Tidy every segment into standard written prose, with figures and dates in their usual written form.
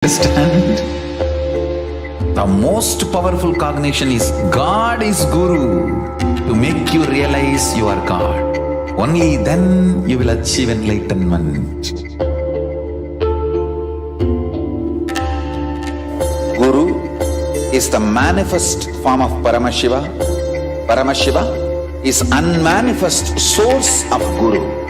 Understand? The most powerful cognition is God is Guru to make you realize you are God. Only then you will achieve enlightenment. Guru is the manifest form of Paramashiva. Paramashiva is unmanifest source of Guru.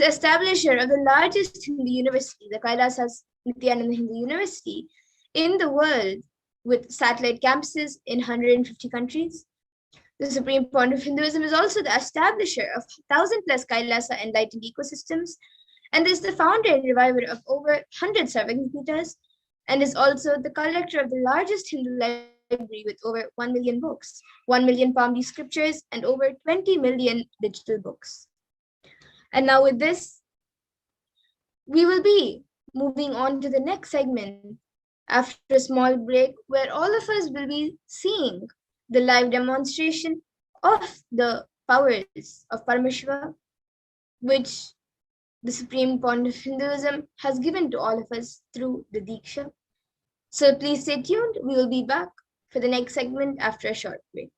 the establisher of the largest Hindu university, the Kailasa Nithyananda Hindu University, in the world, with satellite campuses in 150 countries. The Supreme Point of Hinduism is also the establisher of 1,000+ Kailasa enlightened ecosystems, and is the founder and reviver of over 100 Sarvagnipitas, and is also the collector of the largest Hindu library with over 1 million books, 1 million Pali scriptures, and over 20 million digital books. And now with this, we will be moving on to the next segment after a small break, where all of us will be seeing the live demonstration of the powers of Paramashiva, which the Supreme Point of Hinduism has given to all of us through the Diksha. So please stay tuned. We will be back for the next segment after a short break.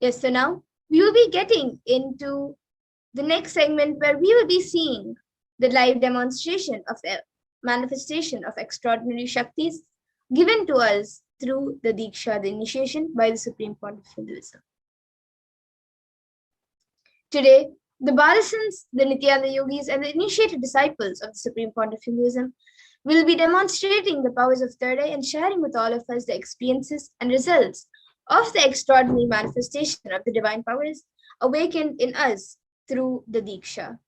Yes, so now we will be getting into the next segment, where we will be seeing the live demonstration of the manifestation of extraordinary Shaktis given to us through the Diksha, the initiation by the Supreme Point of Hinduism. Today, the Bhalasans, the Nityananda Yogis, and the initiated disciples of the Supreme Point of Hinduism will be demonstrating the powers of third eye and sharing with all of us the experiences and results of the extraordinary manifestation of the divine powers awakened in us through the Diksha.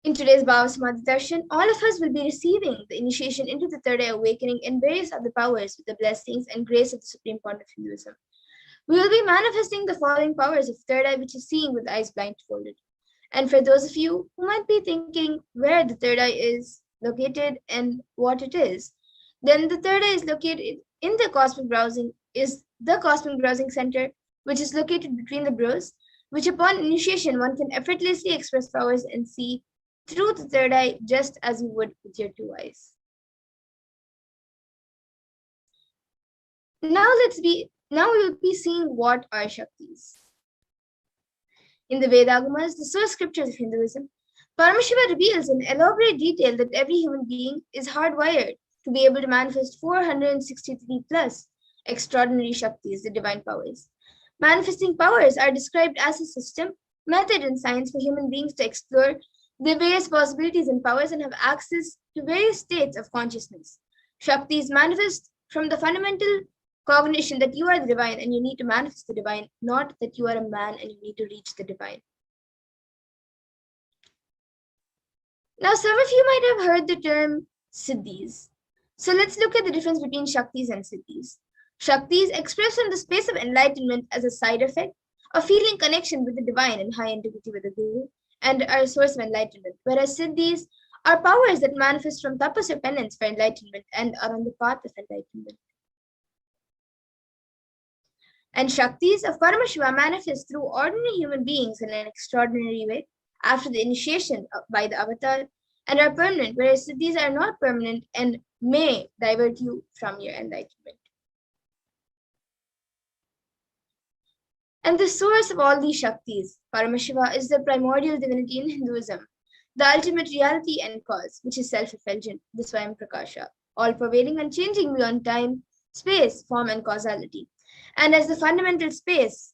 In today's Bhava Samadhi Darshan, all of us will be receiving the initiation into the third eye awakening and various other powers with the blessings and grace of the Supreme Point of Hinduism. We will be manifesting the following powers of third eye, which is seeing with eyes blindfolded. And for those of you who might be thinking where the third eye is located and what it is, then the third eye is located in the cosmic browsing, is the cosmic browsing center, which is located between the brows, which upon initiation one can effortlessly express powers and see through the third eye just as you would with your two eyes. Now we will be seeing what are Shaktis. In the Vedagamas, the source scriptures of Hinduism, Paramashiva reveals in elaborate detail that every human being is hardwired to be able to manifest 463 plus extraordinary Shaktis, the divine powers. Manifesting powers are described as a system, method, and science for human beings to explore the various possibilities and powers and have access to various states of consciousness. Shaktis manifest from the fundamental cognition that you are the divine and you need to manifest the divine, not that you are a man and you need to reach the divine. Now, some of you might have heard the term Siddhis. So let's look at the difference between Shaktis and Siddhis. Shakti is expressed from the space of enlightenment as a side effect of feeling connection with the divine and high integrity with the Guru and are a source of enlightenment, whereas Siddhis are powers that manifest from tapas or penance for enlightenment and are on the path of enlightenment. And Shaktis of Paramashiva manifest through ordinary human beings in an extraordinary way after the initiation by the avatar and are permanent, whereas Siddhis are not permanent and may divert you from your enlightenment. And the source of all these Shaktis, Paramashiva, is the primordial divinity in Hinduism, the ultimate reality and cause, which is self-effulgent, the Swayam Prakasha, all-pervading and changing beyond time, space, form, and causality. And as the fundamental base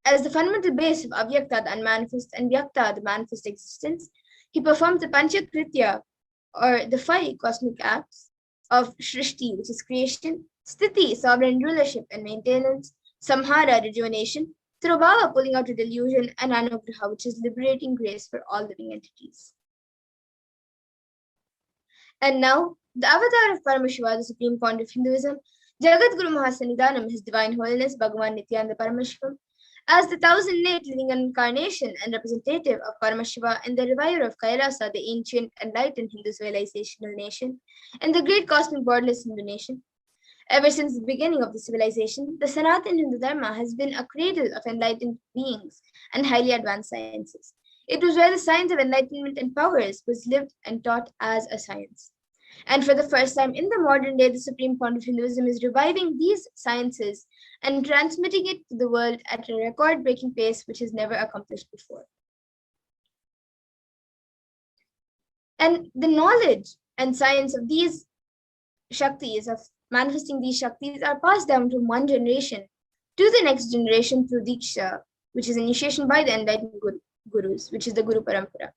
of Avyakta, the unmanifest, and Vyakta, the manifest existence, he performs the Panchakritya, or the 5 cosmic acts of Shrishti, which is creation, Sthiti, sovereign rulership and maintenance, Samhara, rejuvenation, through Bhava, pulling out a delusion, and Anugraha, which is liberating grace for all living entities. And now, the avatar of Paramashiva, the supreme point of Hinduism, Jagat Guru Mahasannidhanam, His Divine Holiness, Bhagavan Nithyananda Paramashivam, as the 1008 living incarnation and representative of Paramashiva and the reviver of Kailasa, the ancient enlightened Hindu civilizational nation, and the great cosmic borderless Hindu nation. Ever since the beginning of the civilization, the Sanatana Hindu Dharma has been a cradle of enlightened beings and highly advanced sciences. It was where the science of enlightenment and powers was lived and taught as a science. And for the first time in the modern day, the supreme point of Hinduism is reviving these sciences and transmitting it to the world at a record-breaking pace which is never accomplished before. And the knowledge and science of these Shaktis, of manifesting these Shaktis, are passed down from one generation to the next generation through Diksha, which is initiation by the enlightened Gurus, which is the Guru Parampara.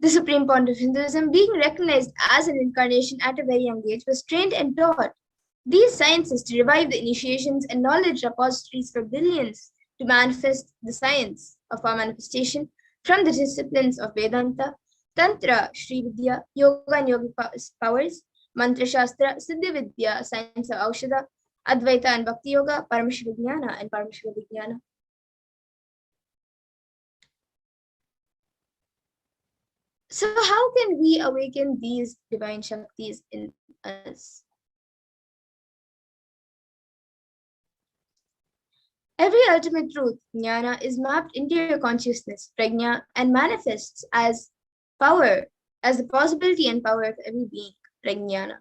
The supreme point of Hinduism, being recognized as an incarnation at a very young age, was trained and taught these sciences to revive the initiations and knowledge repositories for billions to manifest the science of our manifestation from the disciplines of Vedanta, Tantra, Sri Vidya, Yoga and Yogic powers, Mantra Shastra, Siddhi Vidya, science of Aushadha, Advaita and Bhakti Yoga, Paramashivoham and Paramashivoham. So how can we awaken these divine Shaktis in us? Every ultimate truth, jnana, is mapped into your consciousness, prajna, and manifests as power, as the possibility and power of every being, prajnana.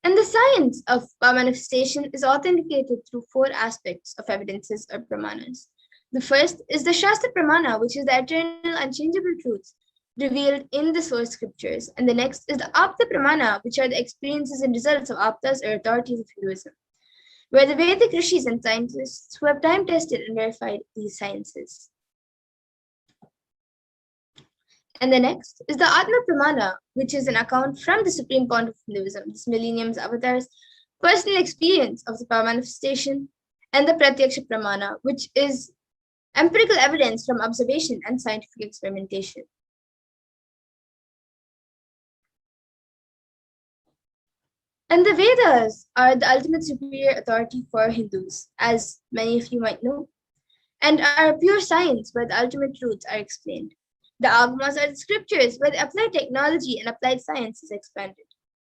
And the science of manifestation is authenticated through 4 aspects of evidences or pramanas. The first is the Shastra Pramana, which is the eternal, unchangeable truths revealed in the source scriptures. And the next is the Apta Pramana, which are the experiences and results of Aptas or authorities of Hinduism, where the Vedic rishis and scientists who have time tested and verified these sciences. And the next is the Atma Pramana, which is an account from the supreme point of Hinduism, this millennium's avatars, personal experience of the power manifestation, and the Pratyaksha Pramana, which is empirical evidence from observation and scientific experimentation. And the Vedas are the ultimate superior authority for Hindus, as many of you might know, and are pure science where the ultimate truths are explained. The Agamas are the scriptures where the applied technology and applied science is expanded.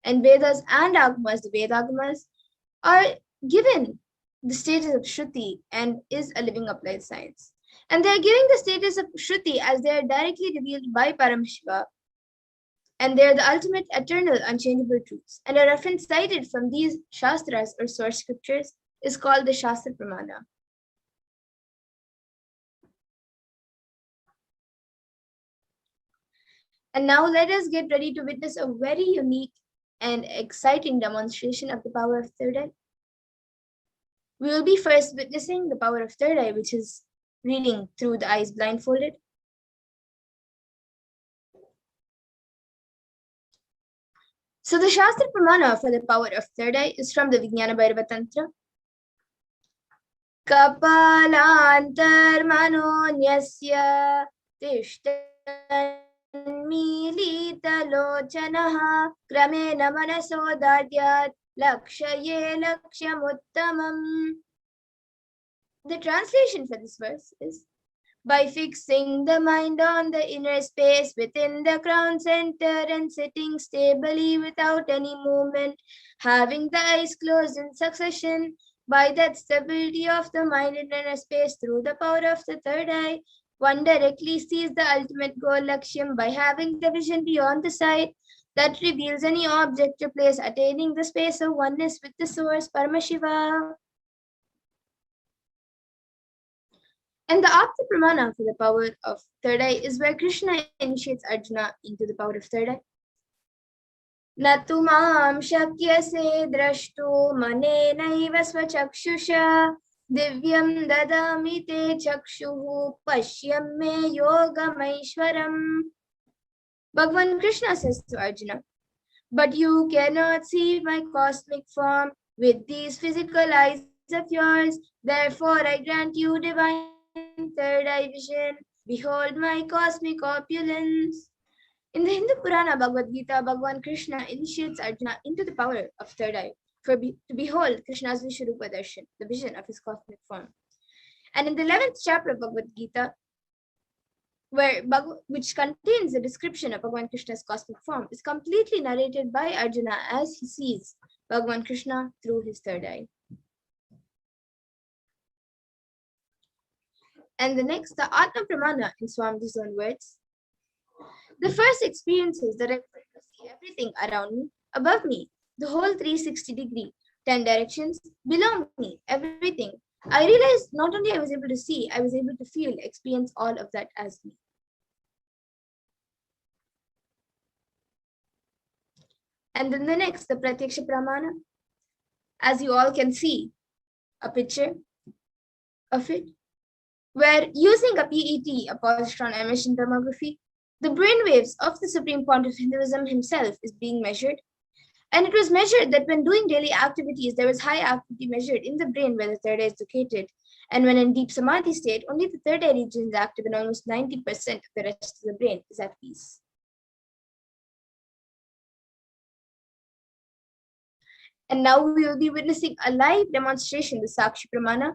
And Vedas and Agamas, the Vedagamas, are given the status of Shruti and is a living applied science. And they are giving the status of Shruti as they are directly revealed by Paramashiva. And they are the ultimate, eternal, unchangeable truths. And a reference cited from these Shastras or source scriptures is called the Shastra Pramana. And now let us get ready to witness a very unique and exciting demonstration of the power of third eye. We will be first witnessing the power of third eye, which is reading through the eyes blindfolded. So the Shastra Pramana for the power of third eye is from the Vijnana Bhairava Tantra. Kapalantar manonyasya tishtan तन्मीलितलोचनः क्रमेण मनसोदार्यात् lakshye lakshamuttamam. The translation for this verse is, by fixing the mind on the inner space within the crown center and sitting stably without any movement, having the eyes closed in succession, by that stability of the mind in inner space through the power of the third eye, one directly sees the ultimate goal Lakshyam by having the vision beyond the sight that reveals any object or place, attaining the space of oneness with the source, Paramashiva. And the Apta Pramana for the power of third eye is where Krishna initiates Arjuna into the power of third eye. Natu mam shakyase drashtu manenaiva swachakshusha divyam dadami te chakshuhu pashyam me yogamaishwaram. Bhagavan Krishna says to Arjuna, but you cannot see my cosmic form with these physical eyes of yours. Therefore, I grant you divine third eye vision. Behold my cosmic opulence. In the Hindu Purana Bhagavad Gita, Bhagavan Krishna initiates Arjuna into the power of third eye to behold Krishna's Vishwarupa Darshan, the vision of his cosmic form. And in the 11th chapter of Bhagavad Gita, which contains a description of Bhagavan Krishna's cosmic form, is completely narrated by Arjuna as he sees Bhagavan Krishna through his third eye. And the next, the Atma Pramana in Swamiji's own words. The first experience is that I see everything around me, above me, the whole 360 degree, 10 directions, below me, everything. I realized not only I was able to see, I was able to feel, experience all of that as me. And then the next, the Pratyaksha Pramana. As you all can see, a picture of it, where using a PET, a positron emission tomography, the brainwaves of the Supreme Pontiff of Hinduism himself is being measured. And it was measured that when doing daily activities, there was high activity measured in the brain where the third eye is located. And when in deep samadhi state, only the third eye region is active and almost 90% of the rest of the brain is at peace. And now we will be witnessing a live demonstration, the Sakshi Pramana,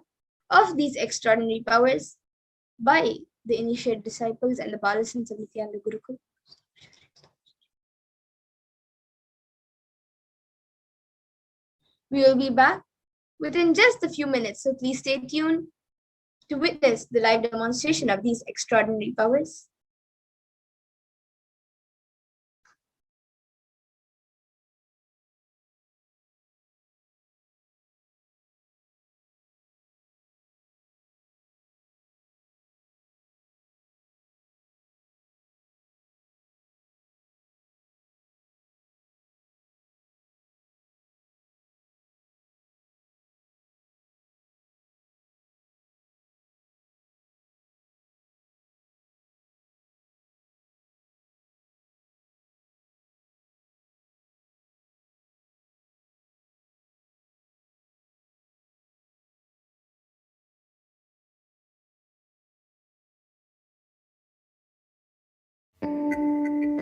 of these extraordinary powers by the initiated disciples and the partisans of Nithyananda Gurukul. We will be back within just a few minutes, so please stay tuned to witness the live demonstration of these extraordinary powers.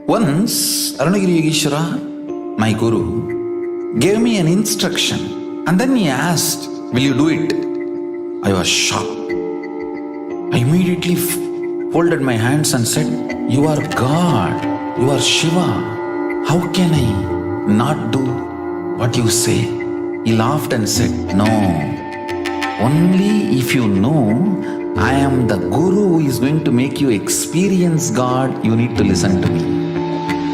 Once, Arunagiri Yogeshwara, my guru, gave me an instruction and then he asked, will you do it? I was shocked. I immediately folded my hands and said, you are God, you are Shiva. How can I not do what you say? He laughed and said, no, only if you know I am the guru who is going to make you experience God, you need to listen to me.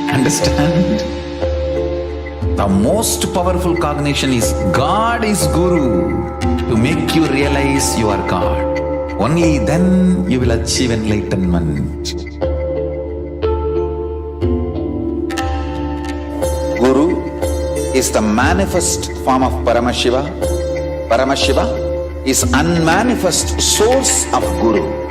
Understand? The most powerful cognition is God is Guru to make you realize you are God. Only then you will achieve enlightenment. Guru is the manifest form of Paramashiva. Paramashiva is unmanifest source of Guru.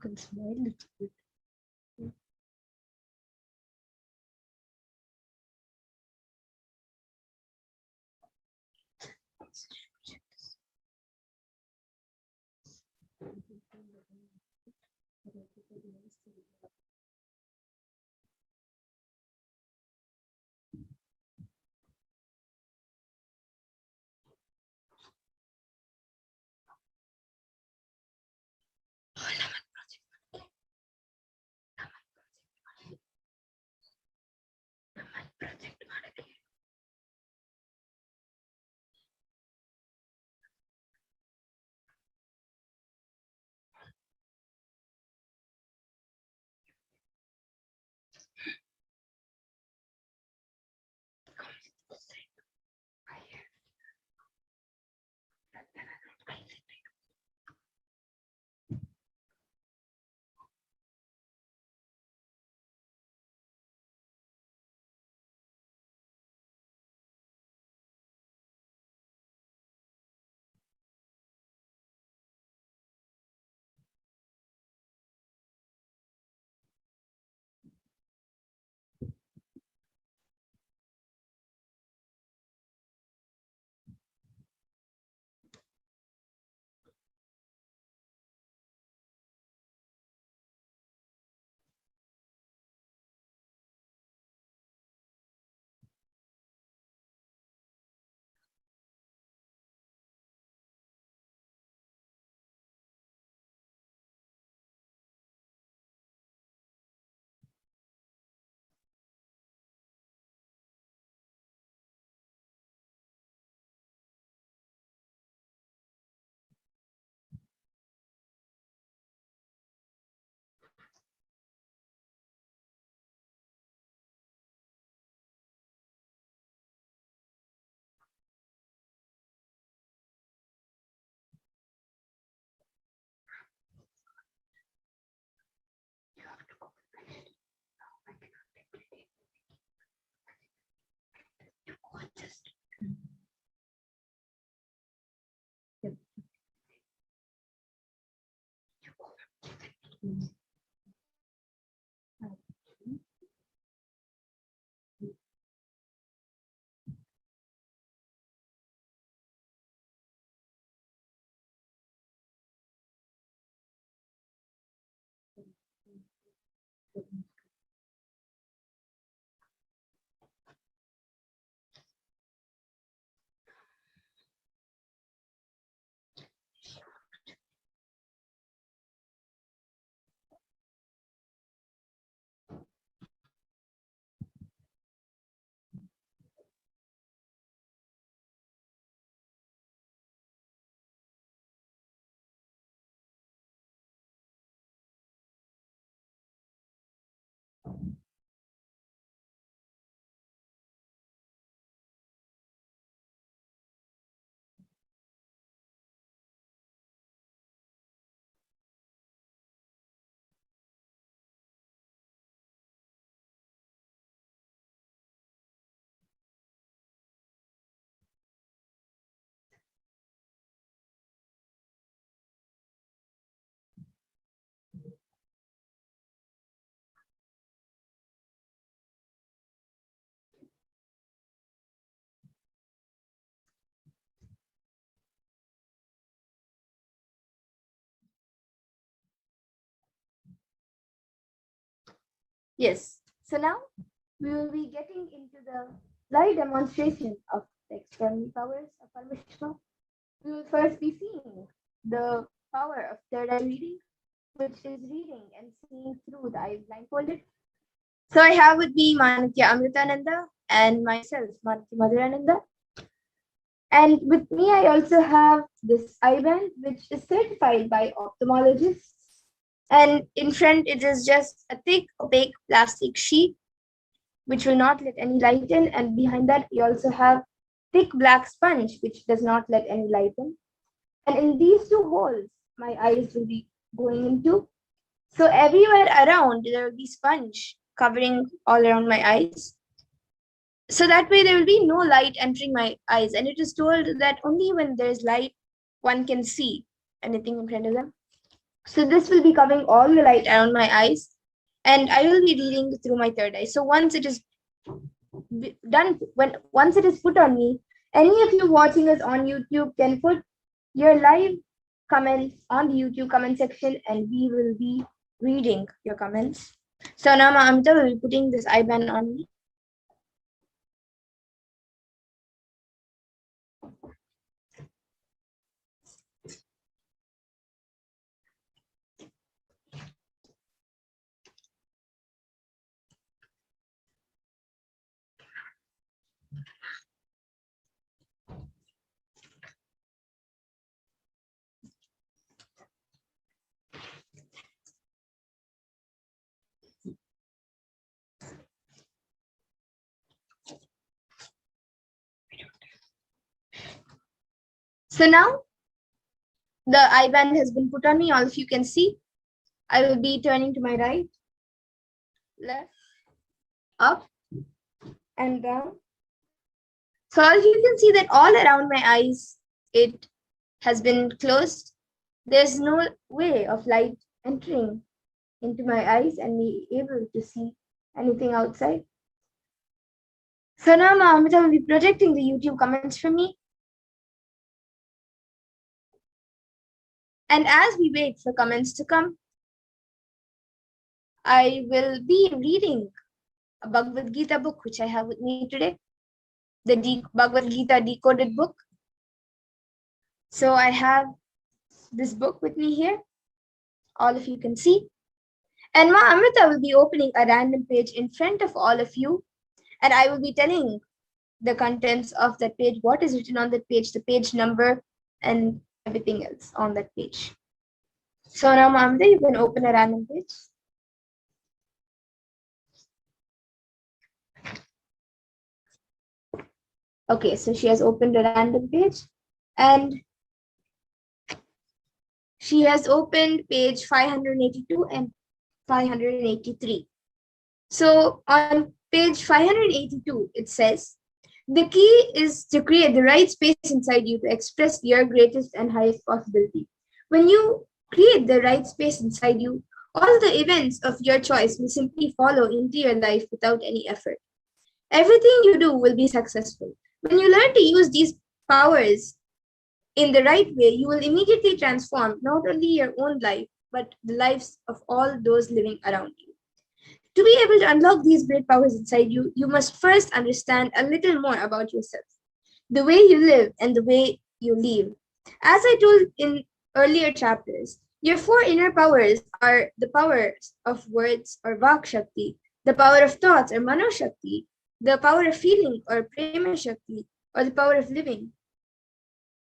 can smile a little bit. Yes. So now we will be getting into the live demonstration of the external powers of Parashakti. We will first be seeing the power of third eye reading, which is reading and seeing through the eyes blindfolded. So I have with me Manitya Amritananda and myself, Manitya Madhurananda. And with me, I also have this eye band, which is certified by ophthalmologists. And in front, it is just a thick, opaque plastic sheet, which will not let any light in. And behind that, we also have thick black sponge, which does not let any light in. And in these two holes, my eyes will be going into. So everywhere around, there will be sponge covering all around my eyes. So that way there will be no light entering my eyes. And it is told that only when there's light, one can see anything in front of them. So this will be covering all the light around my eyes, and I will be reading through my third eye. So once it is done, once it is put on me, any of you watching us on YouTube can put your live comments on the YouTube comment section, and we will be reading your comments. So now Amita will be putting this IBAN on me. So now the IBAN has been put on me. All of you can see. I will be turning to my right, left, up, and down. So all you can see that all around my eyes, it has been closed. There's no way of light entering into my eyes and be able to see anything outside. So now Amita will be projecting the YouTube comments for me. And as we wait for comments to come, I will be reading a Bhagavad Gita book, which I have with me today, the Bhagavad Gita decoded book. So I have this book with me here. All of you can see. And Ma Amrita will be opening a random page in front of all of you. And I will be telling the contents of that page, what is written on that page, the page number, and everything else on that page. So now, Ma Amrita, you can open a random page. Okay, so she has opened a random page, and she has opened page 582 and 583. So on page 582, it says, the key is to create the right space inside you to express your greatest and highest possibility. When you create the right space inside you, all the events of your choice will simply follow into your life without any effort. Everything you do will be successful. When you learn to use these powers in the right way, you will immediately transform not only your own life, but the lives of all those living around you. To be able to unlock these great powers inside you, you must first understand a little more about yourself, the way you live and the way you live. As I told in earlier chapters, your four inner powers are the powers of words or Vakshakti, the power of thoughts or Manoshakti, the power of feeling or Prema Shakti, or the power of living,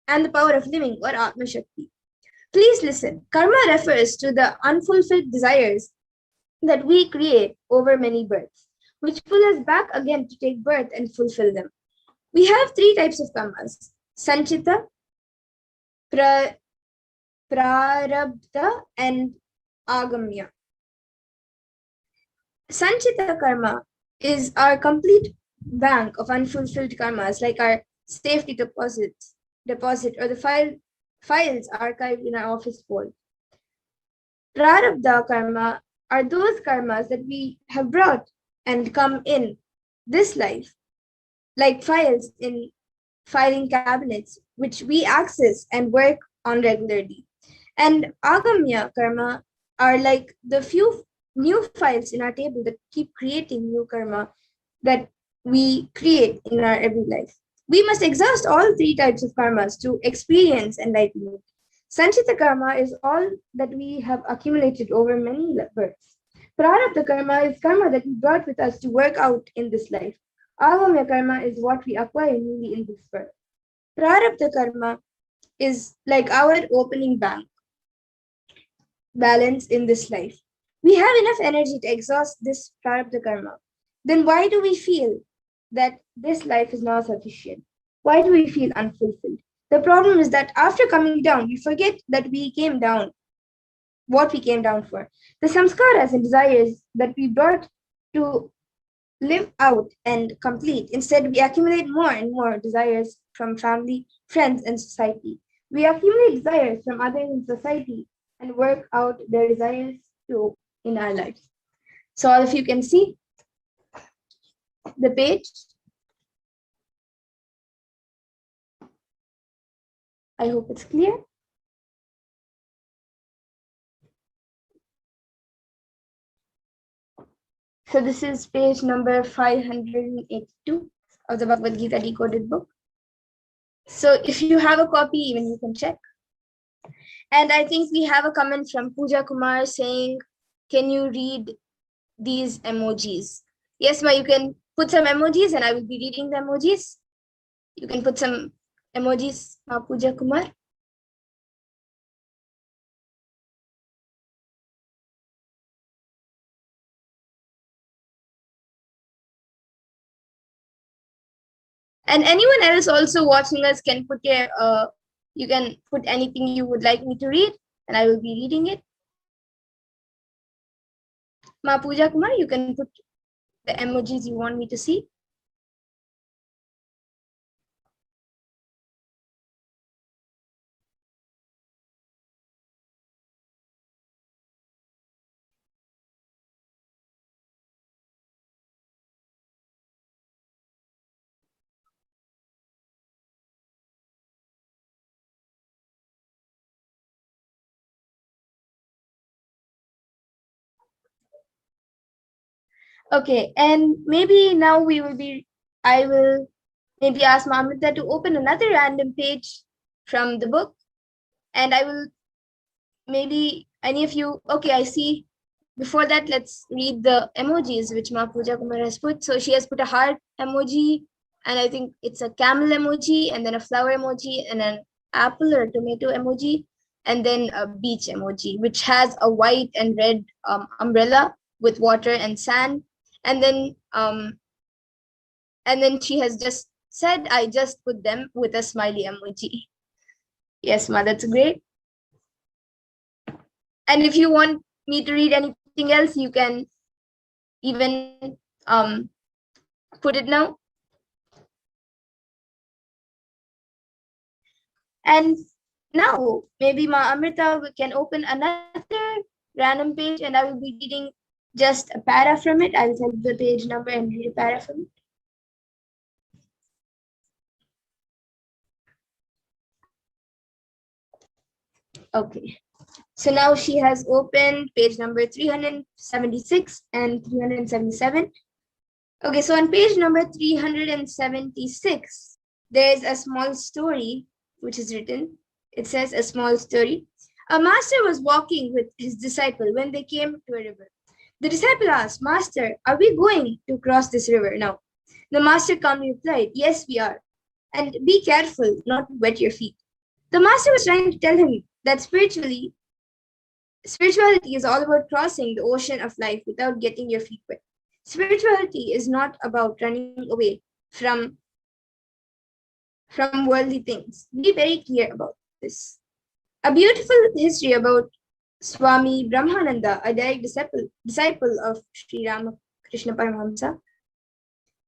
and the power of living or Atma Shakti. Please listen. Karma refers to the unfulfilled desires that we create over many births, which pull us back again to take birth and fulfill them. We have three types of karmas: Sanchita, Prarabdha, and Agamya. Sanchita karma is our complete bank of unfulfilled karmas, like our safety deposit, or the files archived in our office vault. Prarabdha karma are those karmas that we have brought and come in this life, like files in filing cabinets, which we access and work on regularly. And Agamya karma are like the few new files in our table that keep creating new karma that we create in our every life. We must exhaust all three types of karmas to experience enlightenment. Sanchita karma is all that we have accumulated over many births. Prarabdha karma is karma that we brought with us to work out in this life. Agamya karma is what we acquire newly in this birth. Prarabdha karma is like our opening bank balance in this life. We have enough energy to exhaust this prarabdha karma. Then why do we feel that this life is not sufficient? Why do we feel unfulfilled? The problem is that after coming down, we forget that we came down, what we came down for. The samskaras and desires that we brought to live out and complete. Instead, we accumulate more and more desires from family, friends, and society. We accumulate desires from others in society and work out their desires to in our lives. So all of you can see the page. I hope it's clear. So this is page number 582 of the Bhagavad Gita Decoded book. So if you have a copy, even you can check. And I think we have a comment from Pooja Kumar saying, can you read these emojis? Yes, Ma, you can put some emojis and I will be reading the emojis. You can put some emojis, Ma Pooja Kumar. And anyone else also watching us can put your, you can put anything you would like me to read and I will be reading it. Ma Pooja Kumar, you can put the emojis you want me to see. Okay, and maybe now I will maybe ask Mamita to open another random page from the book. And I will maybe any of you, okay, I see. Before that, let's read the emojis which Ma Pooja Kumar has put. So she has put a heart emoji, and I think it's a camel emoji, and then a flower emoji, and an apple or tomato emoji, and then a beach emoji, which has a white and red umbrella with water and sand. And then she has just said, I just put them with a smiley emoji. Yes, Ma, that's great. And if you want me to read anything else, you can even put it now. And now maybe Ma Amrita can open another random page and I will be reading just a para from it. I will tell the page number and read a para from it. Okay. So now she has opened page number 376 and 377. Okay, so on page number 376, there's a small story which is written. It says a small story. A master was walking with his disciple when they came to a river. The disciple asked, Master, are we going to cross this river now? The master calmly replied, Yes, we are. And be careful not to wet your feet. The master was trying to tell him that spirituality is all about crossing the ocean of life without getting your feet wet. Spirituality is not about running away from worldly things. Be very clear about this. A beautiful history about Swami Brahmananda, a direct disciple of Sri Ramakrishna Paramahamsa.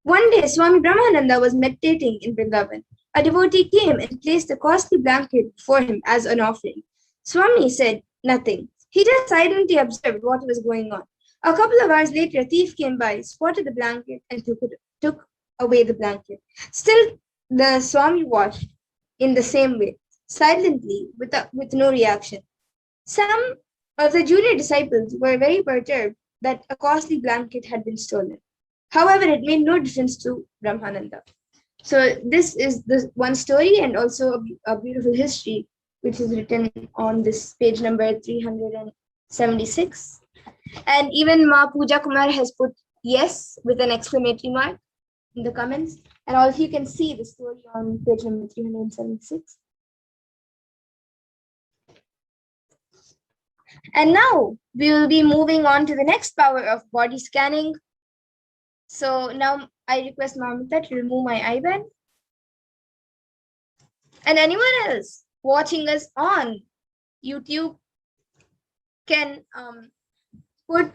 One day, Swami Brahmananda was meditating in Vrindavan. A devotee came and placed a costly blanket before him as an offering. Swami said nothing. He just silently observed what was going on. A couple of hours later, a thief came by, spotted the blanket, and took away the blanket. Still, the Swami watched in the same way, silently, with no reaction. Some of the junior disciples were very perturbed that a costly blanket had been stolen. However, it made no difference to Brahmananda. So this is the one story and also a beautiful history which is written on this page number 376. And even Ma Pooja Kumar has put yes with an exclamatory mark in the comments. And all of you can see the story on page number 376. And now we will be moving on to the next power of body scanning. So now I request Mamita to remove my eyeband. And anyone else watching us on YouTube can put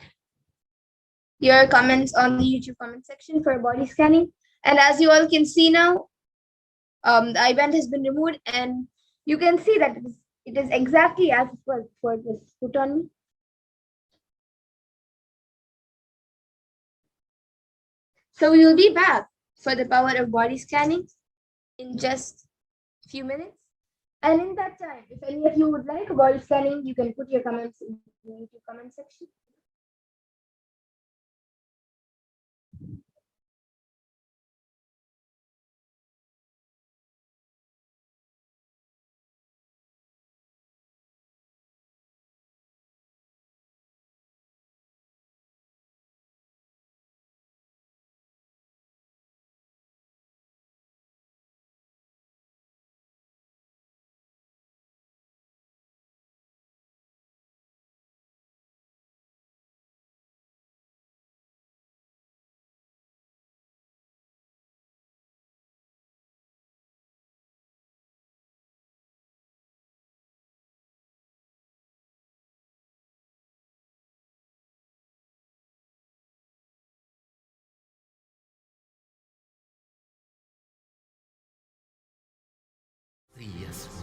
your comments on the YouTube comment section for body scanning. And as you all can see now, the eyeband has been removed and you can see that It is exactly as it was before it was put on me. So we will be back for the power of body scanning in just a few minutes. And in that time, if any of you would like a body scanning, you can put your comments in the YouTube comment section.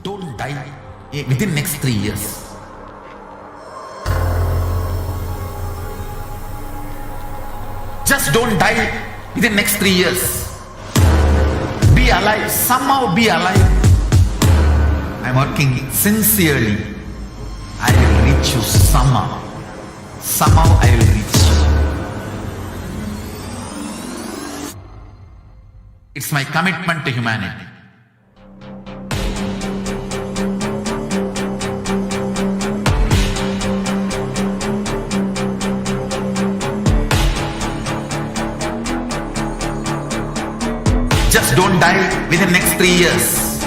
Don't die within next 3 years. Just don't die within next 3 years. Be alive, somehow be alive. I'm working sincerely. I will reach you somehow. Somehow I will reach you. It's my commitment to humanity. Just don't die within next 3 years.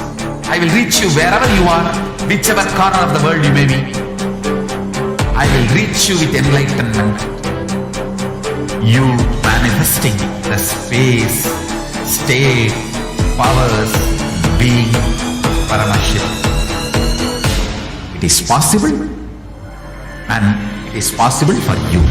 I will reach you wherever you are, whichever corner of the world you may be. I will reach you with enlightenment. You manifesting the space, state, powers, being, Paramashivoham. It is possible, and it is possible for you.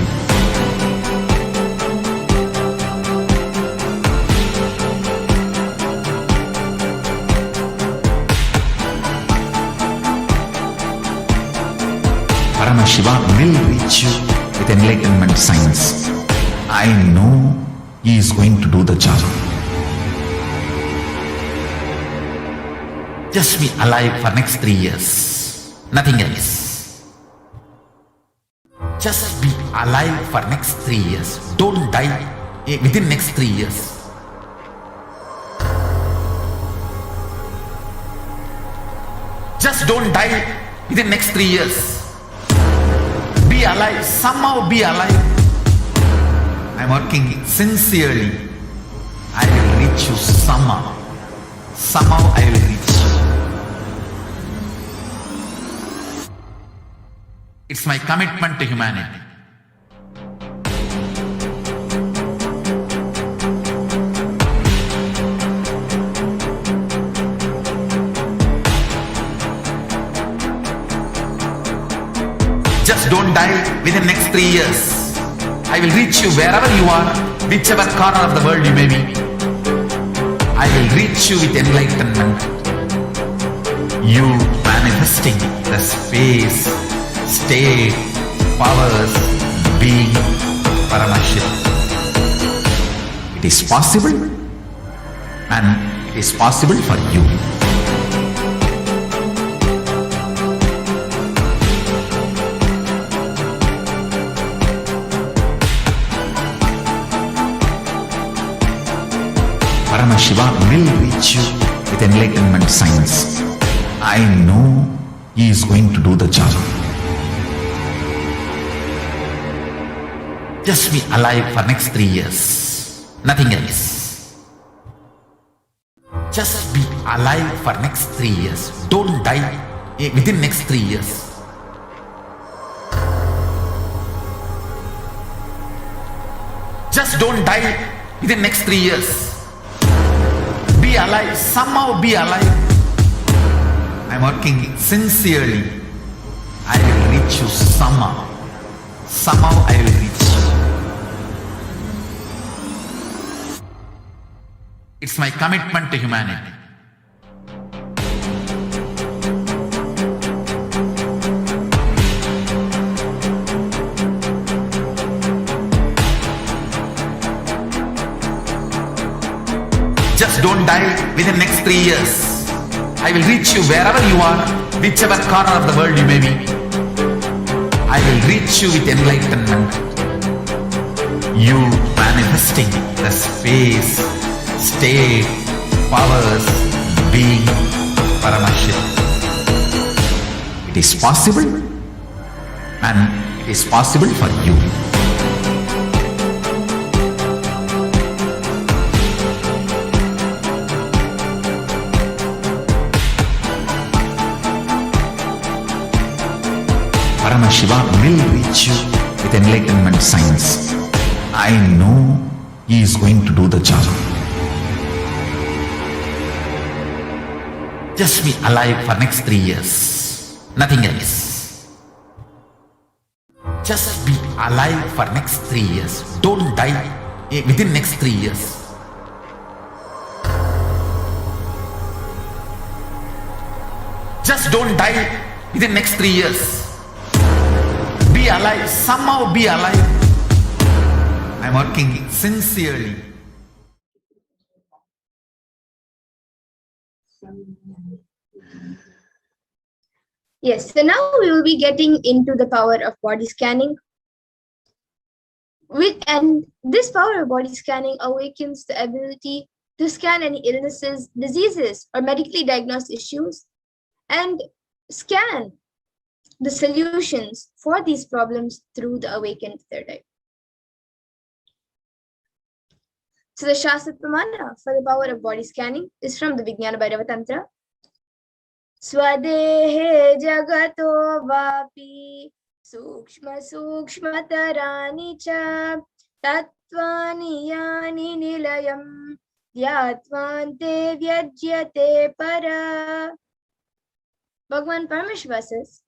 Paramashivoham will reach you with enlightenment science. I know he is going to do the job. Just be alive for next 3 years. Nothing else. Just be alive for next 3 years. Don't die within next 3 years. Just don't die within next 3 years. Be alive, somehow be alive. I'm working sincerely. I will reach you somehow. Somehow I will reach you. It's my commitment to humanity. Just don't die within next 3 years. I will reach you wherever you are, whichever corner of the world you may be. I will reach you with enlightenment. You manifesting the space, state, powers, being, Paramashivoham. It is possible, and it is possible for you. Paramashivoham will reach you with enlightenment science. I know he is going to do the job. Just be alive for next 3 years. Nothing else. Just be alive for next 3 years. Don't die within next 3 years. Just don't die within next 3 years. Be alive, somehow be alive. I'm working sincerely. I will reach you somehow. Somehow I will reach you. It's my commitment to humanity. Just don't die within next 3 years. I will reach you wherever you are, whichever corner of the world you may be. I will reach you with enlightenment. You manifesting the space, state, powers, being Paramashivoham. It is possible, and it is possible for you. Paramashiva will reach you with enlightenment science. I know he is going to do the job. Just be alive for next 3 years. Nothing else. Just be alive for next 3 years. Don't die within next 3 years. Just don't die within next 3 years. Be alive, somehow be alive. I'm working sincerely. Yes, so now we will be getting into the power of body scanning. And this power of body scanning awakens the ability to scan any illnesses, diseases, or medically diagnosed issues, and scan the solutions for these problems through the awakened third eye. So the Shastra Pramana for the power of body scanning is from the Vijnana Bhairava Tantra. Swadehe jagato vapi sukshma sukshmatarani cha tattvani yani nilayam dhyattvante vyajyate para. Bhagavan Paramashiva says,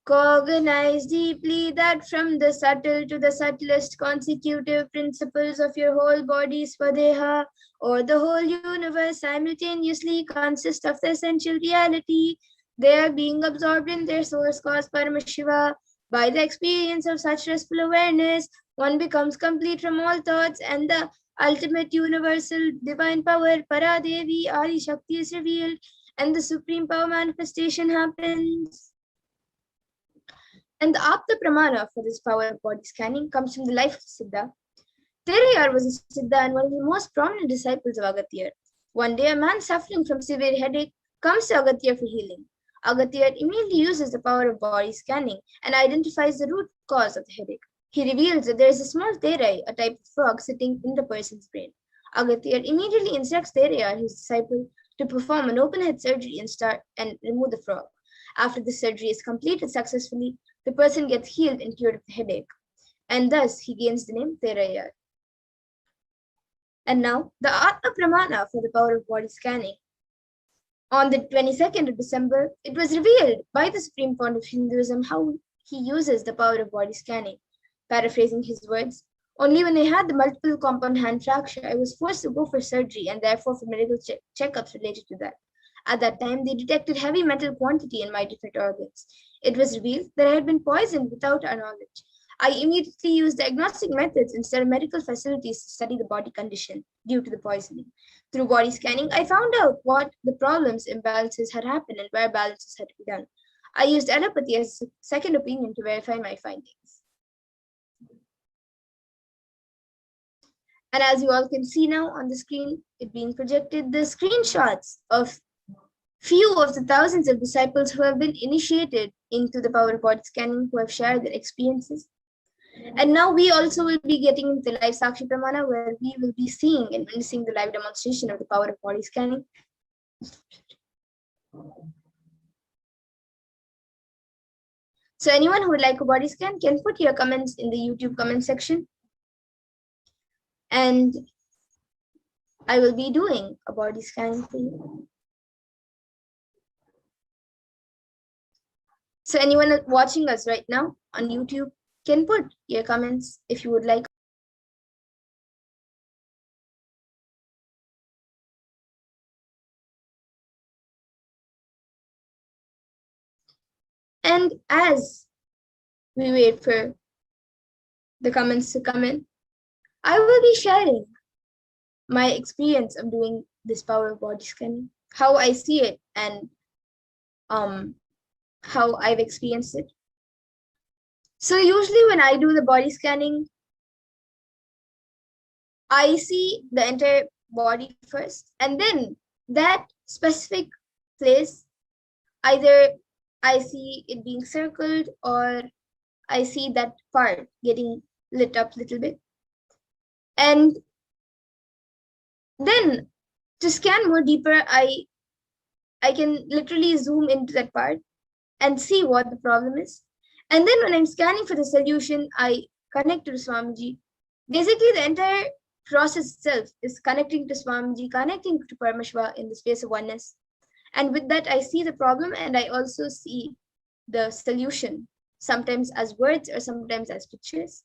cognize deeply that from the subtle to the subtlest consecutive principles of your whole body, Swadeha, or the whole universe, simultaneously consist of the essential reality. They are being absorbed in their source cause, Paramashiva. By the experience of such restful awareness, one becomes complete from all thoughts, and the ultimate universal divine power, Paradevi, Adi Shakti, is revealed, and the supreme power manifestation happens. And the Apta Pramana for this power of body scanning comes from the life of Siddha. Terayar was a Siddha and one of the most prominent disciples of Agathir. One day, a man suffering from severe headache comes to Agathir for healing. Agathir immediately uses the power of body scanning and identifies the root cause of the headache. He reveals that there is a small terai, a type of frog, sitting in the person's brain. Agathir immediately instructs Terayar, his disciple, to perform an open head surgery and remove the frog. After the surgery is completed successfully, the person gets healed and cured of the headache, and thus he gains the name Terayar. And now, the Atma Pramana for the power of body scanning. On the 22nd of December, it was revealed by the Supreme Fount of Hinduism how he uses the power of body scanning. Paraphrasing his words, only when I had the multiple compound hand fracture, I was forced to go for surgery and therefore for medical checkups related to that. At that time, they detected heavy metal quantity in my different organs. It was revealed that I had been poisoned without our knowledge. I immediately used diagnostic methods instead of medical facilities to study the body condition due to the poisoning. Through body scanning, I found out what the problems, imbalances had happened and where balances had to be done. I used allopathy as a second opinion to verify my findings. And as you all can see now on the screen, it being projected, the screenshots of few of the thousands of disciples who have been initiated into the power of body scanning, who have shared their experiences. And now we also will be getting into the live Sakshi Pramana, where we will be seeing and witnessing the live demonstration of the power of body scanning. So anyone who would like a body scan can put your comments in the YouTube comment section. And I will be doing a body scan for you. So anyone watching us right now on YouTube can put your comments if you would like. And as we wait for the comments to come in, I will be sharing my experience of doing this power of body scanning, how I see it, and how I've experienced it. So usually when I do the body scanning, I see the entire body first, and then that specific place, either I see it being circled or I see that part getting lit up a little bit. And then to scan more deeper, I can literally zoom into that part and see what the problem is. And then when I'm scanning for the solution, I connect to Swamiji. Basically, the entire process itself is connecting to Swamiji, connecting to Paramashiva in the space of oneness. And with that, I see the problem and I also see the solution, sometimes as words or sometimes as pictures.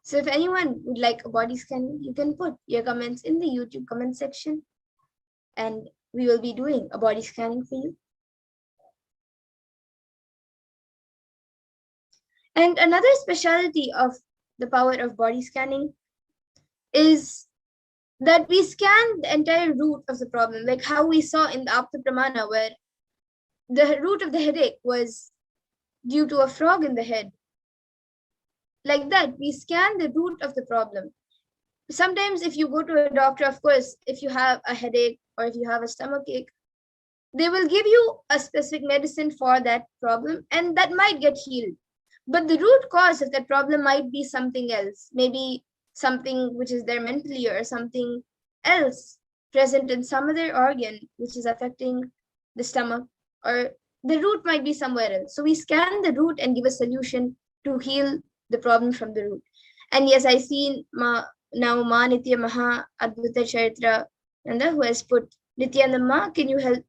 So if anyone would like a body scan, you can put your comments in the YouTube comment section and we will be doing a body scanning for you. And another specialty of the power of body scanning is that we scan the entire root of the problem, like how we saw in the Apta Pramana, where the root of the headache was due to a frog in the head. Like that, we scan the root of the problem. Sometimes if you go to a doctor, of course, if you have a headache or if you have a stomach ache, they will give you a specific medicine for that problem and that might get healed. But the root cause of that problem might be something else, maybe something which is there mentally or something else present in some other organ which is affecting the stomach, or the root might be somewhere else. So we scan the root and give a solution to heal the problem from the root. And yes, I see now Ma Nitya Maha Adbhuta Charitra Nanda, who has put, Nithyananda Ma, can you help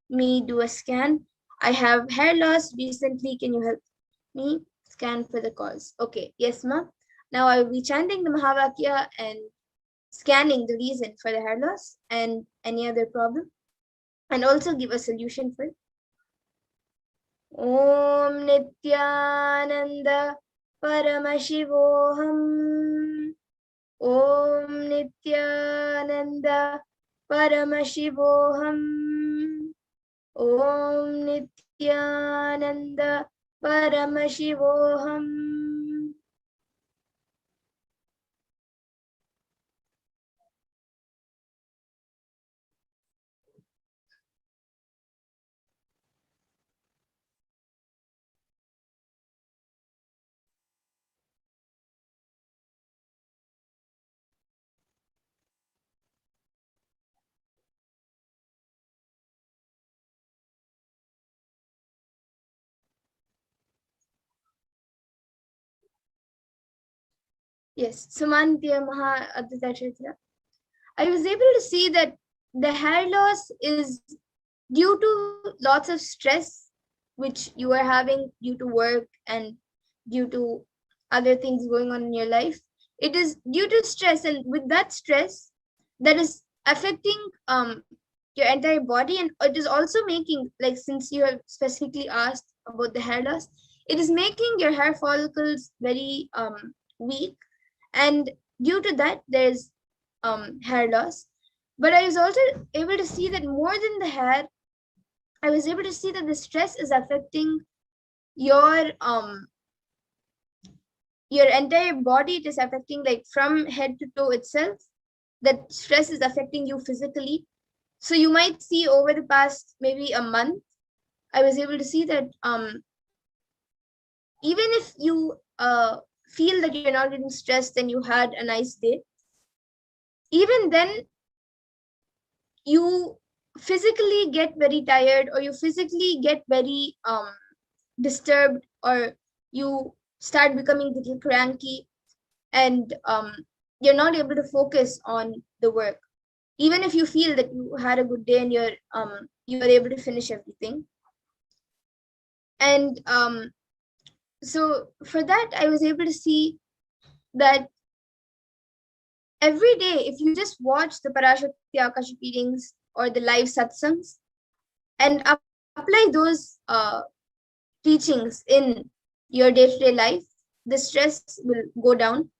me do a scan? I have hair loss recently, can you help me scan for the cause? Okay, yes ma. Now I will be chanting the Mahavakya and scanning the reason for the hair loss and any other problem, and also give a solution for it. Om Nithyananda Paramashivoham. Om Nithyananda Paramashivoham. Om Nithyananda Paramashivoham. Yes, Sumantya Maha Advaita Chitra. I was able to see that the hair loss is due to lots of stress which you are having due to work and due to other things going on in your life. It is due to stress, and with that stress that is affecting your entire body, and it is also making, like, since you have specifically asked about the hair loss, it is making your hair follicles very weak, and due to that there's hair loss. But I was also able to see that more than the hair, I was able to see that the stress is affecting your entire body. It is affecting, like, from head to toe itself. That stress is affecting you physically. So you might see over the past maybe a month, I was able to see that even if you feel that you're not getting stressed and you had a nice day, even then you physically get very tired, or you physically get very disturbed, or you start becoming a little cranky, and you're not able to focus on the work, even if you feel that you had a good day and you were able to finish everything. And So for that, I was able to see that every day, if you just watch the Parashakti Akashic readings or the live satsangs and apply those teachings in your day-to-day life, the stress will go down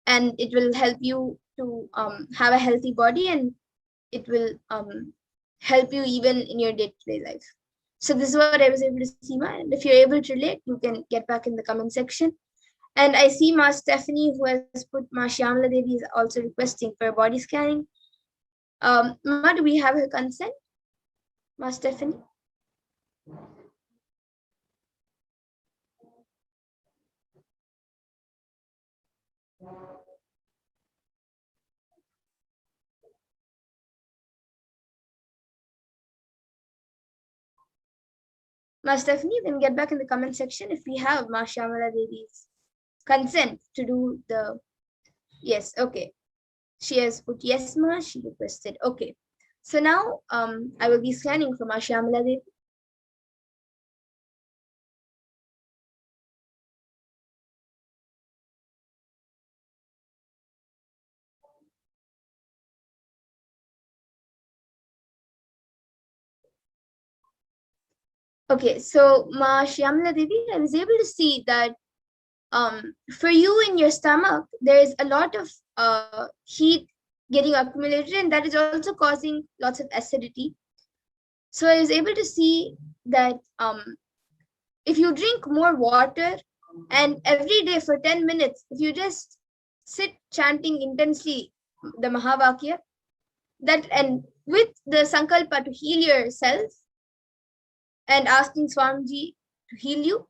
and it will help you to have a healthy body, and it will help you even in your day-to-day life. So this is what I was able to see, Ma. And if you're able to relate, you can get back in the comment section. And I see Ma Stephanie, who has put Ma Shyamala Devi, is also requesting for a body scanning. Ma, do we have her consent? Ma Stephanie? Ma Stephanie, you can get back in the comment section if we have Ma Shyamala Devi's consent to do the, yes, okay. She has put yes, Ma, she requested, okay. So now I will be scanning for Ma Shyamala Devi. Okay, so Ma Shyamala Devi, I was able to see that for you in your stomach, there is a lot of heat getting accumulated, and that is also causing lots of acidity. So I was able to see that if you drink more water, and every day for 10 minutes, if you just sit chanting intensely the Mahavakya, that, and with the Sankalpa to heal yourself and asking Swamiji to heal you,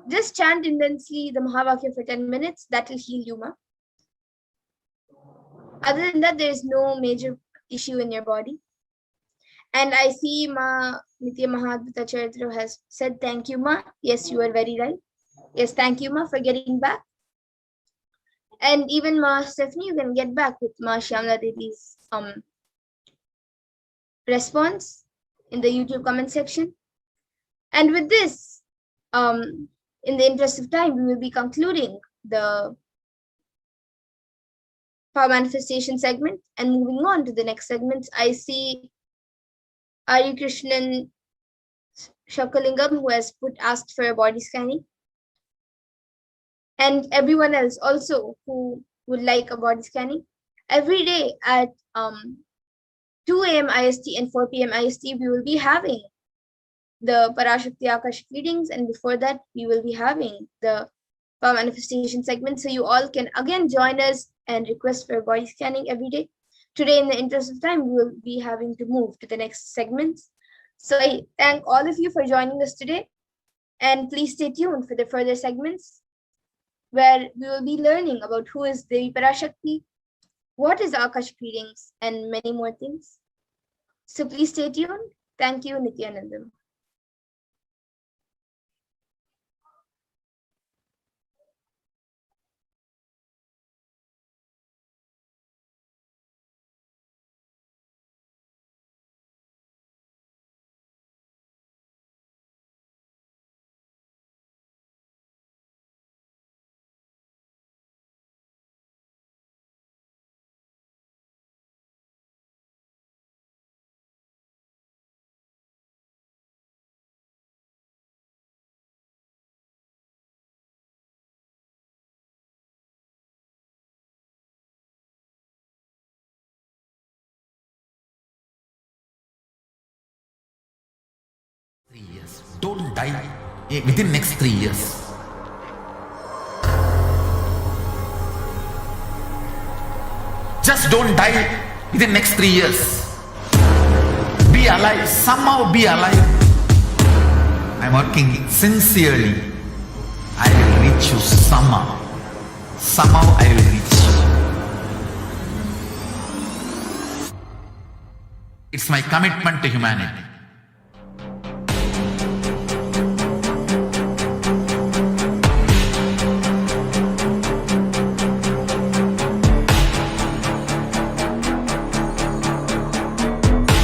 just chant intensely the Mahavakya for 10 minutes, that will heal you, Ma. Other than that, there is no major issue in your body. And I see Ma Nitya Mahadvita Charitra has said, thank you, Ma. Yes, you are very right. Yes, thank you, Ma, for getting back. And even Ma Stephanie, you can get back with Ma Shyamala Devi's response in the YouTube comment section. And with this, in the interest of time, we will be concluding the power manifestation segment and moving on to the next segments. I see Ari Krishnan Shakalingam, who has asked for a body scanning, and everyone else also who would like a body scanning. Every day at 2 a.m. IST and 4 p.m. IST, we will be having the Parashakti Akashic readings, and before that, we will be having the power manifestation segment. So you all can again join us and request for body scanning every day. Today, in the interest of time, we will be having to move to the next segments. So I thank all of you for joining us today, and please stay tuned for the further segments where we will be learning about who is Devi Parashakti, what is Akashic readings, and many more things. So please stay tuned. Thank you, Nithyanandam. Don't die within next 3 years. Just don't die within next 3 years. Be alive, somehow be alive. I'm working sincerely. I will reach you somehow. Somehow I will reach you. It's my commitment to humanity.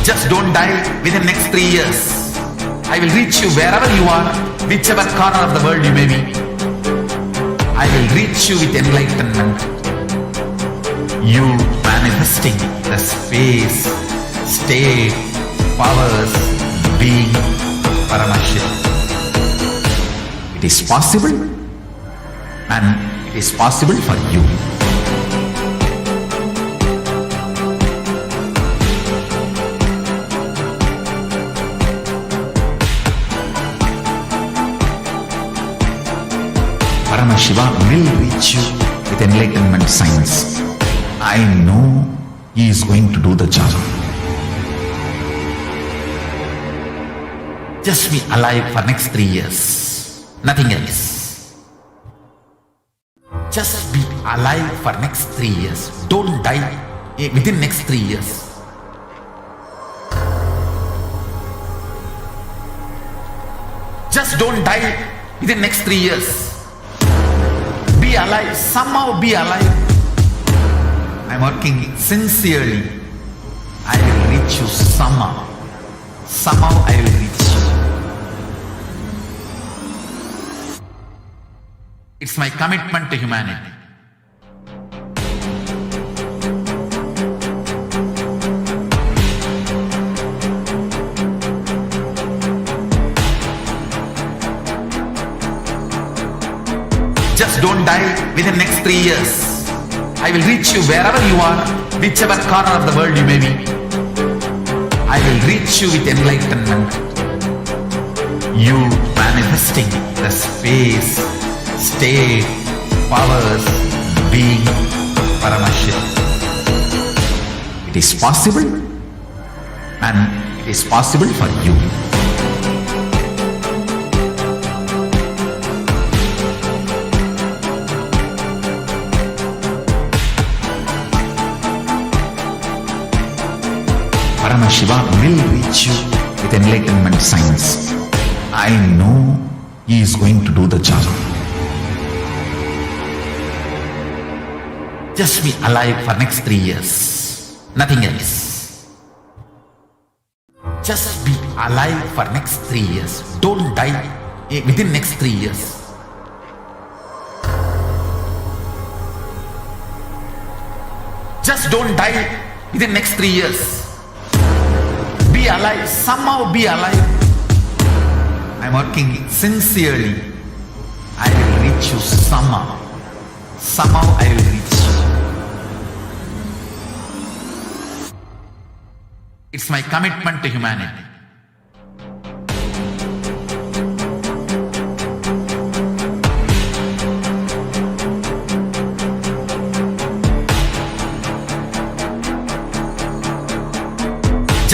Just don't die within next 3 years. I will reach you wherever you are, whichever corner of the world you may be. I will reach you with enlightenment. You manifesting the space, state, powers, being Paramashivoham. It is possible, and it is possible for you. Paramashivoham will reach you with enlightenment science. I know he is going to do the job. Just be alive for next 3 years. Nothing else. Just be alive for next 3 years. Don't die within next 3 years. Just don't die within next 3 years. Be alive. Somehow be alive. I'm working sincerely. I will reach you somehow. Somehow I will reach you. It's my commitment to humanity. Just don't die within next 3 years. I will reach you wherever you are, whichever corner of the world you may be. I will reach you with enlightenment. You manifesting the space, state, powers, being Paramashivoham. It is possible, and it is possible for you. Paramashivoham will reach you with enlightenment science. I know he is going to do the job. Just be alive for next 3 years. Nothing else. Just be alive for next 3 years. Don't die within next 3 years. Just don't die within next 3 years. Be alive. Somehow be alive. I'm working sincerely. I will reach you somehow. Somehow I will reach you. It's my commitment to humanity.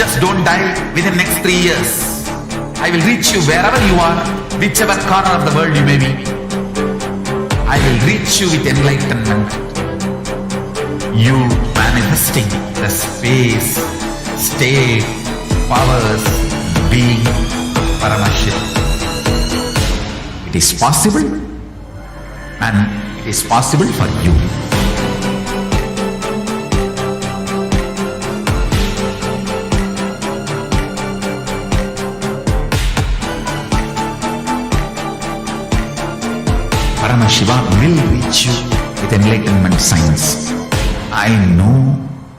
Just don't die within next 3 years. I will reach you wherever you are, whichever corner of the world you may be. I will reach you with enlightenment. You manifesting the space, state, powers, being Paramashivoham. It is possible, and it is possible for you. Paramashivoham will reach you with enlightenment science. I know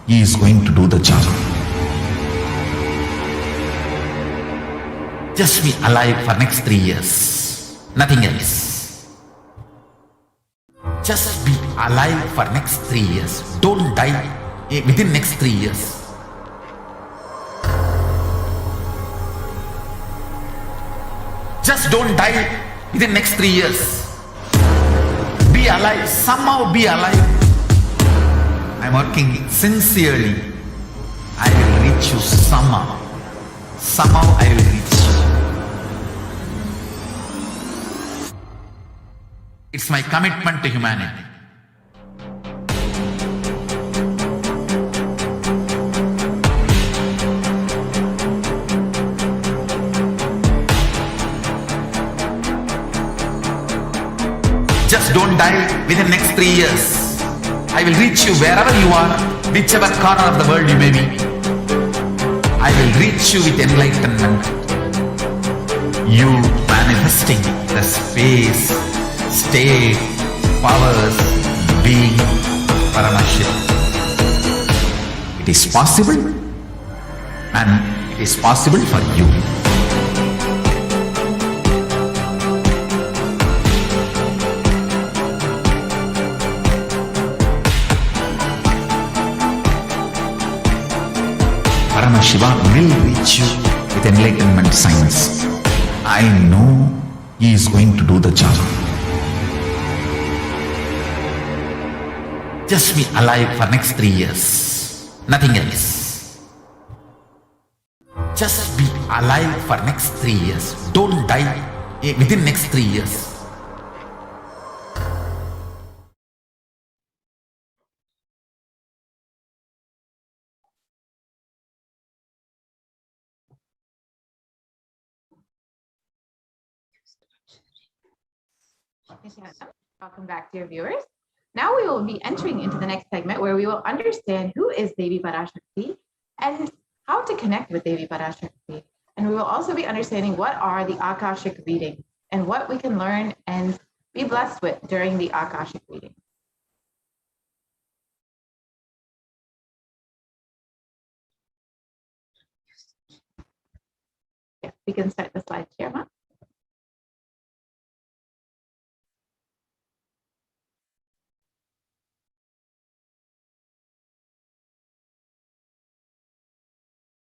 he is going to do the job. Just be alive for next 3 years. Nothing else. Just be alive for next 3 years. Don't die within next 3 years. Just don't die within next 3 years. Be alive. Somehow be alive. I'm working sincerely. I will reach you somehow. Somehow I will reach you. It's my commitment to humanity. Just don't die within next 3 years. I will reach you wherever you are, whichever corner of the world you may be. I will reach you with enlightenment. You manifesting the space, state, powers being Paramashivoham. It is possible, and it is possible for you. Paramashiva will reach you with enlightenment science. I know he is going to do the job. Just be alive for next 3 years. Nothing else. Just be alive for next 3 years. Don't die within next 3 years. Welcome back, dear viewers. Now we will be entering into the next segment where we will understand who is Devi Parashakti and how to connect with Devi Parashakti. And we will also be understanding what are the Akashic readings and what we can learn and be blessed with during the Akashic reading. Yes, we can start the slide share, Ma.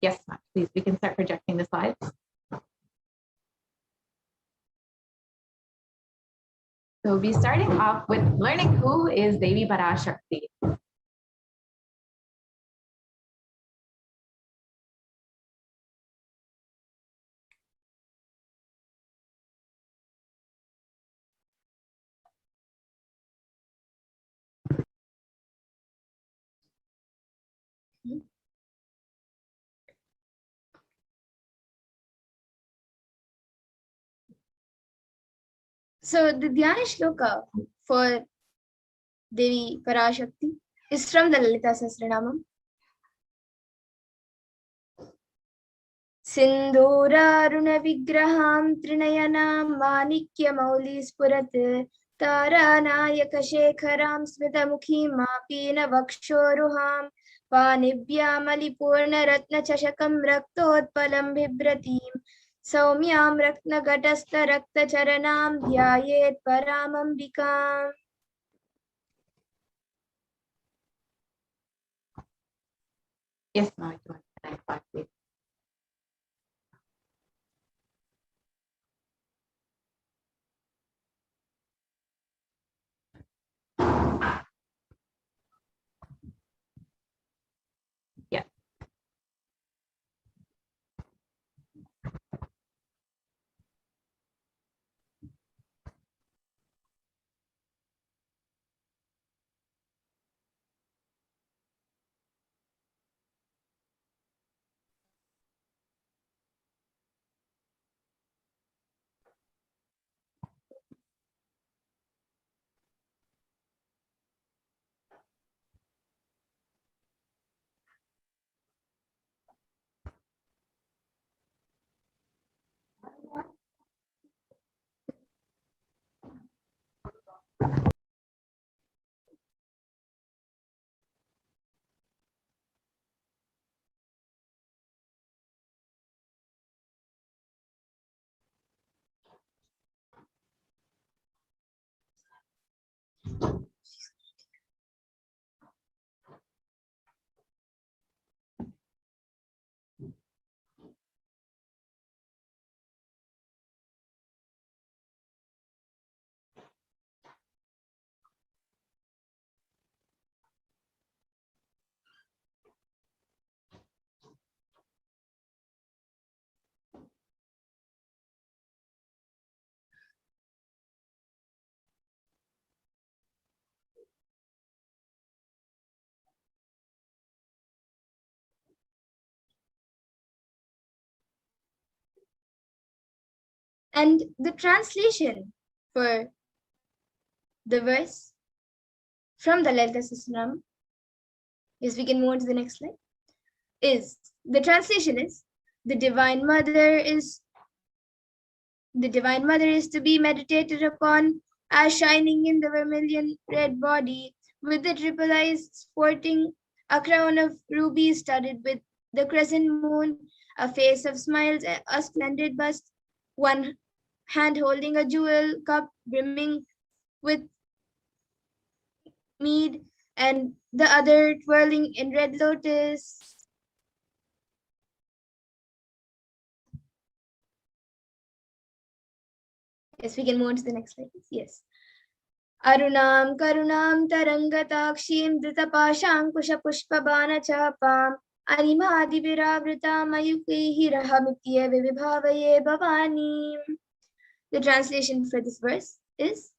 Yes, Matt, please, we can start projecting the slides. So we'll be starting off with learning who is Devi Parashakti. So the Dhyana Shloka for Devi Parashakti is from the Lalita Sahasranamam. Sindhuraruna vigraham trinayanam manikya mauli spurat taranayaka shekharam smitamukhim mapina vakshoruham panibhyamali ratna chashakam raktotpalam bibratim Saumyam Rakna Gatasta Rakta Charanam Dhyayet Paramambikam. Yes, Ma, you want the next slide, please. Yes. And the translation for the verse from the Lalita Sahasranamam, yes, we can move on to the next slide, is, the translation is, the Divine Mother is to be meditated upon as shining in the vermilion red body, with the triple eyes sporting a crown of rubies studded with the crescent moon, a face of smiles, a splendid bust, one hand holding a jewel cup brimming with mead, and the other twirling in red lotus. Yes, we can move on to the next slide. Yes. Arunam karunam tarangatakshim dritapashankushapushpabanachapam animadiviravrita mayukehi rahamitye vivibhavaye bhavani. The translation for this verse is: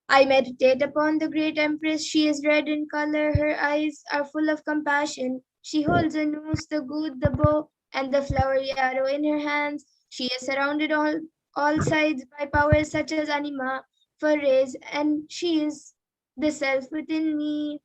I meditate upon the great empress. She is red in color. Her eyes are full of compassion. She holds a noose, the good, the bow, and the flowery arrow in her hands. She is surrounded on all sides by powers such as anima, for rays, and she is the self within me.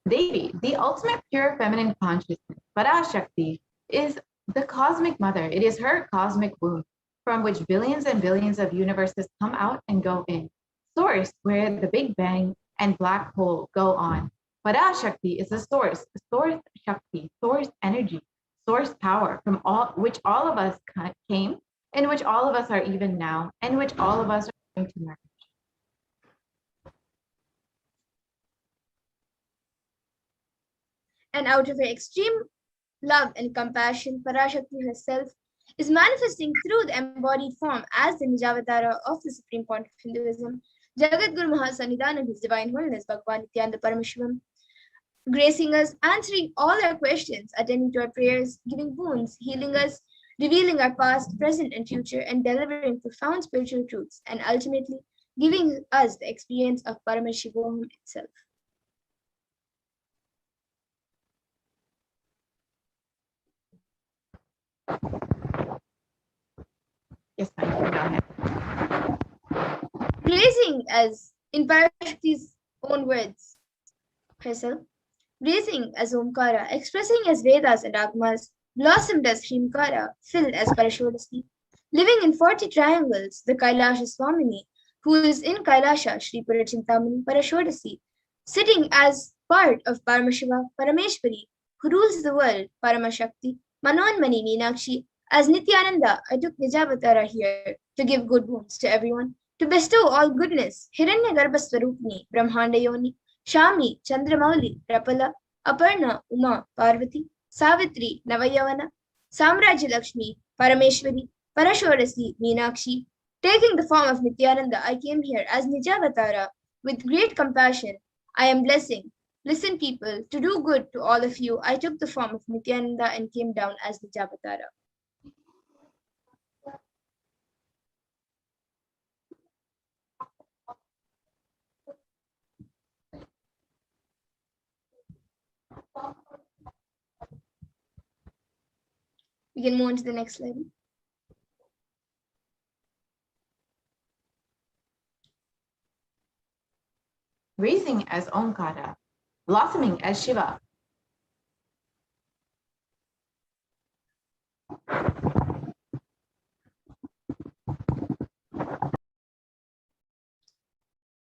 Devi, the ultimate pure feminine consciousness, Parashakti, is the cosmic mother. It is her cosmic womb, from which billions and billions of universes come out and go in. Source, where the Big Bang and black hole go on. Parashakti is the source Shakti, source energy, source power, from which all of us came, in which all of us are even now, and which all of us are going to merge. And out of her extreme love and compassion, Parashakti herself is manifesting through the embodied form as the Nijavatara of the Supreme Point of Hinduism, Jagadguru Mahasannidhan and His Divine Holiness Bhagavan Nithyananda Paramashivam, gracing us, answering all our questions, attending to our prayers, giving boons, healing us, revealing our past, present, and future, and delivering profound spiritual truths, and ultimately giving us the experience of Paramashivoham itself. Yes, ma'am, go ahead. Blazing as, in Parashakti's own words, herself, blazing as Omkara, expressing as Vedas and Agmas, blossomed as Hrimkara, filled as Parashakti, living in 40 triangles, the Kailasa Swamini, who is in Kailasa, Sri Purachintamani Parashakti, sitting as part of Paramashiva, Parameshwari, who rules the world, Paramashakti, Manonmani Meenakshi. As Nithyananda, I took Nijavatara here to give good boons to everyone, to bestow all goodness, Hiranyagarbha Swarupini, Brahmanda Yoni, Shami, Chandramauli, Rapala, Aparna, Uma, Parvati, Savitri, Navayavana, Samrajya Lakshmi, Parameshwari, Parashorasi, Meenakshi. Taking the form of Nithyananda, I came here as Nijavatara with great compassion. I am blessing. Listen, people, to do good to all of you, I took the form of Nithyananda and came down as Nijavatara. We can move on to the next slide. Raising as Omkara, blossoming as Shiva.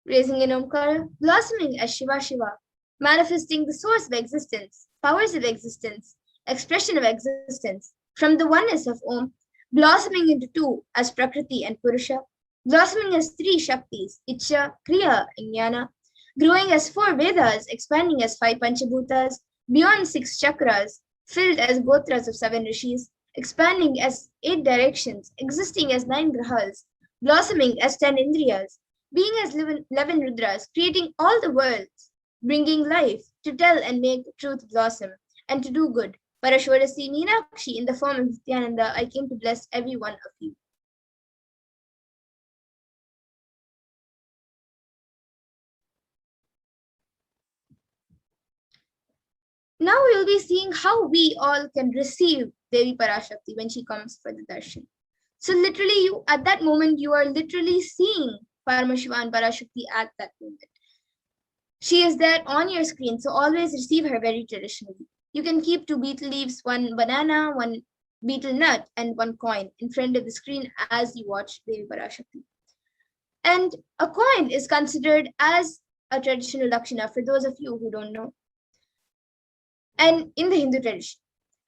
Raising in Omkara, blossoming as Shiva Shiva, manifesting the source of existence, powers of existence, expression of existence, from the oneness of Om, blossoming into two as Prakriti and Purusha, blossoming as three Shaktis, Icha, Kriya, and Jnana, growing as 4 Vedas, expanding as 5 Panchabhutas, beyond 6 chakras, filled as Gotras of 7 Rishis, expanding as 8 directions, existing as 9 Grahas, blossoming as 10 Indriyas, being as 11 Rudras, creating all the worlds, bringing life to tell and make truth blossom, and to do good. Parashorasi Meenakshi, in the form of Nithyananda, I came to bless every one of you. Now we will be seeing how we all can receive Devi Parashakti when she comes for the darshan. So literally, at that moment, you are literally seeing Paramashiva and Parashakti at that moment. She is there on your screen, so always receive her very traditionally. You can keep 2 betel leaves, 1 banana, 1 betel nut, and 1 coin in front of the screen as you watch Devi Parashakti. And a coin is considered as a traditional dakshina for those of you who don't know, and in the Hindu tradition.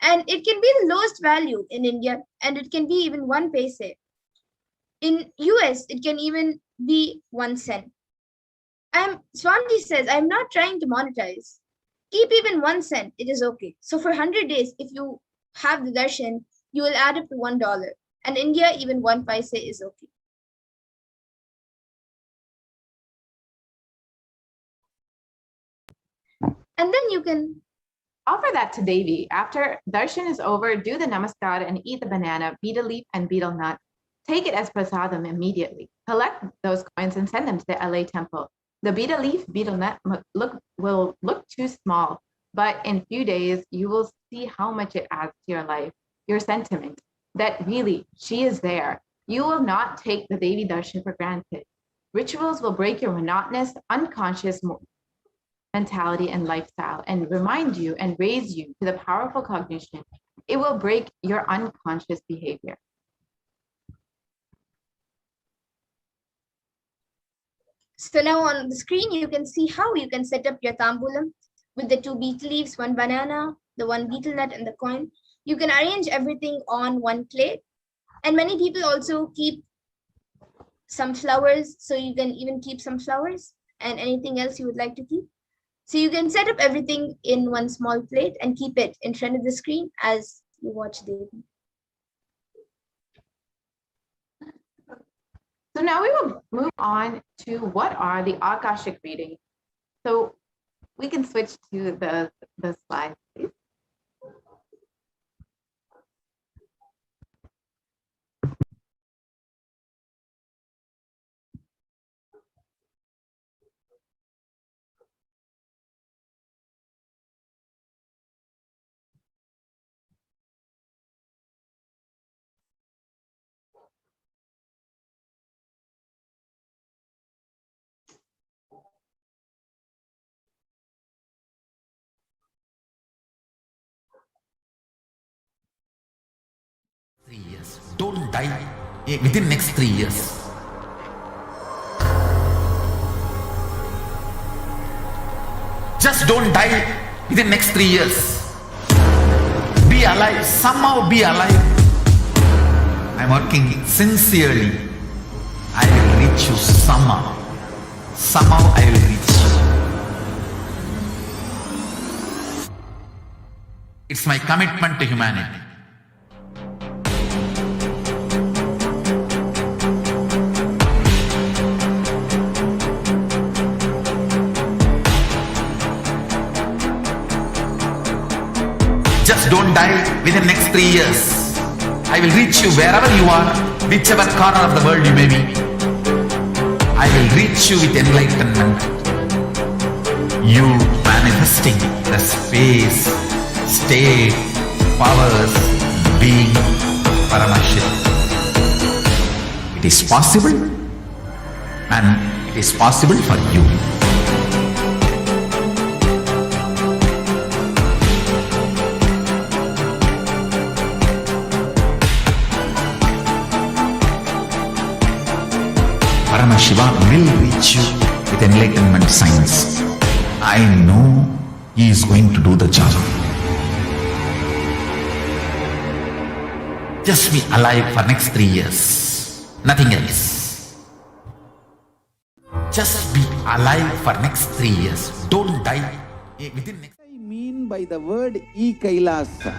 And it can be the lowest value in India, and it can be even 1 paise. In US, it can even be 1 cent. Swamiji says, I'm not trying to monetize. Keep even 1 cent, it is okay. So for 100 days, if you have the darshan, you will add up to $1. And India, even 1 paise is okay. And then you can offer that to Devi. After darshan is over, do the namaskar and eat the banana, betel leaf, and betel nut. Take it as prasadam immediately. Collect those coins and send them to the LA temple. The betel leaf, betel nut will look too small, but in few days, you will see how much it adds to your life, your sentiment, that really she is there. You will not take the Devi darshan for granted. Rituals will break your monotonous, unconscious mentality and lifestyle and remind you and raise you to the powerful cognition. It will break your unconscious behavior. So now on the screen, you can see how you can set up your tambulam with the 2 betel leaves, 1 banana, the 1 betel nut, and the coin. You can arrange everything on 1 plate. And many people also keep some flowers. So you can even keep some flowers and anything else you would like to keep. So you can set up everything in 1 small plate and keep it in front of the screen as you watch Devi. So now we will move on to what are the Akashic readings. So we can switch to the slide, please. Don't die within next 3 years. Just don't die within next 3 years. Be alive, somehow be alive. I'm working sincerely. I will reach you somehow. Somehow I will reach you. It's my commitment to humanity. Just don't die within next 3 years. I will reach you wherever you are, whichever corner of the world you may be. I will reach you with enlightenment. You manifesting the space, state, powers, being Paramashivoham. It is possible, and it is possible for you. Paramashivoham will reach you with enlightenment science. I know he is going to do the job. Just be alive for next 3 years. Nothing else. Just be alive for next 3 years. Don't die within next. What I mean by the word Kailasa?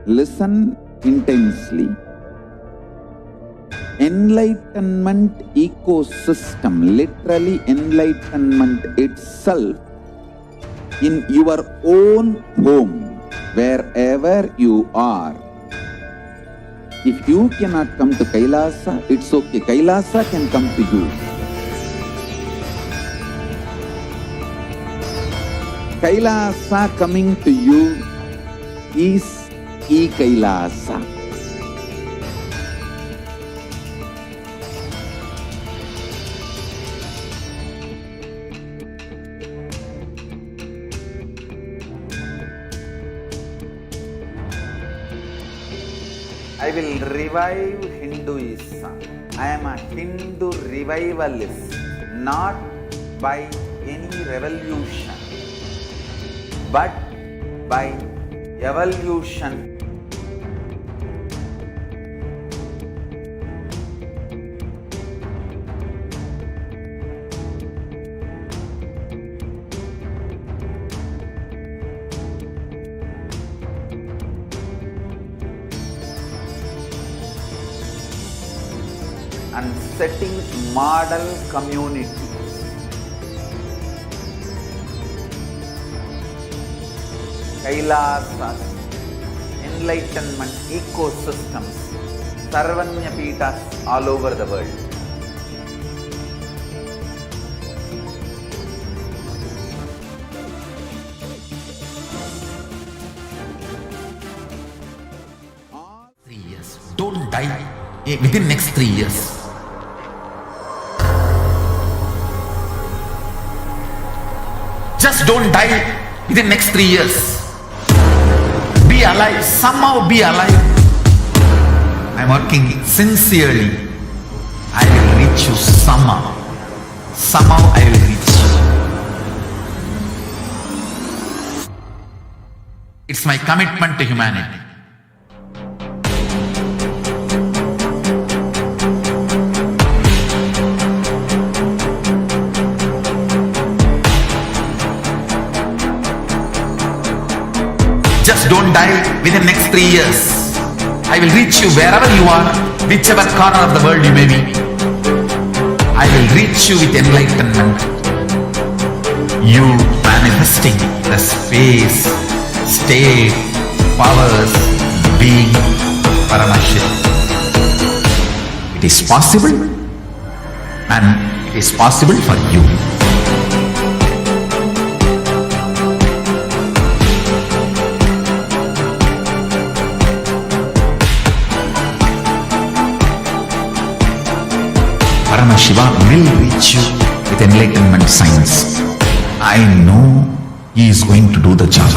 Listen intensely. Enlightenment ecosystem, literally enlightenment itself, in your own home, wherever you are. If you cannot come to Kailasa, it's okay. Kailasa can come to you. Kailasa coming to you is Kailasa. I will revive Hinduism. I am a Hindu revivalist, not by any revolution, but by evolution. And setting model communities. Kailasas, enlightenment ecosystems, Sarvanya Pitas all over the world. Don't die within next 3 years. Just don't die within next 3 years. Be alive, somehow be alive. I'm working sincerely. I will reach you somehow. Somehow I will reach you. It's my commitment to humanity. Just don't die within next 3 years. I will reach you wherever you are, whichever corner of the world you may be. I will reach you with enlightenment. You manifesting the space, state, powers, being Paramashivoham. It is possible, and it is possible for you. Paramashivoham will reach you with enlightenment science. I know he is going to do the job.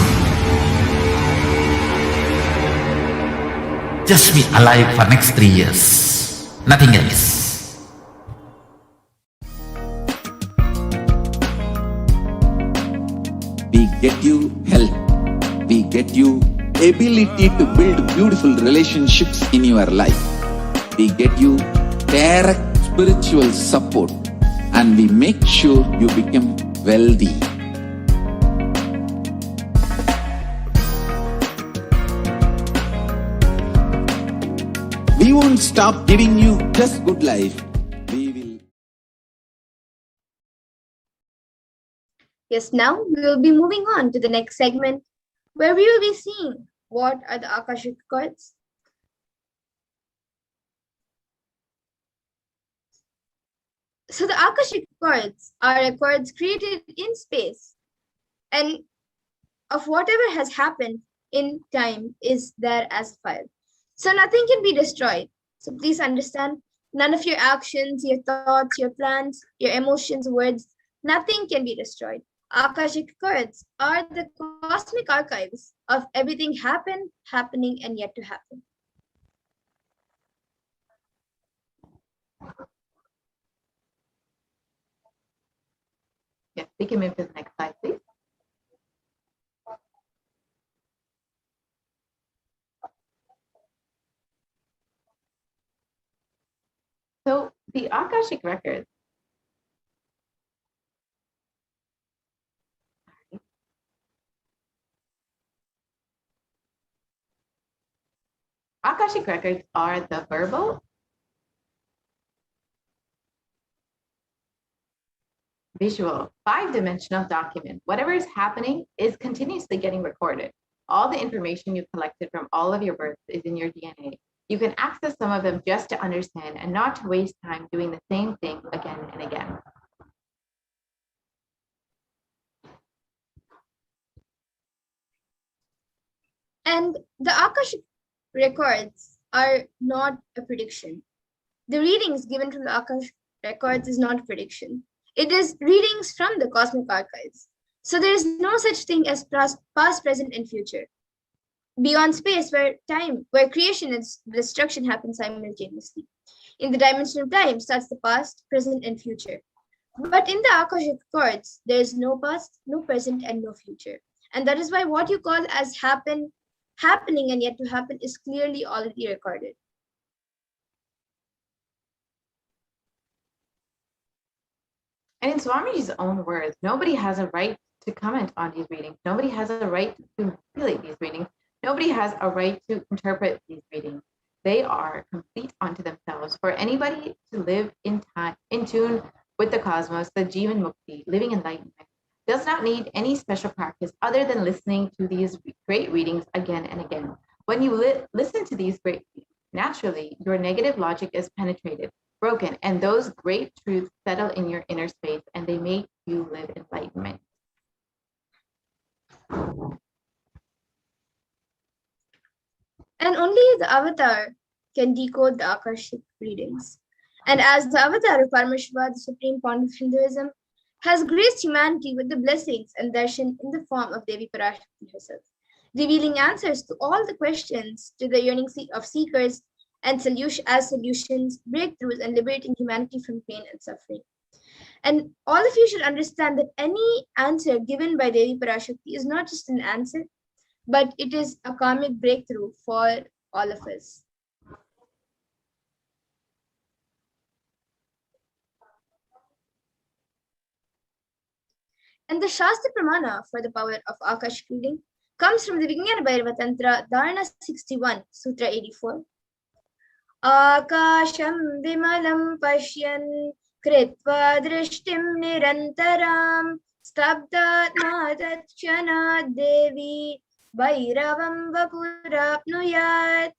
Just be alive for next 3 years. Nothing else. We get you health. We get you ability to build beautiful relationships in your life. We get you direct spiritual support, and we make sure you become wealthy. We won't stop giving you just good life. We will. Yes, now we will be moving on to the next segment where we will be seeing what are the Akashic records. So the Akashic records are records created in space, and of whatever has happened in time is there as file. So nothing can be destroyed. So please understand, none of your actions, your thoughts, your plans, your emotions, words, nothing can be destroyed. Akashic records are the cosmic archives of everything happened, happening, and yet to happen. Yes, we can move to the next slide, please. So the Akashic records are the verbal, visual, 5-dimensional document. Whatever is happening is continuously getting recorded. All the information you've collected from all of your births is in your DNA. You can access some of them just to understand and not to waste time doing the same thing again and again. And the Akashic records are not a prediction. The readings given from the Akashic records is not a prediction. It is readings from the cosmic archives. So there is no such thing as past, present, and future. beyond space, where creation and destruction happen simultaneously. In the dimension of time starts the past, present, and future. But in the Akashic chords, there is no past, no present, and no future. And that is why what you call as happening and yet to happen is clearly already recorded. And in Swamiji's own words, nobody has a right to comment on these readings. Nobody has a right to manipulate these readings. Nobody has a right to interpret these readings. They are complete unto themselves. For anybody to live in time, in tune with the cosmos, the Jivan Mukti, living enlightenment, does not need any special practice other than listening to these great readings again and again. When you listen to these great readings, naturally, your negative logic is penetrated, broken, and those great truths settle in your inner space, and they make you live enlightenment. And only the avatar can decode the Akashic readings. And as the avatar of Paramashiva, the supreme point of Hinduism, has graced humanity with the blessings and darshan in the form of Devi Parashakti herself, revealing answers to all the questions to the yearning of seekers and solutions, breakthroughs, and liberating humanity from pain and suffering. And all of you should understand that any answer given by Devi Parashakti is not just an answer, but it is a karmic breakthrough for all of us. And the Shastra Pramana for the power of Akashic reading comes from the Vijnana Bhairava Tantra, Dharana 61, Sutra 84. Akasham vimalam pashyan kritva drishtim nirantaram stabdatma tatchanad devi Bhairavam vapurapnuyat.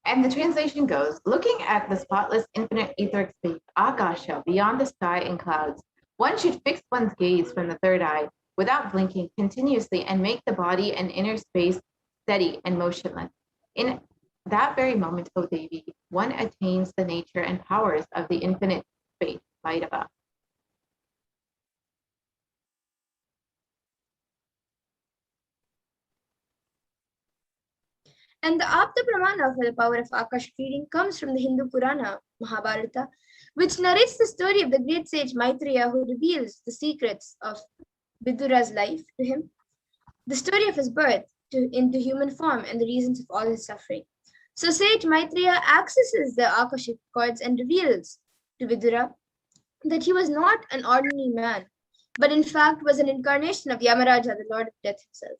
And the translation goes, looking at the spotless infinite etheric space, Akasha, beyond the sky and clouds, one should fix one's gaze from the third eye without blinking continuously and make the body and inner space steady and motionless. In that very moment, O Devi, one attains the nature and powers of the infinite space, Bhairava. And the Apta Pramana for the power of Akashic reading comes from the Hindu Purana, Mahabharata, which narrates the story of the great sage Maitreya, who reveals the secrets of Vidura's life to him, the story of his birth into human form, and the reasons of all his suffering. So sage Maitreya accesses the Akashic chords and reveals to Vidura that he was not an ordinary man, but in fact was an incarnation of Yamaraja, the Lord of Death himself.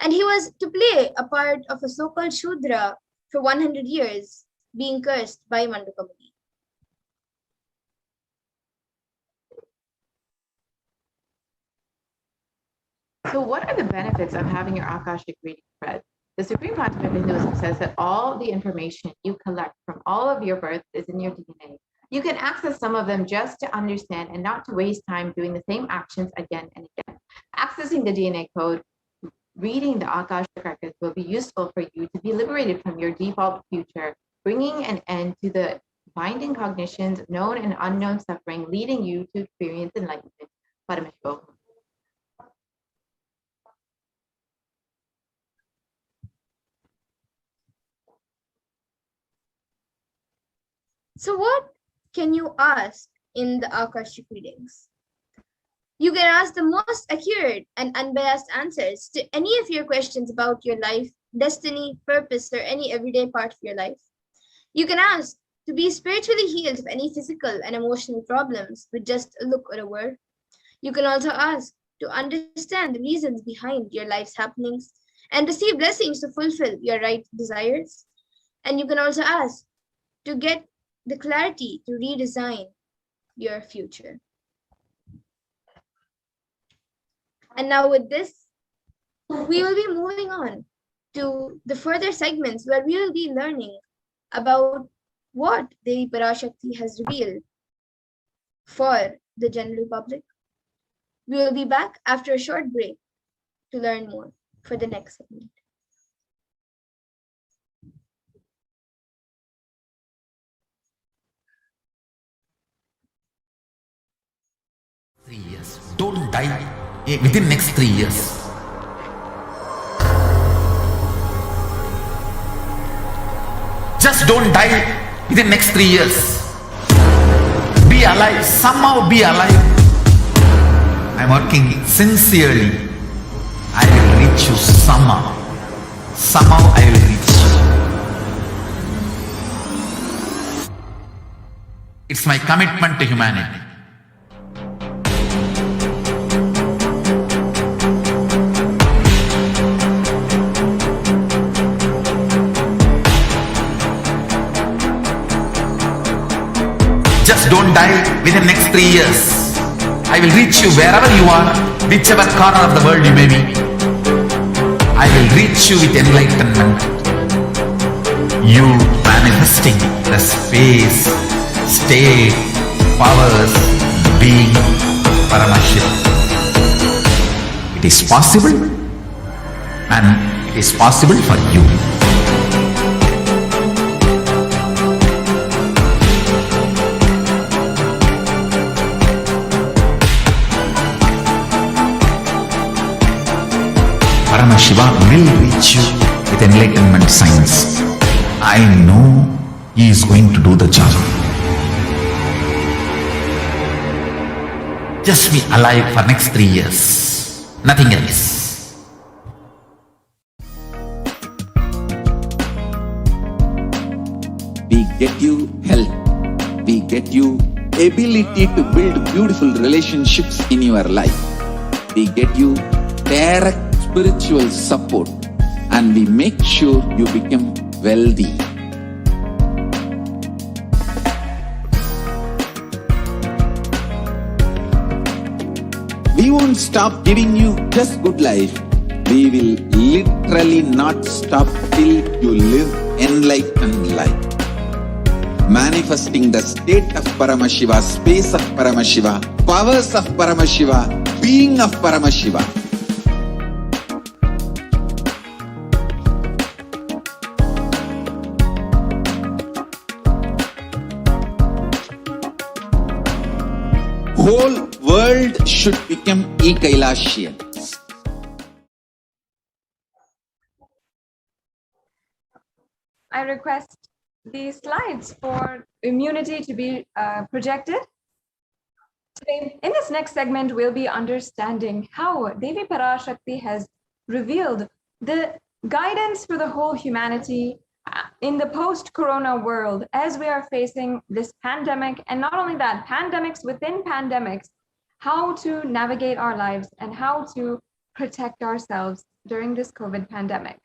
And he was to play a part of a so-called Shudra for 100 years, being cursed by Mandakamuni. So what are the benefits of having your Akashic reading read? The Supreme Pontiff of Hinduism says that all the information you collect from all of your births is in your DNA. You can access some of them just to understand and not to waste time doing the same actions again and again. Accessing the DNA code, reading the Akashic records will be useful for you to be liberated from your default future, bringing an end to the binding cognitions, known and unknown suffering, leading you to experience enlightenment. Paramashivoham. So what can you ask in the Akashic readings? You can ask the most accurate and unbiased answers to any of your questions about your life, destiny, purpose, or any everyday part of your life. You can ask to be spiritually healed of any physical and emotional problems with just a look or a word. You can also ask to understand the reasons behind your life's happenings and receive blessings to fulfill your right desires. And you can also ask to get the clarity to redesign your future. And now with this, we will be moving on to the further segments where we will be learning about what Devi Parashakti has revealed for the general public. We will be back after a short break to learn more for the next segment. Don't die within next 3 years. Just don't die within next 3 years. Be alive, somehow be alive. I'm working sincerely. I will reach you somehow. Somehow I will reach you. It's my commitment to humanity. Just don't die within the next 3 years. I will reach you wherever you are, whichever corner of the world you may be. I will reach you with enlightenment. You manifesting the space, state, powers, being, Paramashivoham. It is possible, and it is possible for you. Paramashiva will reach you with enlightenment science. I know he is going to do the job. Just be alive for next 3 years. Nothing else. We get you health. We get you ability to build beautiful relationships in your life. We get you direct spiritual support, and we make sure you become wealthy. We won't stop giving you just good life. We will literally not stop till you live enlightened life. Manifesting the state of Paramashiva, space of Paramashiva, powers of Paramashiva, being of Paramashiva. Whole world should become Kailasians. I request the slides for immunity to be projected. Today, in this next segment, we'll be understanding how Devi Parashakti has revealed the guidance for the whole humanity in the post-corona world as we are facing this pandemic, and not only that, pandemics within pandemics, how to navigate our lives and how to protect ourselves during this COVID pandemic.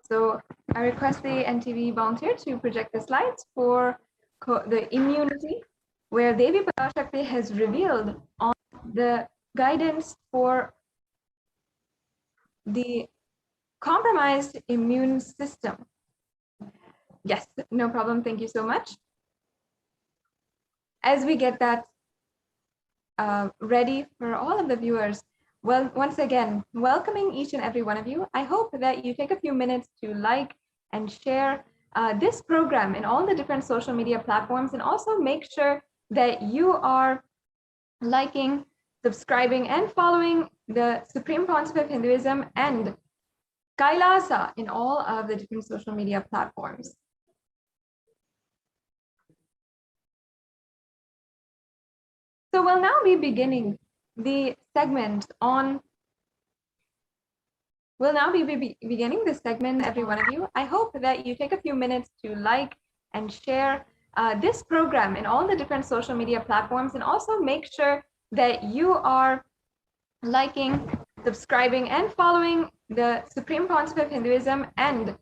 So I request the NTV volunteer to project the slides for the immunity, where Devi Parashakti has revealed on the guidance for the compromised immune system. Yes, no problem. Thank you so much. As we get that ready for all of the viewers, well, once again, welcoming each and every one of you. I hope that you take a few minutes to like and share this program in all the different social media platforms, and also make sure that you are liking, subscribing, and following the Supreme Pontiff of Hinduism and Kailasa in all of the different social media platforms. So we'll now be beginning the segment on, every one of you. I hope that you take a few minutes to like and share this program in all the different social media platforms, and also make sure that you are liking, subscribing, and following the Supreme Pontiff of Hinduism and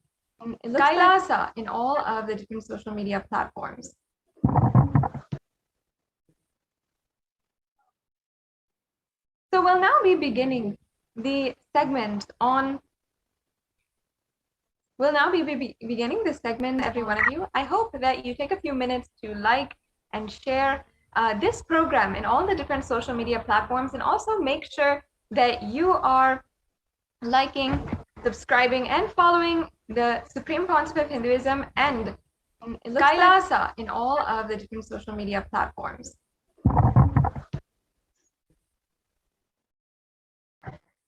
Kailasa in all of the different social media platforms. So we'll now be beginning the segment on, every one of you. I hope that you take a few minutes to like and share this program in all the different social media platforms, and also make sure that you are liking, subscribing, and following the Supreme Pontiff of Hinduism and Kailasa in all of the different social media platforms.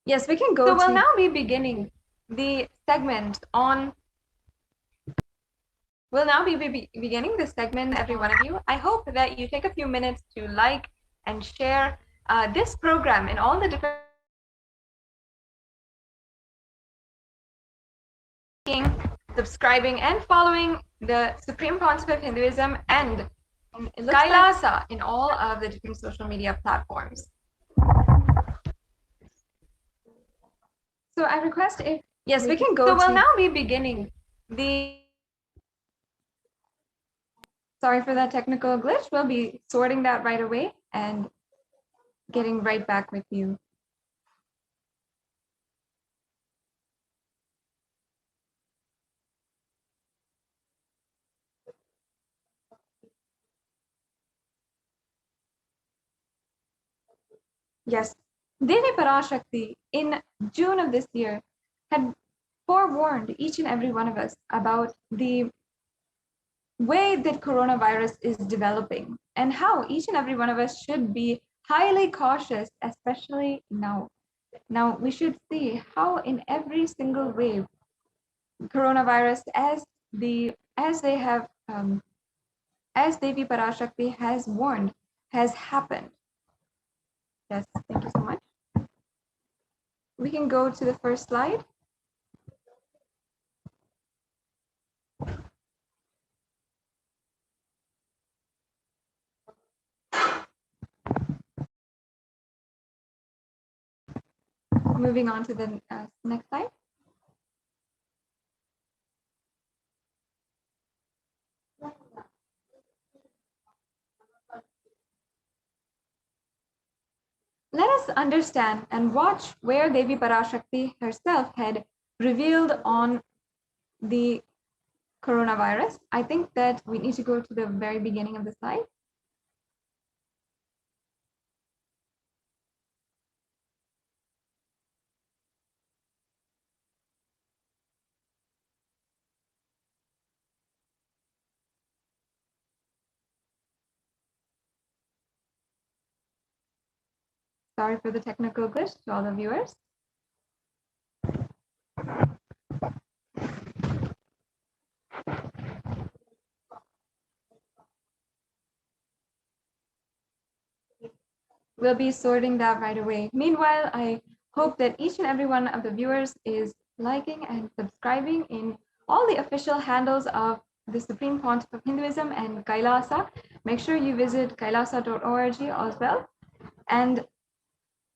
Yes, we can go. So we'll now be beginning the segment on, We'll now be beginning this segment, every one of you. I hope that you take a few minutes to like and share this program in all the different subscribing and following the Supreme Concept of Hinduism and Kailasa in all of the different social media platforms. So I request if yes, we can go. So we'll now be beginning the. Sorry for that technical glitch. We'll be sorting that right away and getting right back with you. Yes, Devi Parashakti in June of this year had forewarned each and every one of us about the way that coronavirus is developing and how each and every one of us should be highly cautious, especially now. Now, we should see how in every single wave, coronavirus, as Devi Parashakti has warned, has happened. Yes, thank you so much. We can go to the first slide. Moving on to the next slide. Let us understand and watch where Devi Parashakti herself had revealed on the coronavirus. I think that we need to go to the very beginning of the slide. Sorry for the technical glitch to all the viewers. We'll be sorting that right away. Meanwhile, I hope that each and every one of the viewers is liking and subscribing in all the official handles of the Supreme Concept of Hinduism and Kailasa. Make sure you visit kailasa.org as well, and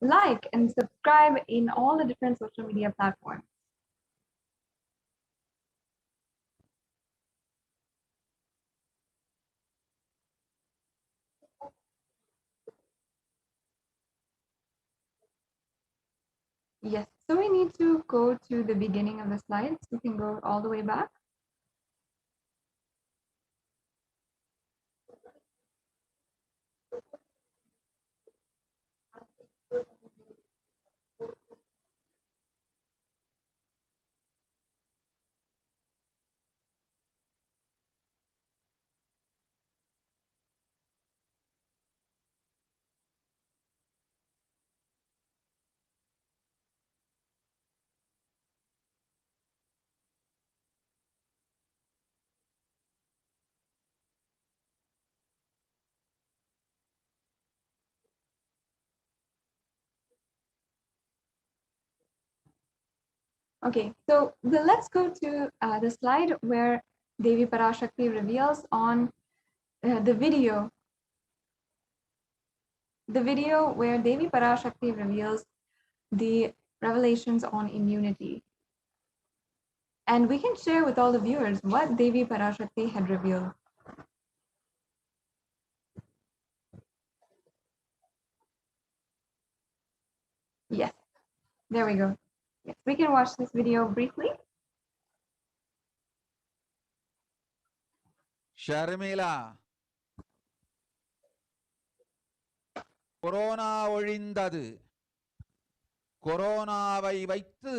like and subscribe in all the different social media platforms. Yes, so we need to go to the beginning of the slides. We can go all the way back. Okay, so let's go to the slide where Devi Parashakti reveals on the video where Devi Parashakti reveals the revelations on immunity. And we can share with all the viewers what Devi Parashakti had revealed. Yes, there we go. Yes, we can watch this video briefly. Sharmila, corona ஒழிந்தது. கொரோனாவை வைத்து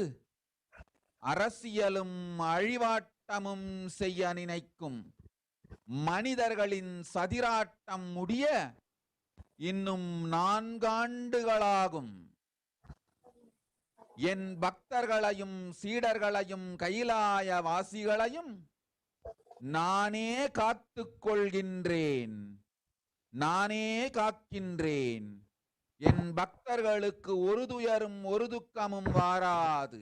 அரசியலும் அழிவாட்டமும் செய்ய நினைக்கும் மனிதர்களின் சதிராட்டம் முடிய இன்னும் 4 ஆண்டுகளாகும். என் பக்தர்களையும் சீடர்களையும் கைலாய வாசிகளையும் நானே காத்துக் கொள்கின்றேன், நானே காக்கின்றேன். என் பக்தர்களுக்கு ஒரு துயரும் ஒரு துக்கமும் வாராது.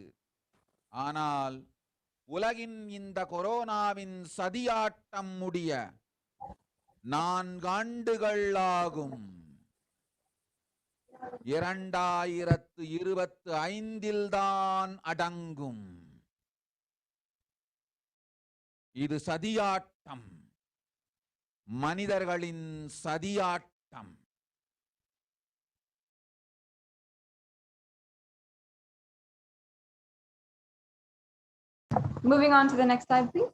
ஆனால் உலகின் இந்த கொரோனாவின் சதியாட்டம் முடிய 4 ஆண்டுகள் ஆகும். 2025 தான் அடங்கும். இது சதியாட்டம், மனிதர்களின் சதியாட்டம். Moving on to the next slide, please.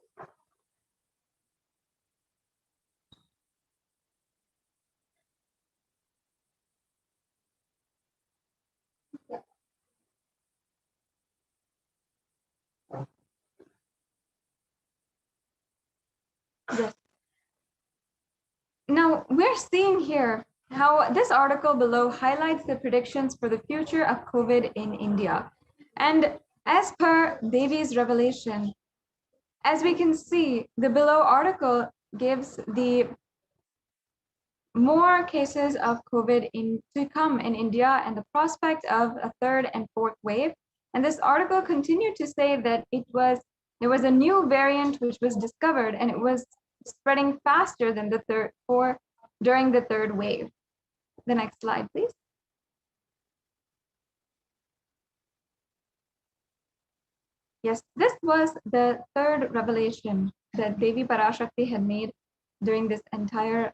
Yes. Now we're seeing here how this article below highlights the predictions for the future of COVID in India. And as per Devi's revelation, as we can see, the below article gives the more cases of COVID to come in India and the prospect of a 3rd and 4th wave. And this article continued to say that there was a new variant which was discovered, and it was spreading faster than during the 3rd wave. The next slide, please. Yes, this was the 3rd revelation that Devi Parashakti had made during this entire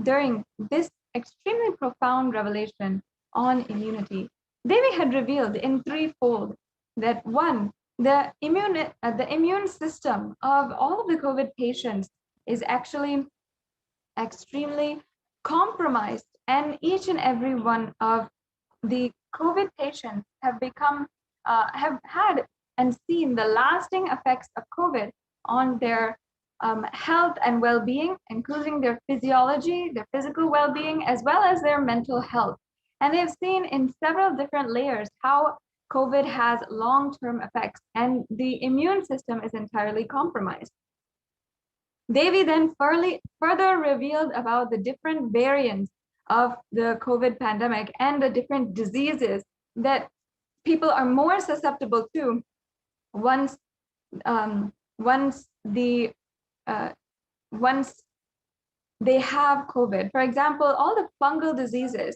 during this extremely profound revelation on immunity. Devi had revealed in threefold that 1, the immune system of all of the COVID patients is actually extremely compromised, and each and every one of the COVID patients have had and seen the lasting effects of COVID on their health and well-being, including their physiology, their physical well-being, as well as their mental health. And they've seen in several different layers how COVID has long-term effects, and the immune system is entirely compromised. Devi then further revealed about the different variants of the COVID pandemic and the different diseases that people are more susceptible to once they have COVID. For example, all the fungal diseases,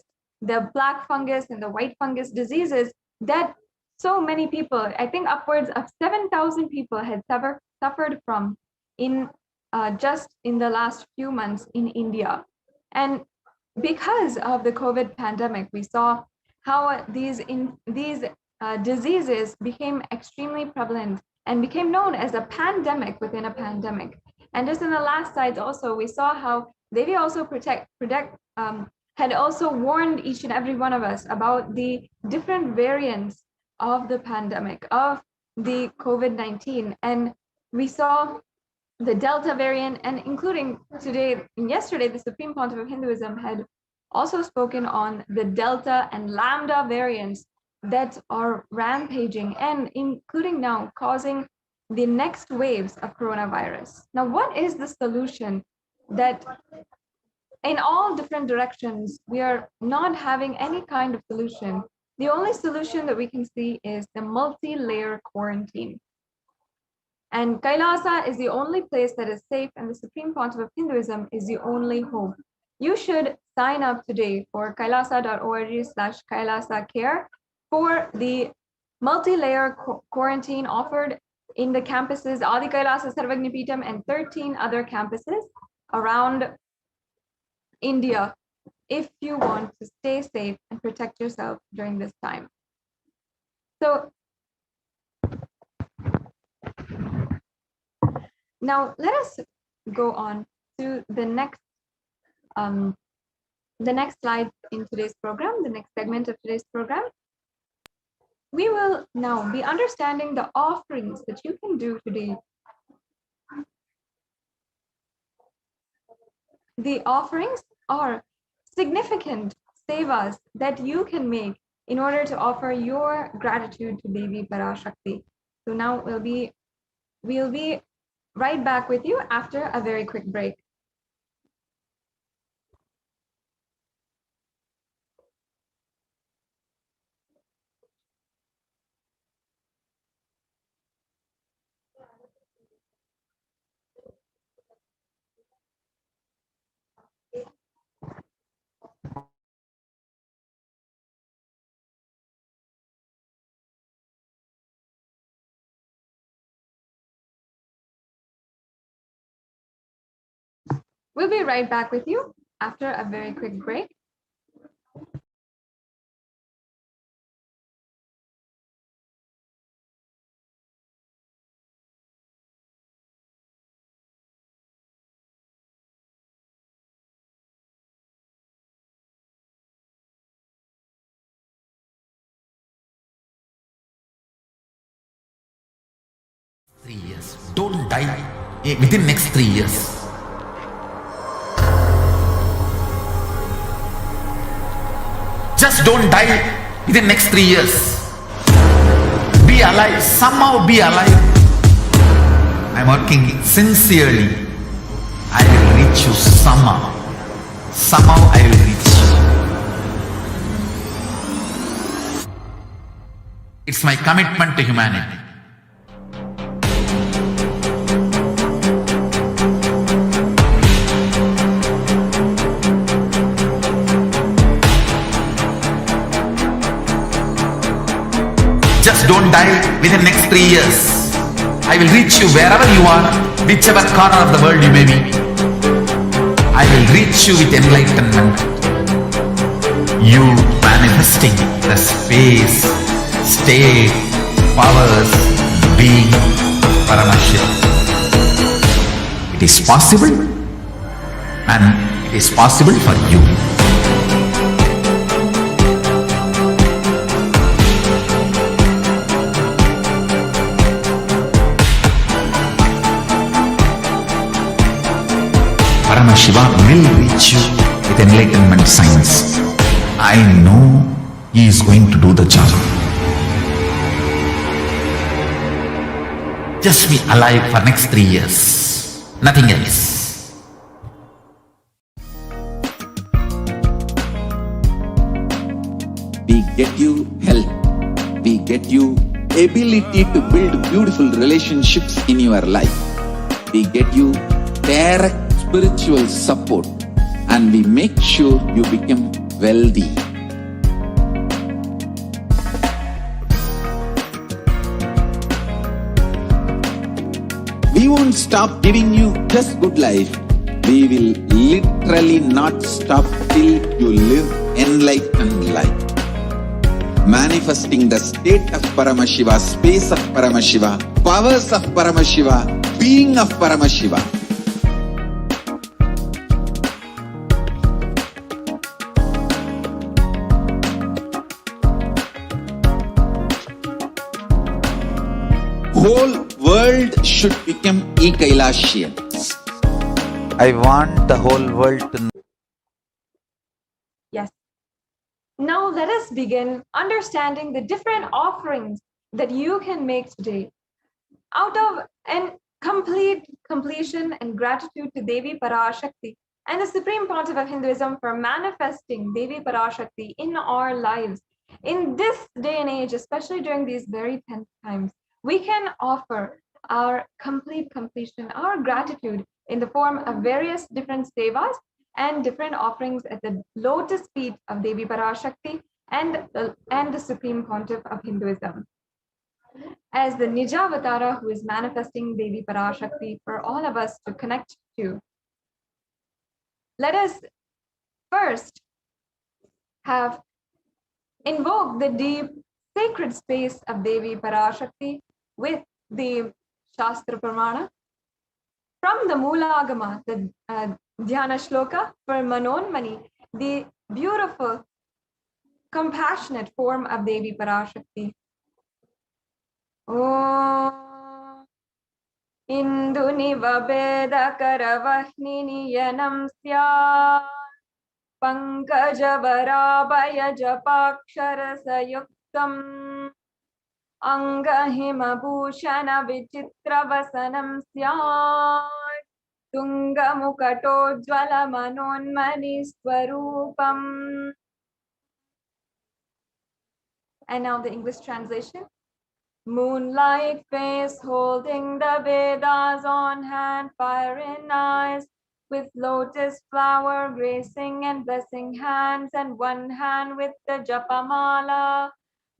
the black fungus and the white fungus diseases that so many people, I think upwards of 7,000 people had suffered from just in the last few months in India. And because of the COVID pandemic, we saw how these diseases became extremely prevalent and became known as a pandemic within a pandemic. And just in the last slides also, we saw how Devi also had also warned each and every one of us about the different variants of the pandemic, of the COVID-19. And we saw the Delta variant, and including yesterday, the Supreme Pontiff of Hinduism had also spoken on the Delta and Lambda variants that are rampaging and including now causing the next waves of coronavirus. Now, what is the solution that in all different directions, we are not having any kind of solution? The only solution that we can see is the multi-layer quarantine. And Kailasa is the only place that is safe, and the Supreme Pontiff of Hinduism is the only hope. You should sign up today for kailasa.org/Kailasa Care for the multi-layer quarantine offered in the campuses Adi Kailasa Sarvagnipitam and 13 other campuses around India, if you want to stay safe and protect yourself during this time. So now let us go on to the next slide in today's program, the next segment of today's program. We will now be understanding the offerings that you can do today. The offerings are significant sevas that you can make in order to offer your gratitude to Devi Parashakti. So now we'll be right back with you after a very quick break. We'll be right back with you after a very quick break. Years. Don't die within next 3 years. Just don't die within next 3 years. Be alive. Somehow be alive. I'm working sincerely. I will reach you somehow. Somehow I will reach you. It's my commitment to humanity. Just don't die within the next 3 years. I will reach you wherever you are, whichever corner of the world you may be. I will reach you with enlightenment. You manifesting the space, state, powers, being, Paramashivoham. It is possible, and it is possible for you. Paramashivoham will reach you with enlightenment science. I know he is going to do the job. Just be alive for next 3 years. Nothing else. We get you health. We get you ability to build beautiful relationships in your life. We get you direct spiritual support, and we make sure you become wealthy. We won't stop giving you just good life. We will literally not stop till you live enlightened life. Manifesting the state of Paramashiva, space of Paramashiva, powers of Paramashiva, being of Paramashiva. Whole world should become Kailasian. I want the whole world to know. Yes. Now let us begin understanding the different offerings that you can make today. Out of an completion and gratitude to Devi Parashakti and the Supreme Pontiff of Hinduism for manifesting Devi Parashakti in our lives. In this day and age, especially during these very tense times, we can offer our completion, our gratitude in the form of various different sevas and different offerings at the lotus feet of Devi Parashakti and the Supreme Pontiff of Hinduism. As the Nijavatara who is manifesting Devi Parashakti for all of us to connect to, let us first have invoked the deep sacred space of Devi Parashakti with the Shastra Pramana. From the Mulagama, the Dhyana Shloka for Manonmani, the beautiful, compassionate form of Devi Parashakti. Om Indu Nivabeda Karavahni Yanam Sya Pankajavara Baya Japakshara Sayuktam Angahimabhushana vichitravasanam syat Tungamukatojjvala manonmani swarupam. And now the English translation. Moonlight face holding the Vedas on hand, fire in eyes, with lotus flower gracing and blessing hands, and one hand with the japamala,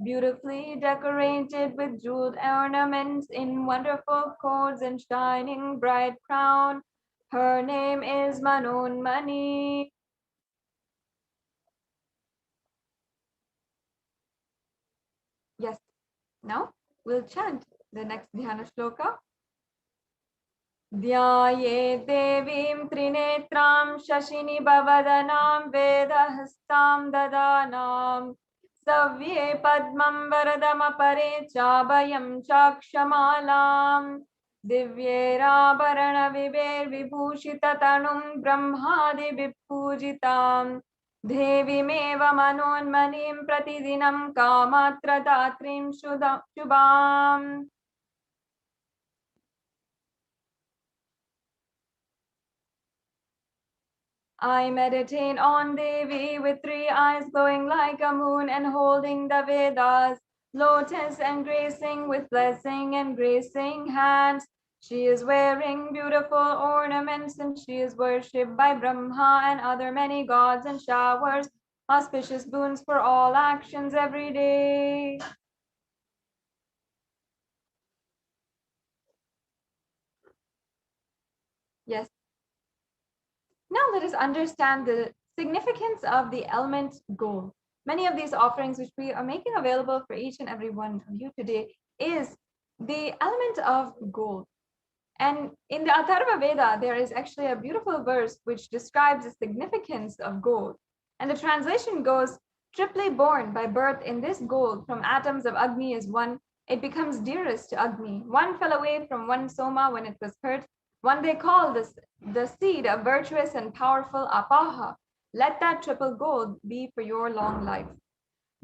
beautifully decorated with jeweled ornaments in wonderful cords and shining bright crown. Her name is Manonmani. Yes, now we'll chant the next Dhyana Shloka. Dhyaye devim trinetram shashini bhavadanam vedahastam dadanam savye padmam varadamapare chabhayam chakshamalam divyerabarana viber vibhushitatanum brahmadi vippujitam devimeva manonmanim pratidinam kamatra datrim shubham. I meditate on Devi with 3 eyes glowing like a moon and holding the Vedas, lotus and gracing with blessing and gracing hands. She is wearing beautiful ornaments and she is worshipped by Brahma and other many gods and showers auspicious boons for all actions every day. Yes. Now let us understand the significance of the element gold. Many of these offerings which we are making available for each and every one of you today is the element of gold. And in the Atharva Veda, there is actually a beautiful verse which describes the significance of gold. And the translation goes, triply born by birth in this gold from atoms of Agni is one, it becomes dearest to Agni. One fell away from one Soma when it was hurt. One they call the seed of virtuous and powerful Apaha. Let that triple gold be for your long life.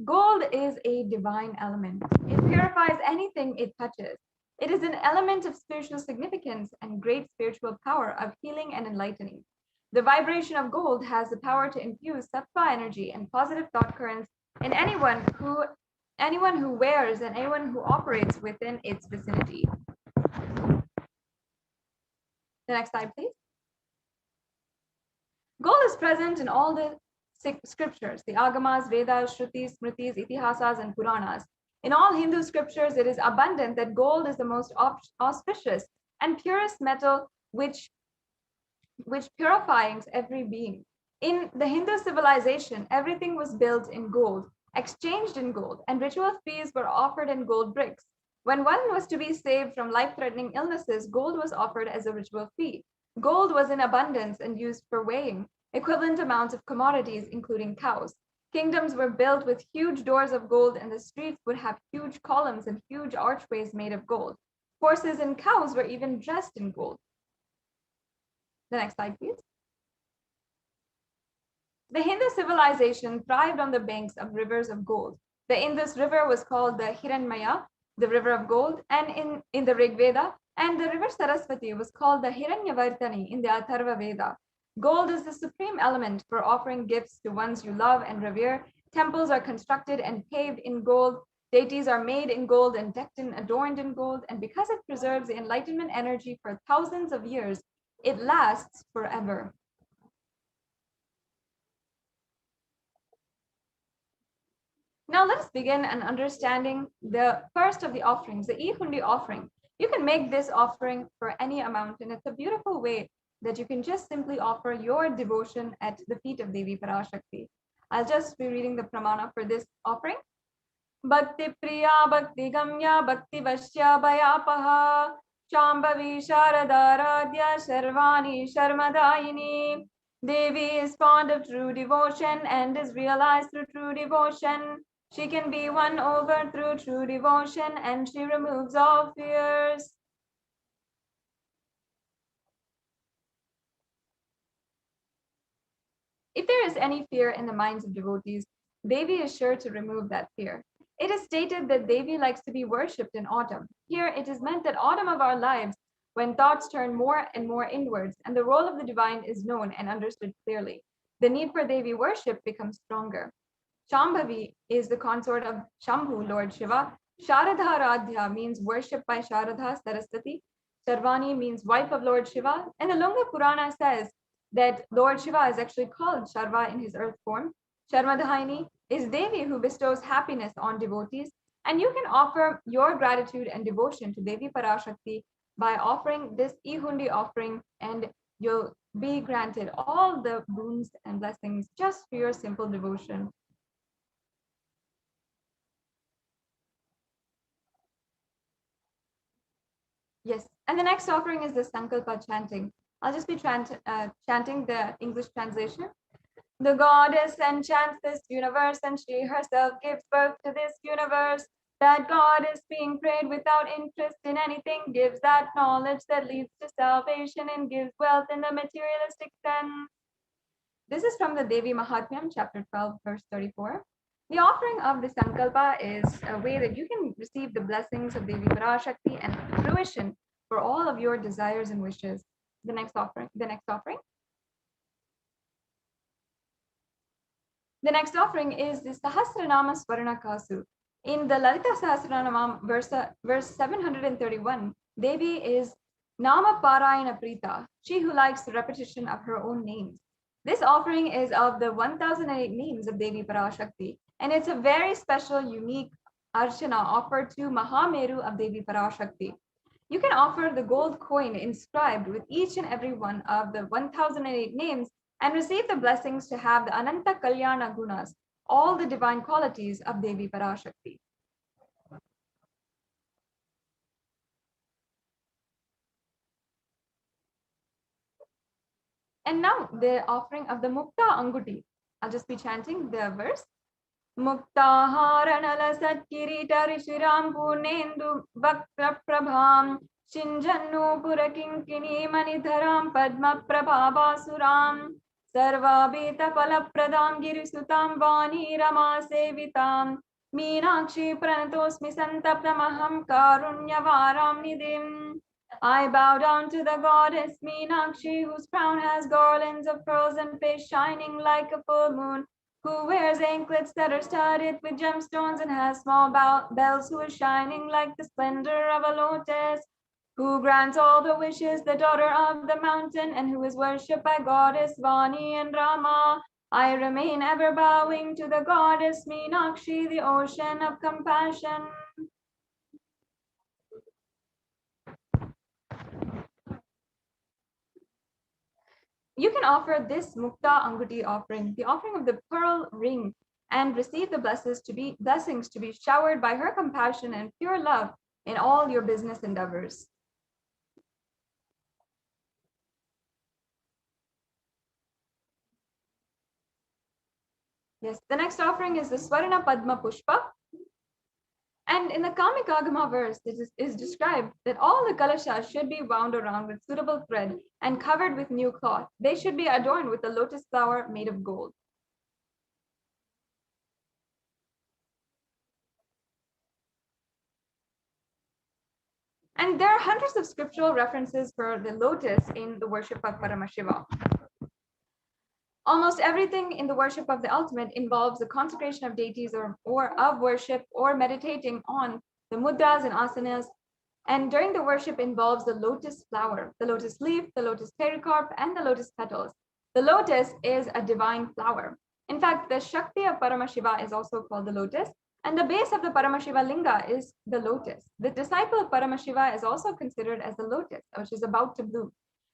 Gold is a divine element. It purifies anything it touches. It is an element of spiritual significance and great spiritual power of healing and enlightening. The vibration of gold has the power to infuse sattva energy and positive thought currents in anyone who wears and anyone who operates within its vicinity. The next slide, please. Gold is present in all the scriptures, the Agamas, Vedas, Shrutis, Smritis, Itihasas, and Puranas. In all Hindu scriptures, it is abundant that gold is the most auspicious and purest metal which purifies every being. In the Hindu civilization, everything was built in gold, exchanged in gold, and ritual fees were offered in gold bricks. When one was to be saved from life-threatening illnesses, gold was offered as a ritual fee. Gold was in abundance and used for weighing equivalent amounts of commodities, including cows. Kingdoms were built with huge doors of gold, and the streets would have huge columns and huge archways made of gold. Horses and cows were even dressed in gold. The next slide, please. The Hindu civilization thrived on the banks of rivers of gold. The Indus River was called the Hiranmaya, the river of gold, and in the Rig Veda, and the river Saraswati was called the Hiranyavartani in the Atharva Veda. Gold is the supreme element for offering gifts to ones you love and revere. Temples are constructed and paved in gold. Deities are made in gold and decked and adorned in gold. And because it preserves the enlightenment energy for thousands of years, it lasts forever. Now let us begin an understanding the first of the offerings, the Ihundi offering. You can make this offering for any amount, and it's a beautiful way that you can just simply offer your devotion at the feet of Devi Parashakti. I'll just be reading the pramana for this offering. Bhakti Priya Bhakti Gamya Bhakti Vashya Bhayapaha Shambhavi Sharadaradhya Sharvani Sharmadayini. Devi is fond of true devotion and is realized through true devotion. She can be won over through true devotion and she removes all fears. If there is any fear in the minds of devotees, Devi is sure to remove that fear. It is stated that Devi likes to be worshipped in autumn. Here it is meant that autumn of our lives, when thoughts turn more and more inwards and the role of the divine is known and understood clearly, the need for Devi worship becomes stronger. Shambhavi is the consort of Shambhu, Lord Shiva. Sharadha Radhya means worship by Sharadha Saraswati. Sharvani means wife of Lord Shiva. And the Lunga Purana says that Lord Shiva is actually called Sharva in his earth form. Sharmadhaini is Devi who bestows happiness on devotees. And you can offer your gratitude and devotion to Devi Parashakti by offering this Ihundi offering, and you'll be granted all the boons and blessings just for your simple devotion. Yes, and the next offering is the Sankalpa chanting. I'll just be chanting the English translation. The goddess enchants this universe, and she herself gives birth to this universe. That goddess, being prayed without interest in anything, gives that knowledge that leads to salvation and gives wealth in the materialistic sense. This is from the Devi Mahatmyam, chapter 12, verse 34. The offering of the Sankalpa is a way that you can receive the blessings of Devi Parashakti and fruition for all of your desires and wishes. The next offering. The next offering is the Sahasranama Swarna Kasu. In the Lalita Sahasranama, verse 731, Devi is Nama Parayana Prita, she who likes the repetition of her own names. This offering is of the 1008 names of Devi Parashakti, and it's a very special, unique archana offered to Mahameru of Devi Parashakti. You can offer the gold coin inscribed with each and every one of the 1008 names and receive the blessings to have the Ananta Kalyana Gunas, all the divine qualities of Devi Parashakti. And now the offering of the Mukta Anguti. I'll just be chanting the verse. Mukta Haranala Satkirita Rishiram Purnendu Bhakta Prabham Shinjannu Purakinkini Manidharam Padma Prabhavasuram Sarvabhita Palapradam Girisutam Vani Rama Sevitam Meenakshi Pranatosmi Santaptamaham Karunyavaram Nidim. I bow down to the goddess Meenakshi, whose crown has garlands of pearls and face shining like a full moon, who wears anklets that are studded with gemstones and has small bells, who is shining like the splendor of a lotus, who grants all the wishes, the daughter of the mountain, and who is worshipped by goddess Vani and Rama. I remain ever bowing to the goddess Meenakshi, the ocean of compassion. You can offer this Mukta Anguti offering, the offering of the pearl ring, and receive the blessings to be showered by her compassion and pure love in all your business endeavors. Yes, the next offering is the Swarna Padma Pushpa. And in the Kamikagama verse, it is described that all the kalashas should be wound around with suitable thread and covered with new cloth. They should be adorned with a lotus flower made of gold. And there are hundreds of scriptural references for the lotus in the worship of Paramashiva. Almost everything in the worship of the ultimate involves the consecration of deities or of worship or meditating on the mudras and asanas. And during the worship involves the lotus flower, the lotus leaf, the lotus pericarp, and the lotus petals. The lotus is a divine flower. In fact, the Shakti of Paramashiva is also called the lotus, and the base of the Paramashiva linga is the lotus. The disciple of Paramashiva is also considered as the lotus, which is about to bloom.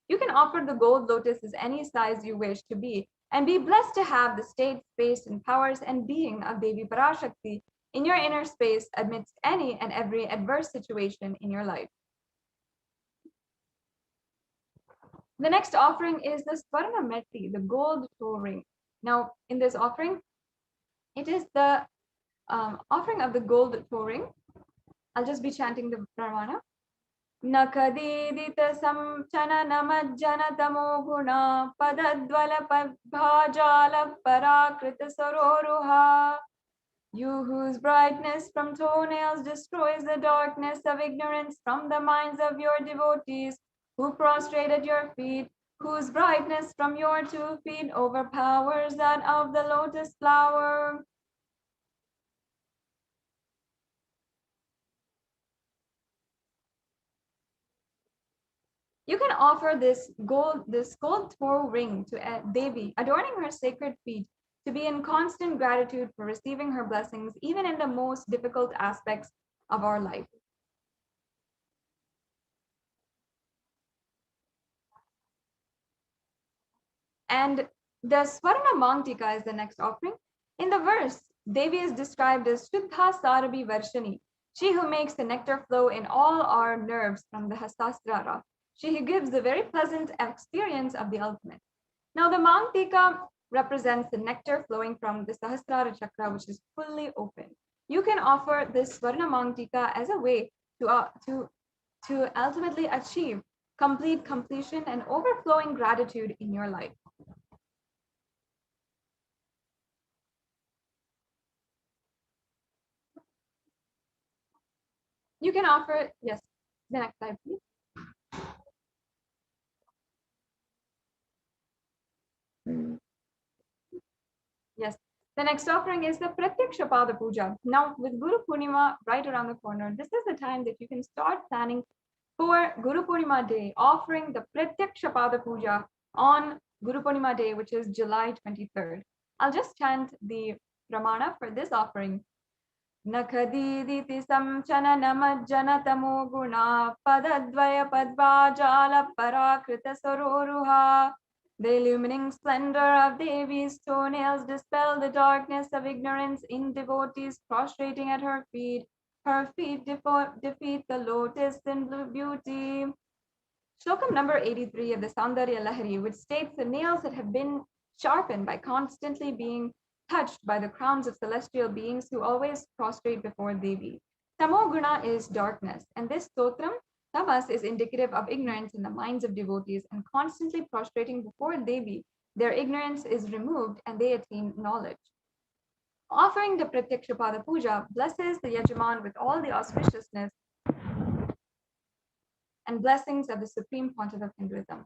You can offer the gold lotuses any size you wish to be, and be blessed to have the state, space, and powers and being of Devi Parashakti in your inner space amidst any and every adverse situation in your life. The next offering is the Swarna Metti, the gold toe ring. Now, in this offering, it is the offering of the gold toe ring. I'll just be chanting the Pramana. Nakadidita samchana namajjana tamo guna padadvala pabhajala parakrita saroruha You whose brightness from toenails destroys the darkness of ignorance from the minds of your devotees, who prostrate at your feet, whose brightness from your 2 feet overpowers that of the lotus flower. You can offer this gold toe ring to Devi, adorning her sacred feet, to be in constant gratitude for receiving her blessings, even in the most difficult aspects of our life. And the Swarna Mangtika is the next offering. In the verse, Devi is described as Shuddha Sarabi Varshani, she who makes the nectar flow in all our nerves from the Hastasrara. She who gives the very pleasant experience of the ultimate. Now, the Mangtika represents the nectar flowing from the Sahasrara chakra, which is fully open. You can offer this Swarna Mangtika as a way to ultimately achieve complete completion and overflowing gratitude in your life. You can offer, yes, the next slide, please. Yes, the next offering is the Pratyaksha Pada Puja. Now, with Guru Purnima right around the corner, this is the time that you can start planning for Guru Purnima Day, offering the Pratyaksha Pada Puja on Guru Purnima Day, which is July 23rd. I'll just chant the Pramana for this offering. Nakadiditi samchana namajjana tamo guna padadvaya padvajala parakrita sororuha. The illumining splendor of Devi's toenails dispel the darkness of ignorance in devotees prostrating at her feet. Her feet defeat the lotus in blue beauty. Shlokam number 83 of the Saundarya Lahari, which states the nails that have been sharpened by constantly being touched by the crowns of celestial beings who always prostrate before Devi. Tamoguna is darkness, and this stotram, tamas, is indicative of ignorance in the minds of devotees, and constantly prostrating before Devi, their ignorance is removed and they attain knowledge. Offering the Pratyaksha Pada Puja blesses the Yajaman with all the auspiciousness and blessings of the Supreme Pontiff of Hinduism.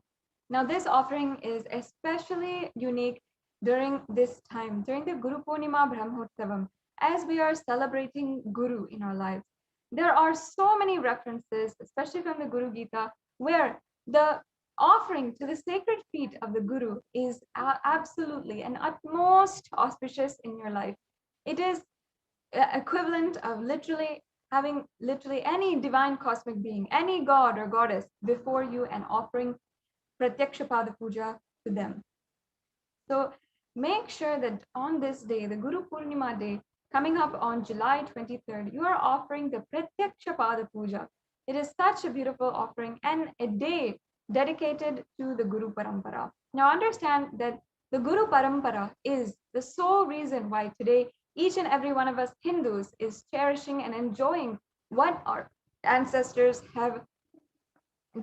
Now, this offering is especially unique during this time, during the Guru Purnima Brahmotsavam, as we are celebrating Guru in our lives. There are so many references, especially from the Guru Gita, where the offering to the sacred feet of the Guru is absolutely and utmost auspicious in your life. It is equivalent of literally having any divine cosmic being, any god or goddess before you and offering Pratyaksha Pada Puja to them. So make sure that on this day, the Guru Purnima day, coming up on July 23rd, you are offering the Pratyaksha Pada Puja. It is such a beautiful offering and a day dedicated to the Guru Parampara. Now understand that the Guru Parampara is the sole reason why today each and every one of us Hindus is cherishing and enjoying what our ancestors have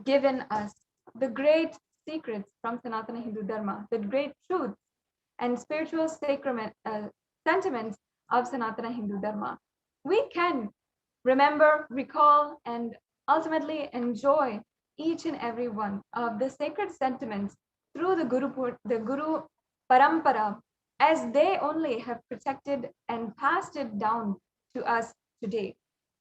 given us, the great secrets from Sanatana Hindu Dharma, the great truths and spiritual sentiments of Sanatana Hindu Dharma. We can remember, recall, and ultimately enjoy each and every one of the sacred sentiments through the Guru Parampara, as they only have protected and passed it down to us today.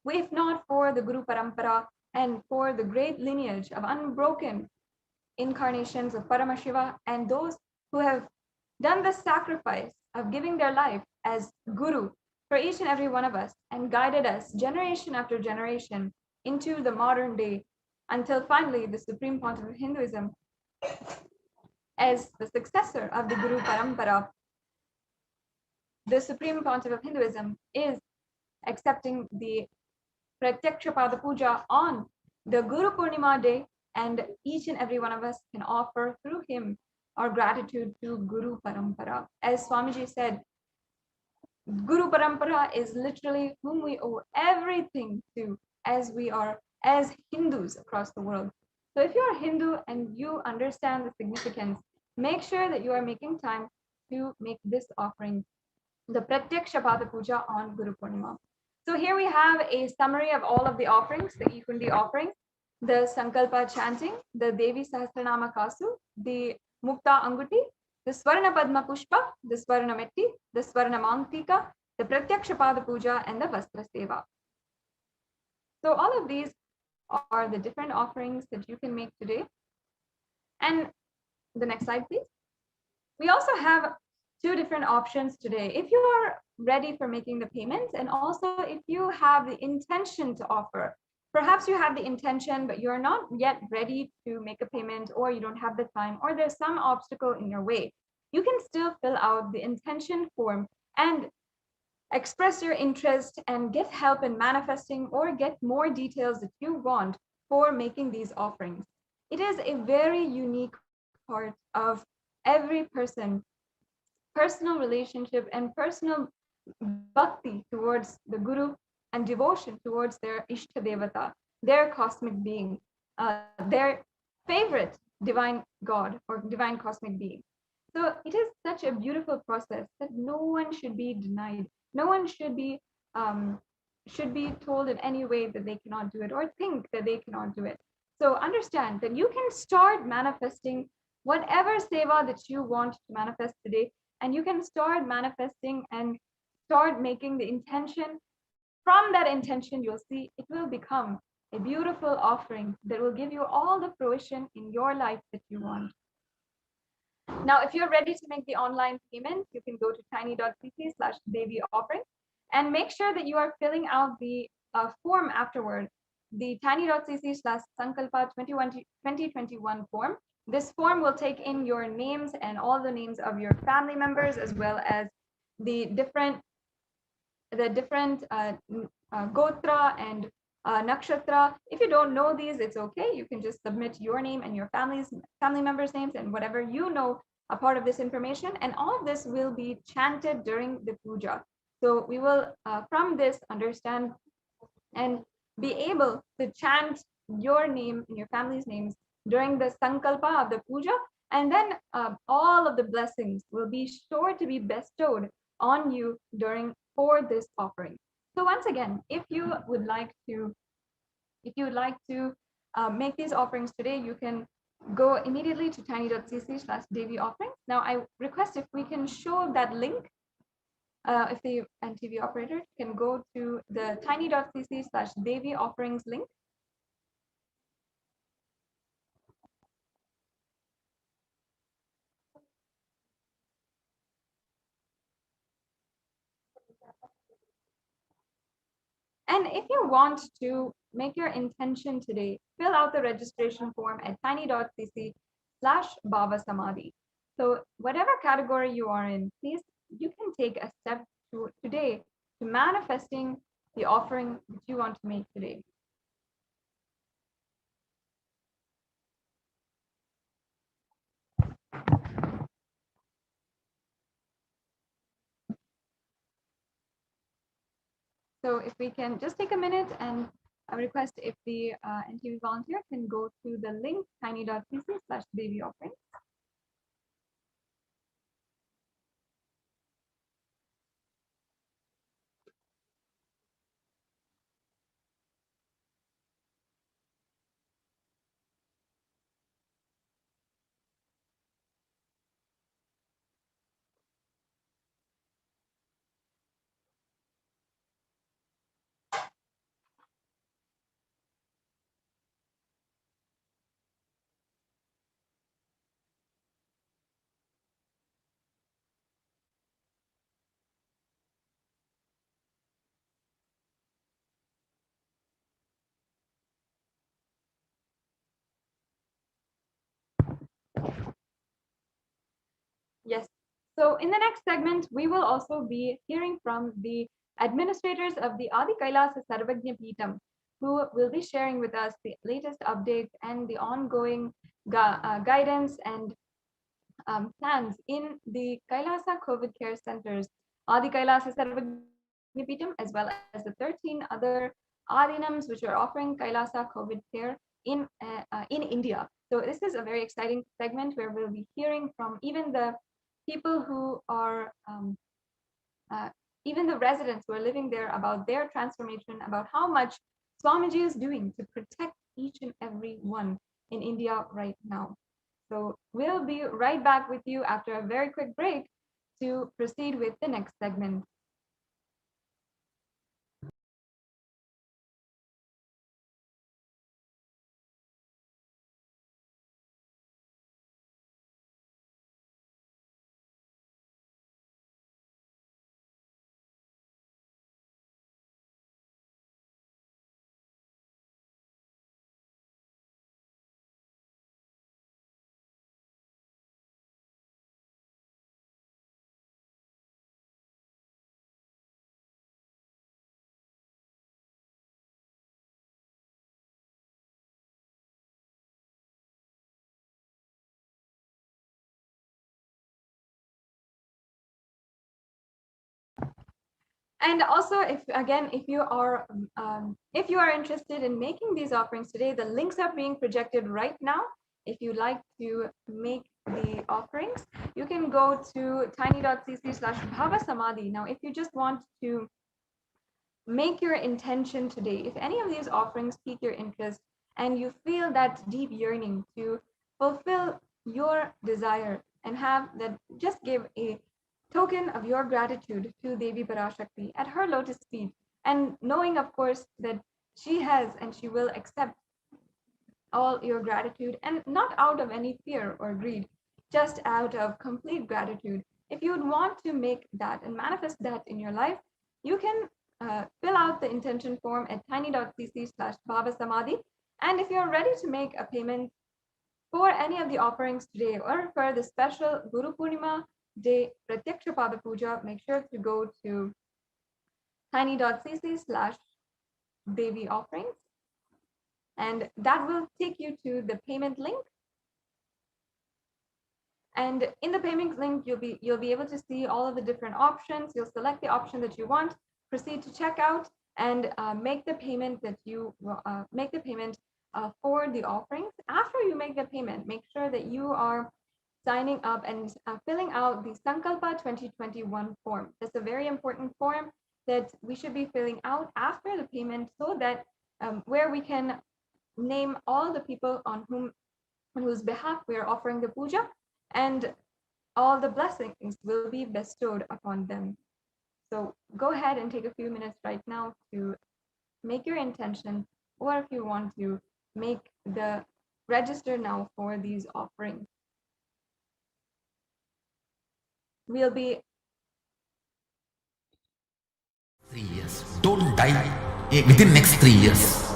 If not for the Guru Parampara and for the great lineage of unbroken incarnations of Paramashiva and those who have done the sacrifice of giving their life as Guru for each and every one of us and guided us generation after generation into the modern day until finally the Supreme Pontiff of Hinduism, as the successor of the Guru Parampara, the Supreme Pontiff of Hinduism is accepting the Pratyaksha Pada Puja on the Guru Purnima day, and each and every one of us can offer through him our gratitude to Guru Parampara. As Swamiji said, Guru Parampara is literally whom we owe everything to as we are as Hindus across the world. So if you're a Hindu and you understand the significance, make sure that you are making time to make this offering the Pratyaksha Pada Puja on Guru Purnima. So here we have a summary of all of the offerings, the Ikundi offerings, the Sankalpa chanting, the Devi Sahasranama Kasu, the Mukta Anguti, the Swarna Padma Pushpa, the Swarna Metti, the Swarna Mantika, the Pratyaksha Pada Puja, and the Vastra Seva. So all of these are the different offerings that you can make today. And the next slide, please. We also have two different options today. If you are ready for making the payments, and also if you have the intention to offer, perhaps you have the intention, but you're not yet ready to make a payment, or you don't have the time, or there's some obstacle in your way, you can still fill out the intention form and express your interest and get help in manifesting or get more details that you want for making these offerings. It is a very unique part of every person's personal relationship and personal bhakti towards the Guru and devotion towards their Ishta Devata, their cosmic being, their favorite divine God or divine cosmic being. So it is such a beautiful process that no one should be denied. No one should be told in any way that they cannot do it or think that they cannot do it. So understand that you can start manifesting whatever seva that you want to manifest today, and you can start manifesting and start making the intention. From that intention, you'll see it will become a beautiful offering that will give you all the fruition in your life that you want. Now, if you're ready to make the online payment, you can go to tiny.cc/Devi offering and make sure that you are filling out the form afterward, the tiny.cc/Sankalpa 2021 form. This form will take in your names and all the names of your family members, as well as the different gotra and nakshatra. If you don't know these, it's okay. You can just submit your name and your family members' names and whatever you know a part of this information. And all of this will be chanted during the puja. So we will, from this, understand and be able to chant your name and your family's names during the sankalpa of the puja. And then all of the blessings will be sure to be bestowed on you for this offering. So once again, if you would like to make these offerings today, you can go immediately to tiny.cc/Devi offerings. Now I request if we can show that link, if the NTV operator can go to the tiny.cc/Devi offerings link. And if you want to make your intention today, fill out the registration form at tiny.cc/Baba Samadhi. So whatever category you are in, please, you can take a step today to manifesting the offering that you want to make today. So if we can just take a minute, and I request if the NTV volunteer can go to the link tiny.cc/Devi offering. Yes. So in the next segment, we will also be hearing from the administrators of the Adi Kailasa Sarvagnya Peetham, who will be sharing with us the latest updates and the ongoing guidance and plans in the Kailasa COVID care centers, Adi Kailasa Sarvagnya Peetham, as well as the 13 other Adinams which are offering Kailasa COVID care in India. So this is a very exciting segment where we'll be hearing from even the people who are even the residents who are living there about their transformation, about how much Swamiji is doing to protect each and every one in India right now. So we'll be right back with you after a very quick break to proceed with the next segment. And also, if you are interested in making these offerings today, the links are being projected right now. If you'd like to make the offerings, you can go to tiny.cc/bhavasamadhi. Now, if you just want to make your intention today, if any of these offerings pique your interest and you feel that deep yearning to fulfill your desire and have that, just give a token of your gratitude to Devi Parashakti at her lotus feet, and knowing, of course, that she has and she will accept all your gratitude, and not out of any fear or greed, just out of complete gratitude. If you would want to make that and manifest that in your life, you can fill out the intention form at tiny.cc/bhavasamadhi. And if you're ready to make a payment for any of the offerings today or for the special Guru Purnima Day Pratyaksha Pada Puja, make sure to go to tiny.cc/Devi offerings, and that will take you to the payment link. And in the payment link, you'll be able to see all of the different options. You'll select the option that you want, proceed to checkout, and make the payment that you for the offerings. After you make the payment, make sure that you are signing up and filling out the Sankalpa 2021 form. That's a very important form that we should be filling out after the payment, so that where we can name all the people on whose behalf we are offering the puja, and all the blessings will be bestowed upon them. So go ahead and take a few minutes right now to make your intention, or if you want to make the register now for these offerings. We'll be 3 years. Don't die within next 3 years.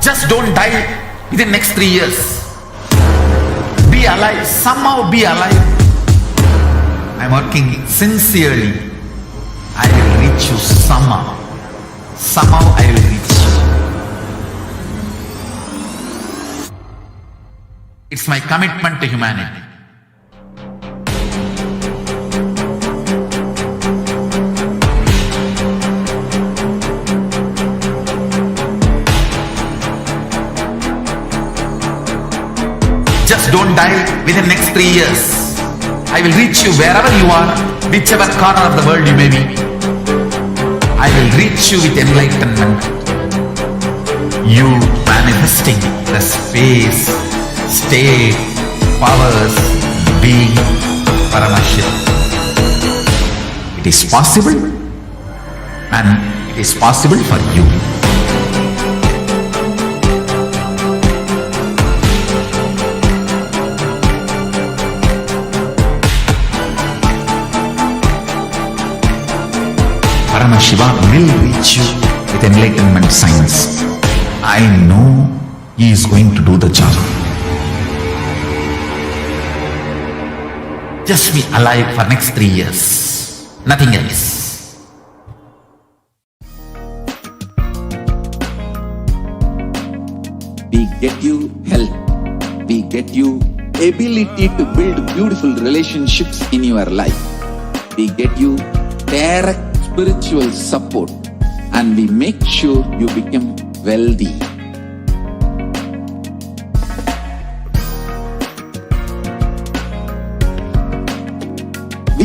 Just don't die within next 3 years. Be alive. Somehow be alive. I'm working sincerely. I will reach you somehow. Somehow I will reach you. It's my commitment to humanity. Just don't die within the next 3 years. I will reach you wherever you are, whichever corner of the world you may be. I will reach you with enlightenment. You manifesting the space, state, powers, being Paramashivoham. It is possible, and it is possible for you. Paramashivoham will reach you with enlightenment science. I know he is going to do the job. Just be alive for next 3 years. Nothing else. We get you health. We get you ability to build beautiful relationships in your life. We get you direct spiritual support, and we make sure you become wealthy.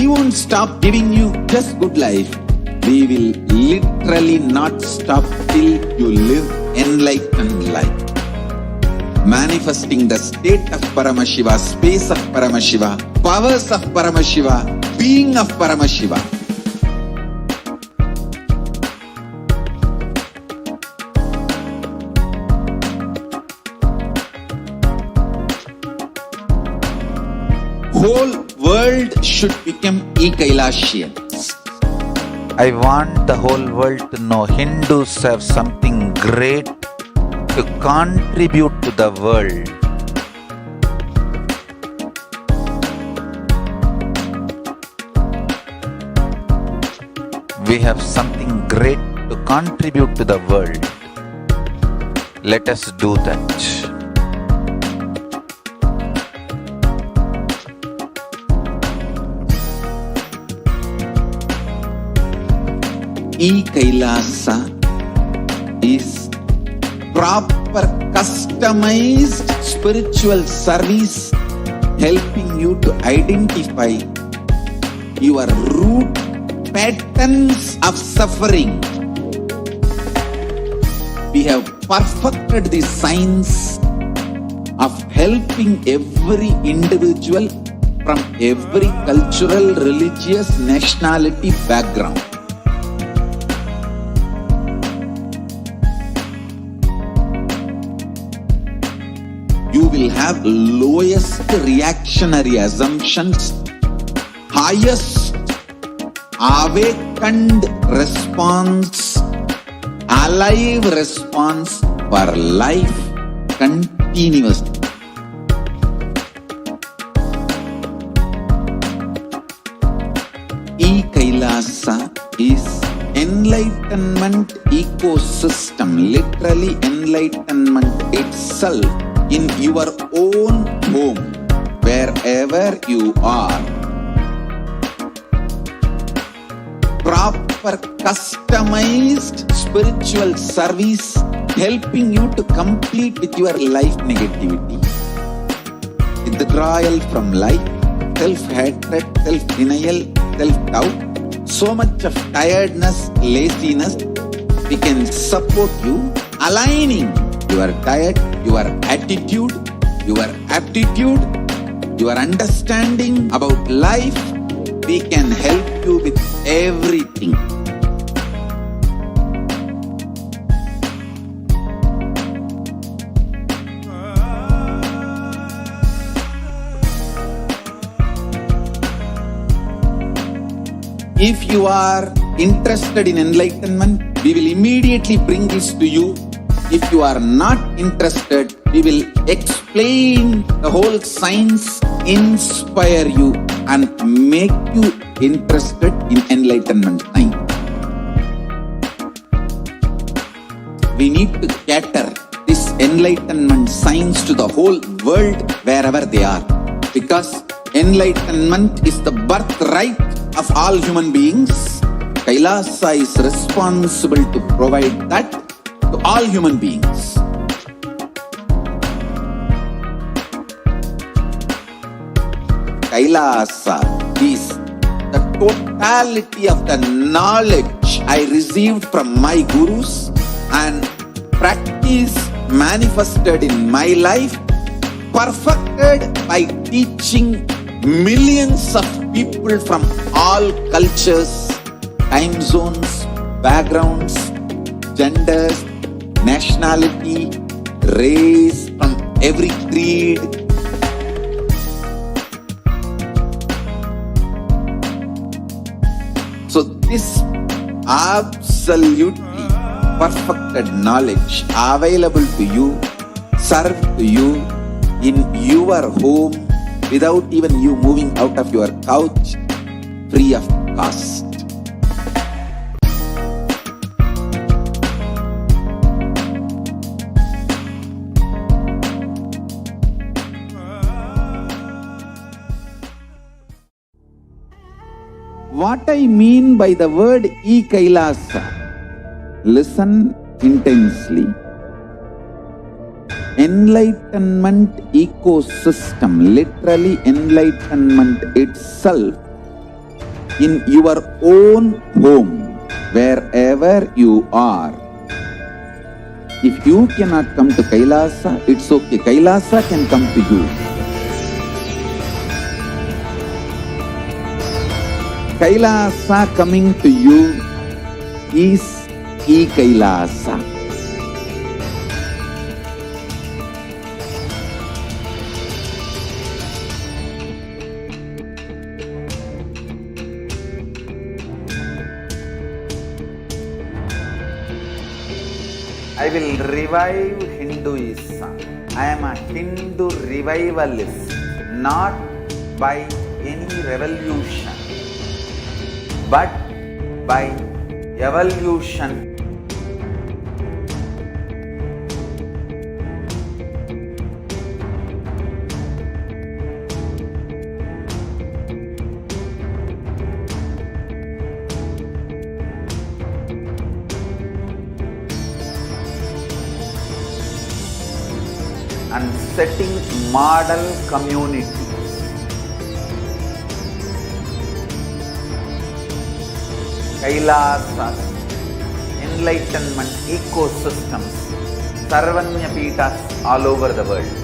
we won't stop giving you just good life. We will literally not stop till you live enlightened life. Manifesting the state of Paramashiva, space of Paramashiva, powers of Paramashiva, being of Paramashiva. Whole world should become Kailasians. I want the whole world to know Hindus have something great to contribute to the world. We have something great to contribute to the world. Let us do that. Kailasa is proper customized spiritual service helping you to identify your root patterns of suffering. We have perfected the science of helping every individual from every cultural, religious, nationality background. You will have lowest reactionary assumptions, highest awakened response, alive response for life continuously. Kailasa is enlightenment ecosystem, literally enlightenment itself in your own home, wherever you are. Proper customized spiritual service helping you to complete with your life negativity, withdrawal from life, self-hatred, self-denial, self-doubt, so much of tiredness, laziness. We can support you aligning your diet, your attitude, your aptitude, your understanding about life. We can help you with everything. If you are interested in enlightenment, we will immediately bring this to you. If you are not interested, we will explain the whole science, inspire you and make you interested in enlightenment science. We need to cater this enlightenment science to the whole world wherever they are, because enlightenment is the birthright of all human beings. Kailasa is responsible to provide that to all human beings. Kailasa is the totality of the knowledge I received from my gurus and practice manifested in my life, perfected by teaching millions of people from all cultures, time zones, backgrounds, genders, nationality, race, from every creed. So this absolutely perfected knowledge available to you, served to you in your home without even you moving out of your couch, free of cost. What I mean by the word Kailasa, listen intensely. Enlightenment ecosystem, literally enlightenment itself, in your own home, wherever you are. If you cannot come to Kailasa, it's okay. Kailasa can come to you. Kailasa coming to you is E-Kailasa. I will revive Hinduism. I am a Hindu revivalist, not by any revolution, but by evolution. And setting model communities. Kailasas, enlightenment ecosystems, Sarvanya Pitas all over the world.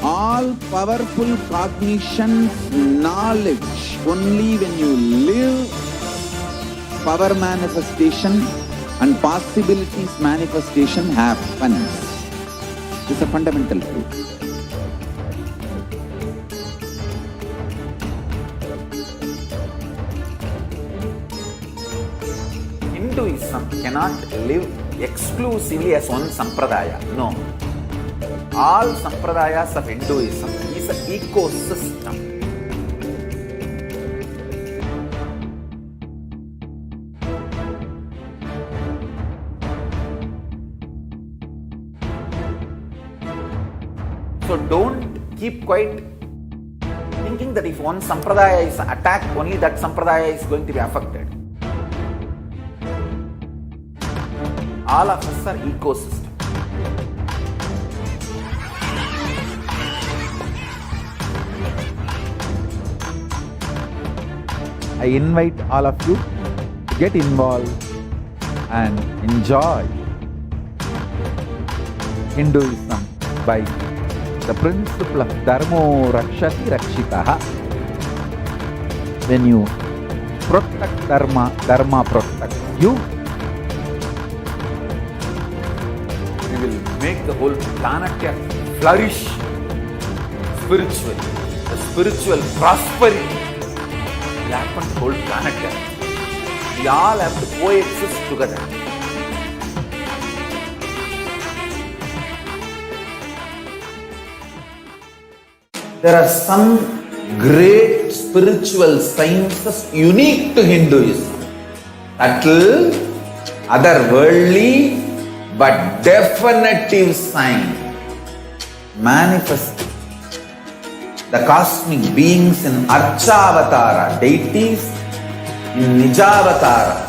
All powerful cognition, knowledge, only when you live, power manifestation and possibilities manifestation happens. This is a fundamental truth. Hinduism cannot live exclusively as one sampradaya. No. All sampradayas of Hinduism is an ecosystem. So don't keep quiet thinking that if one sampradaya is attacked, only that sampradaya is going to be affected. All of us are ecosystem. I invite all of you to get involved and enjoy Hinduism by the principle of Dharmo Rakshati Rakshitaha. When you protect Dharma, Dharma protects you. We will make the whole planet flourish spiritually. The spiritual prosperity will happen to the whole planet. We all have to coexist together. There are some great spiritual sciences unique to Hinduism. Subtle, otherworldly, but definitive sign. Manifesting the cosmic beings in Archavatara, deities in Nijavatara,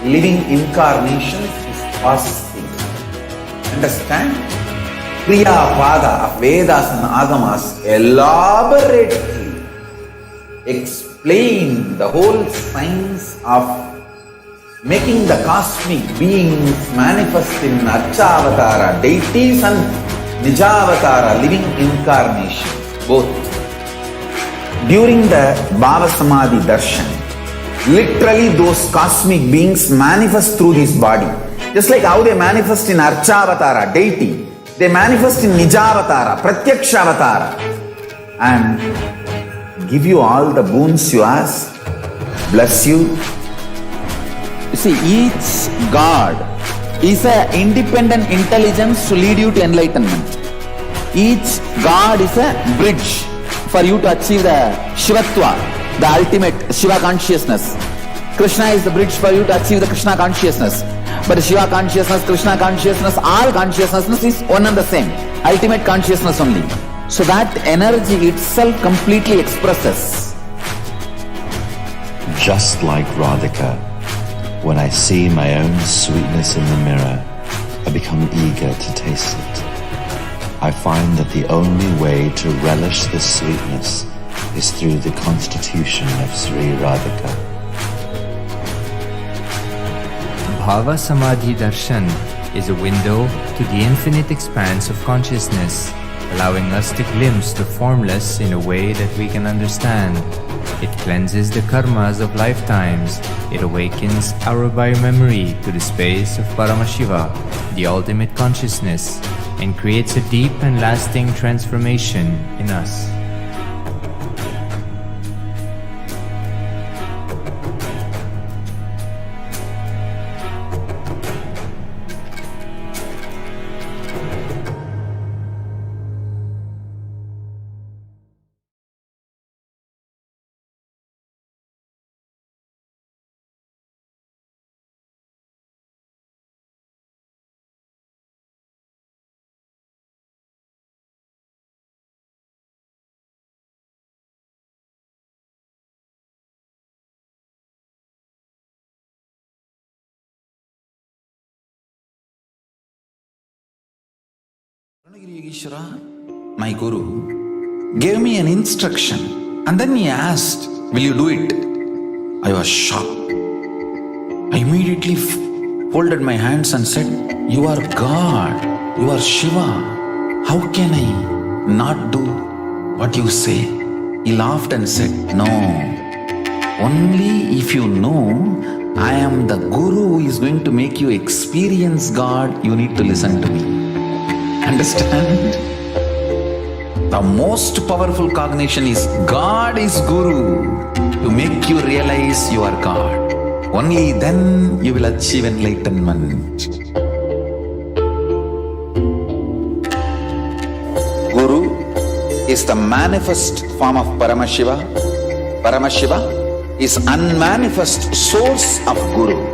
living incarnations is possible. Understand? Kriya Pada of Vedas and Agamas elaborately explain the whole science of making the cosmic beings manifest in Archavatara, deities and Nijavatara, living incarnations, both. During the Bhava Samadhi Darshan, literally those cosmic beings manifest through this body. Just like how they manifest in Archavatara, deity, they manifest in Nijavatara, Pratyakshavatara, and give you all the boons you ask, bless you. You see, each God is an independent intelligence to lead you to enlightenment. Each God is a bridge for you to achieve the Shivatva, the ultimate Shiva consciousness. Krishna is the bridge for you to achieve the Krishna consciousness. But Shiva consciousness, Krishna consciousness, all consciousness is one and the same. Ultimate consciousness only. So that energy itself completely expresses. Just like Radhika, when I see my own sweetness in the mirror, I become eager to taste it. I find that the only way to relish the sweetness is through the constitution of Sri Radhika. Bhava Samadhi Darshan is a window to the infinite expanse of consciousness, allowing us to glimpse the formless in a way that we can understand. It cleanses the karmas of lifetimes. It awakens our biomemory to the space of Paramashiva, the ultimate consciousness, and creates a deep and lasting transformation in us. Ishvara, my guru, gave me an instruction and then he asked, will you do it? I was shocked. I immediately folded my hands and said, you are God, you are Shiva. How can I not do what you say? He laughed and said, no, only if you know I am the guru who is going to make you experience God, you need to listen to me. Understand? The most powerful cognition is God is Guru to make you realize you are God. Only then you will achieve enlightenment. Guru is the manifest form of Paramashiva. Paramashiva is unmanifest source of Guru.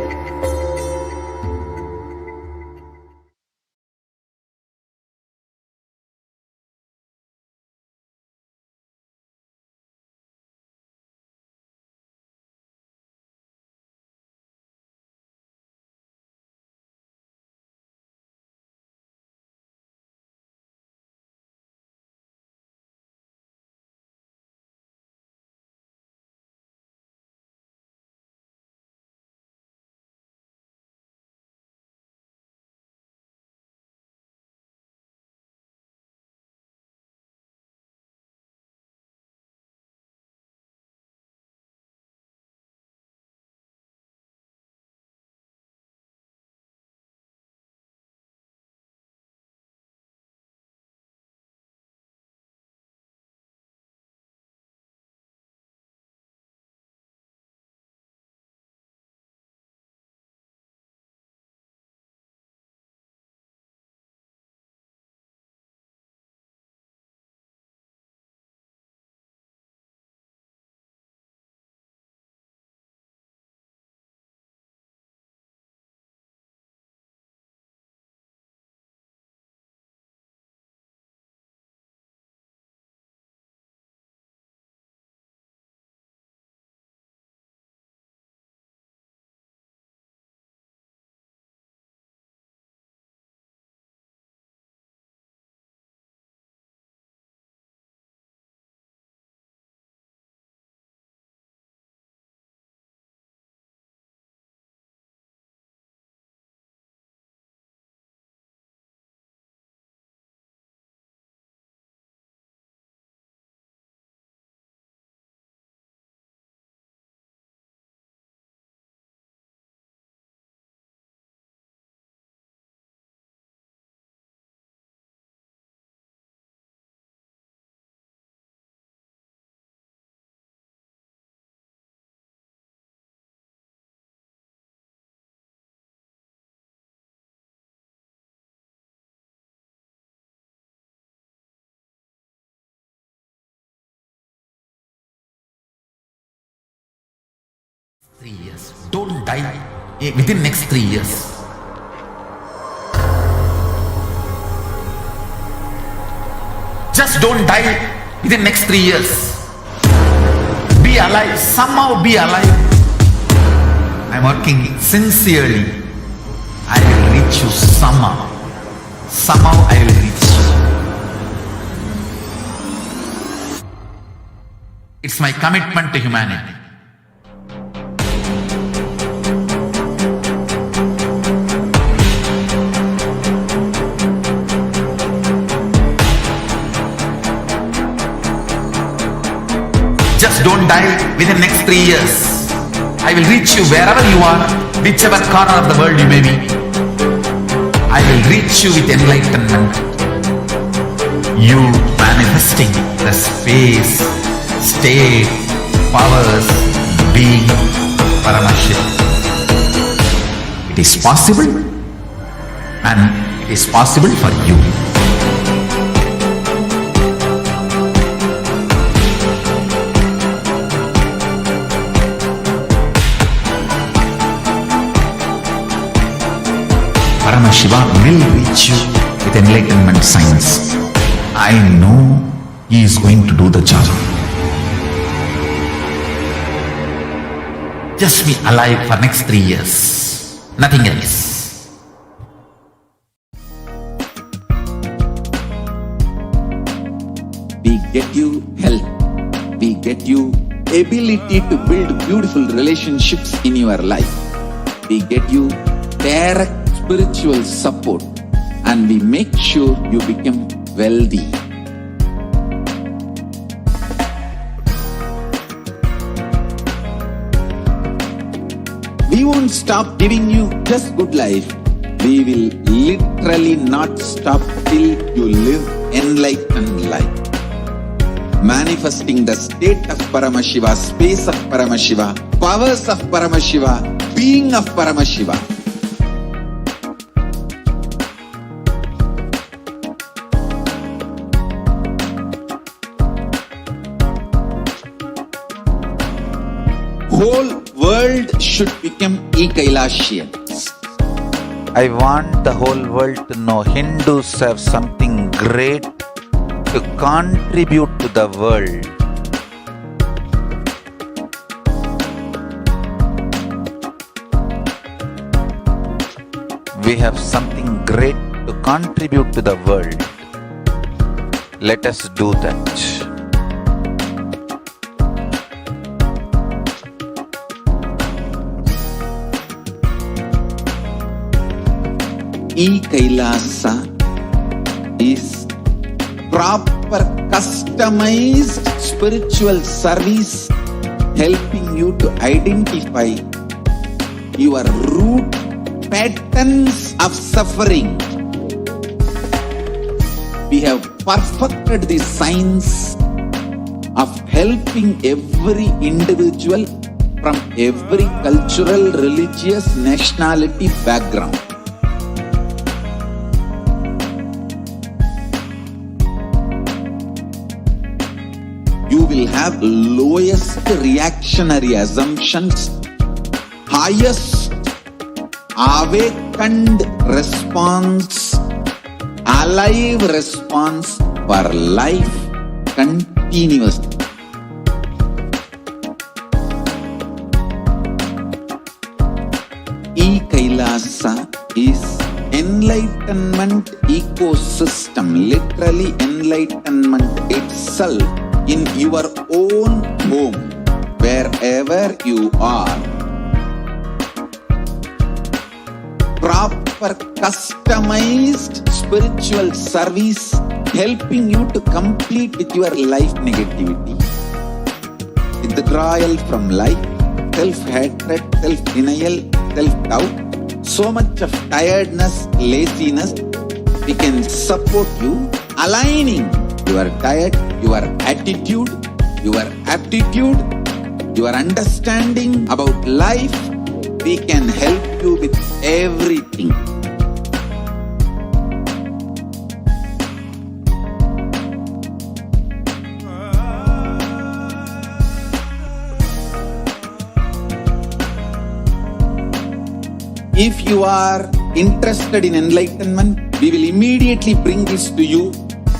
Years. Don't die within next 3 years. Just don't die within next 3 years. Be alive, somehow be alive. I'm working sincerely. I will reach you somehow. Somehow I will reach you. It's my commitment to humanity. Just don't die within the next 3 years. I will reach you wherever you are, whichever corner of the world you may be. I will reach you with enlightenment. You manifesting the space, state, powers, being, Paramashivoham. It is possible, and it is possible for you. Paramashiva will reach you with enlightenment science. I know he is going to do the job. Just be alive for next 3 years. Nothing else. We get you health. We get you ability to build beautiful relationships in your life. We get you direct spiritual support, and we make sure you become wealthy. We won't stop giving you just good life. We will literally not stop till you live enlightened life. Manifesting the state of Paramashiva, space of Paramashiva, powers of Paramashiva, being of Paramashiva. Whole world should become Kailasians. I want the whole world to know Hindus have something great to contribute to the world. We have something great to contribute to the world. Let us do that. Kailasa is proper customized spiritual service helping you to identify your root patterns of suffering. We have perfected the science of helping every individual from every cultural, religious, nationality background. You will have lowest reactionary assumptions, highest awakened response, alive response for life continuously. Kailasa is enlightenment ecosystem, literally enlightenment itself in your own home, wherever you are. Proper customized spiritual service helping you to complete with your life negativity, withdrawal from life, self-hatred, self-denial, self-doubt, so much of tiredness, laziness. We can support you aligning your diet, your attitude, your aptitude, your understanding about life. We can help you with everything. If you are interested in enlightenment, we will immediately bring this to you.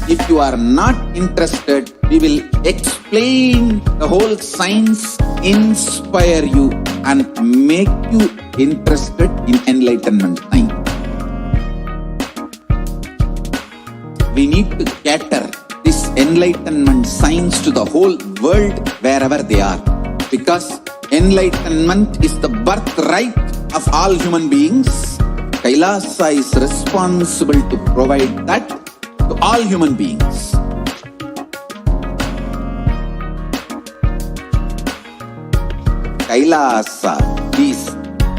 If you are not interested, we will explain the whole science, inspire you and make you interested in enlightenment science. we need to cater this enlightenment science to the whole world wherever they are. Because enlightenment is the birthright of all human beings. Kailasa is responsible to provide that to all human beings. Kailasa is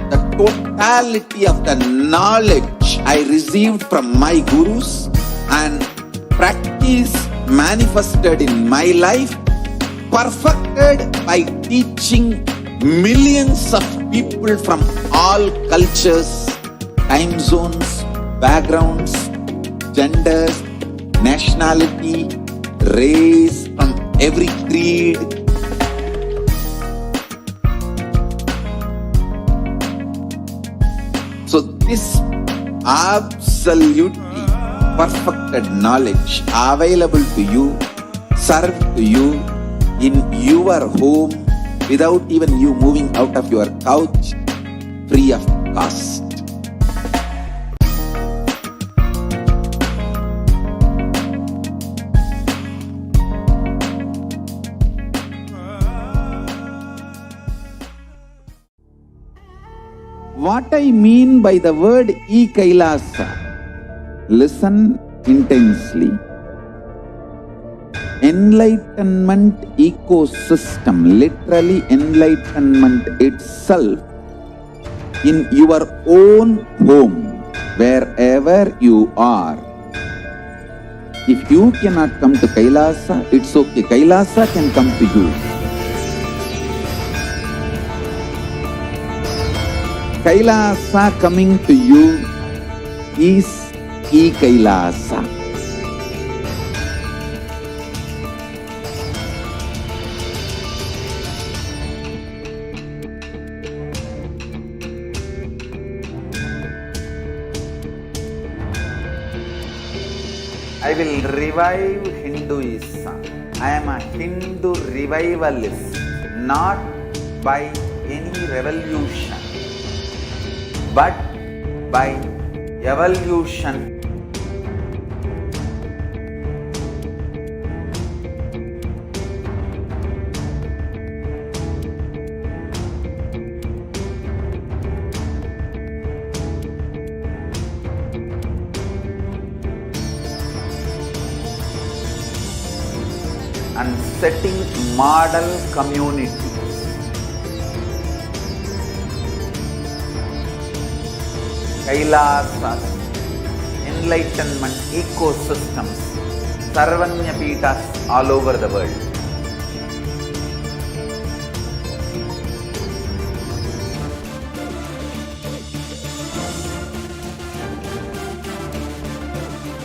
the totality of the knowledge I received from my gurus and practice manifested in my life, perfected by teaching millions of people from all cultures, time zones, backgrounds, genders, nationality, race, from every creed. So this absolutely perfected knowledge available to you, served to you in your home without even you moving out of your couch, free of cost. What I mean by the word Kailasa, listen intensely. Enlightenment ecosystem, literally enlightenment itself, in your own home, wherever you are. If you cannot come to Kailasa, it's okay. Kailasa can come to you. Kailasa coming to you is Kailasa. I will revive Hinduism. I am a Hindu revivalist, not by any revolution, but by evolution. And setting model community. Kailasas, enlightenment ecosystems, Sarvanya Pitas all over the world.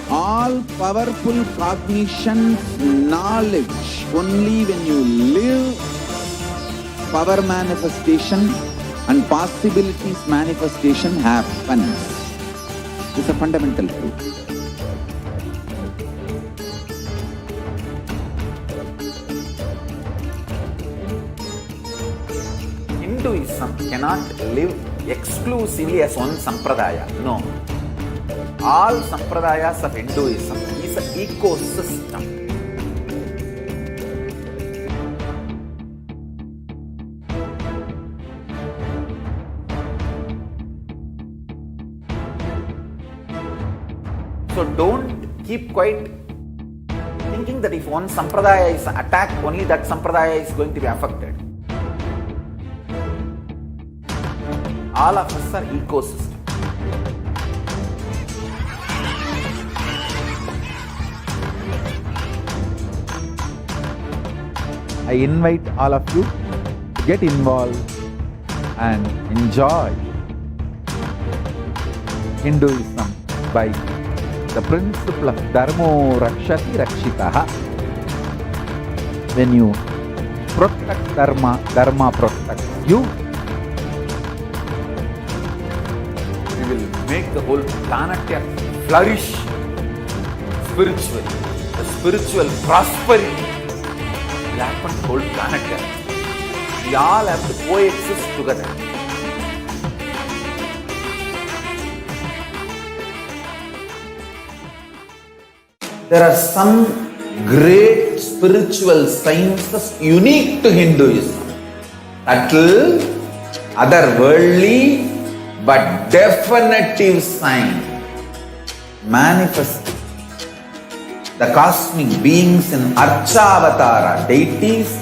All powerful cognition, knowledge, only when you live power manifestation and possibilities manifestation happens. It's a fundamental truth. Hinduism cannot live exclusively as one sampradaya. No. All sampradayas of Hinduism is an ecosystem. So don't keep quiet thinking that if one sampradaya is attacked, only that sampradaya is going to be affected. All of us are ecosystem. I invite all of you to get involved and enjoy Hinduism by the principle of Dharmo Rakshati Rakshitaha. When you protect Dharma, Dharma protects you. We will make the whole planet flourish spiritually. The spiritual prosperity will happen to the whole planet Earth. We all have to coexist together. There are some great spiritual sciences unique to Hinduism. Subtle, otherworldly, but definitive sign. Manifesting the cosmic beings in Archavatara, deities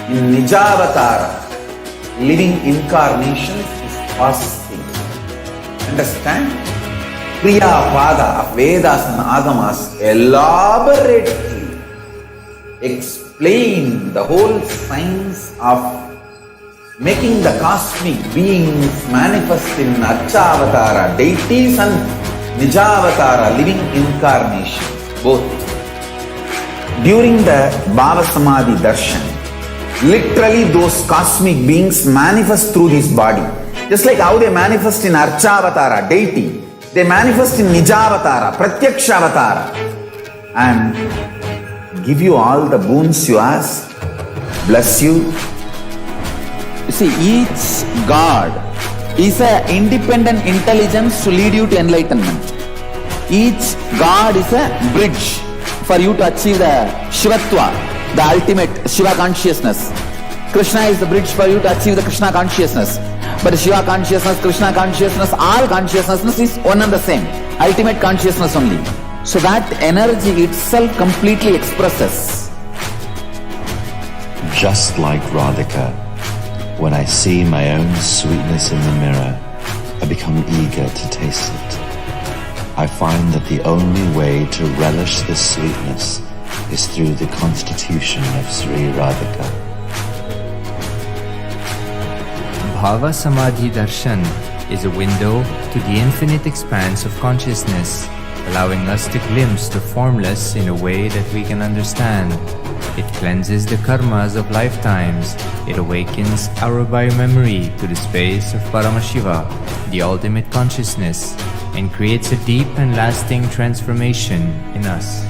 in Nijavatara, living incarnations is possible. Understand? Kriya Pada of Vedas and Agamas elaborately explain the whole science of making the cosmic beings manifest in Archavatara, deities and Nijavatara, living incarnations, both. During the Bhava Samadhi Darshan, literally those cosmic beings manifest through this body. Just like how they manifest in Archavatara, deity, they manifest in Nijavatara, Pratyakshavatara, and give you all the boons you ask, bless you. You see, each God is an independent intelligence to lead you to enlightenment. Each God is a bridge for you to achieve the Shivatva, the ultimate Shiva consciousness. Krishna is the bridge for you to achieve the Krishna consciousness. But Shiva consciousness, Krishna consciousness, all consciousness is one and the same. Ultimate consciousness only. So that energy itself completely expresses. Just like Radhika, when I see my own sweetness in the mirror, I become eager to taste it. I find that the only way to relish this sweetness is through the constitution of Sri Radhika. Bhava Samadhi Darshan is a window to the infinite expanse of consciousness, allowing us to glimpse the formless in a way that we can understand. It cleanses the karmas of lifetimes. It awakens our biomemory to the space of Paramashiva, the ultimate consciousness, and creates a deep and lasting transformation in us.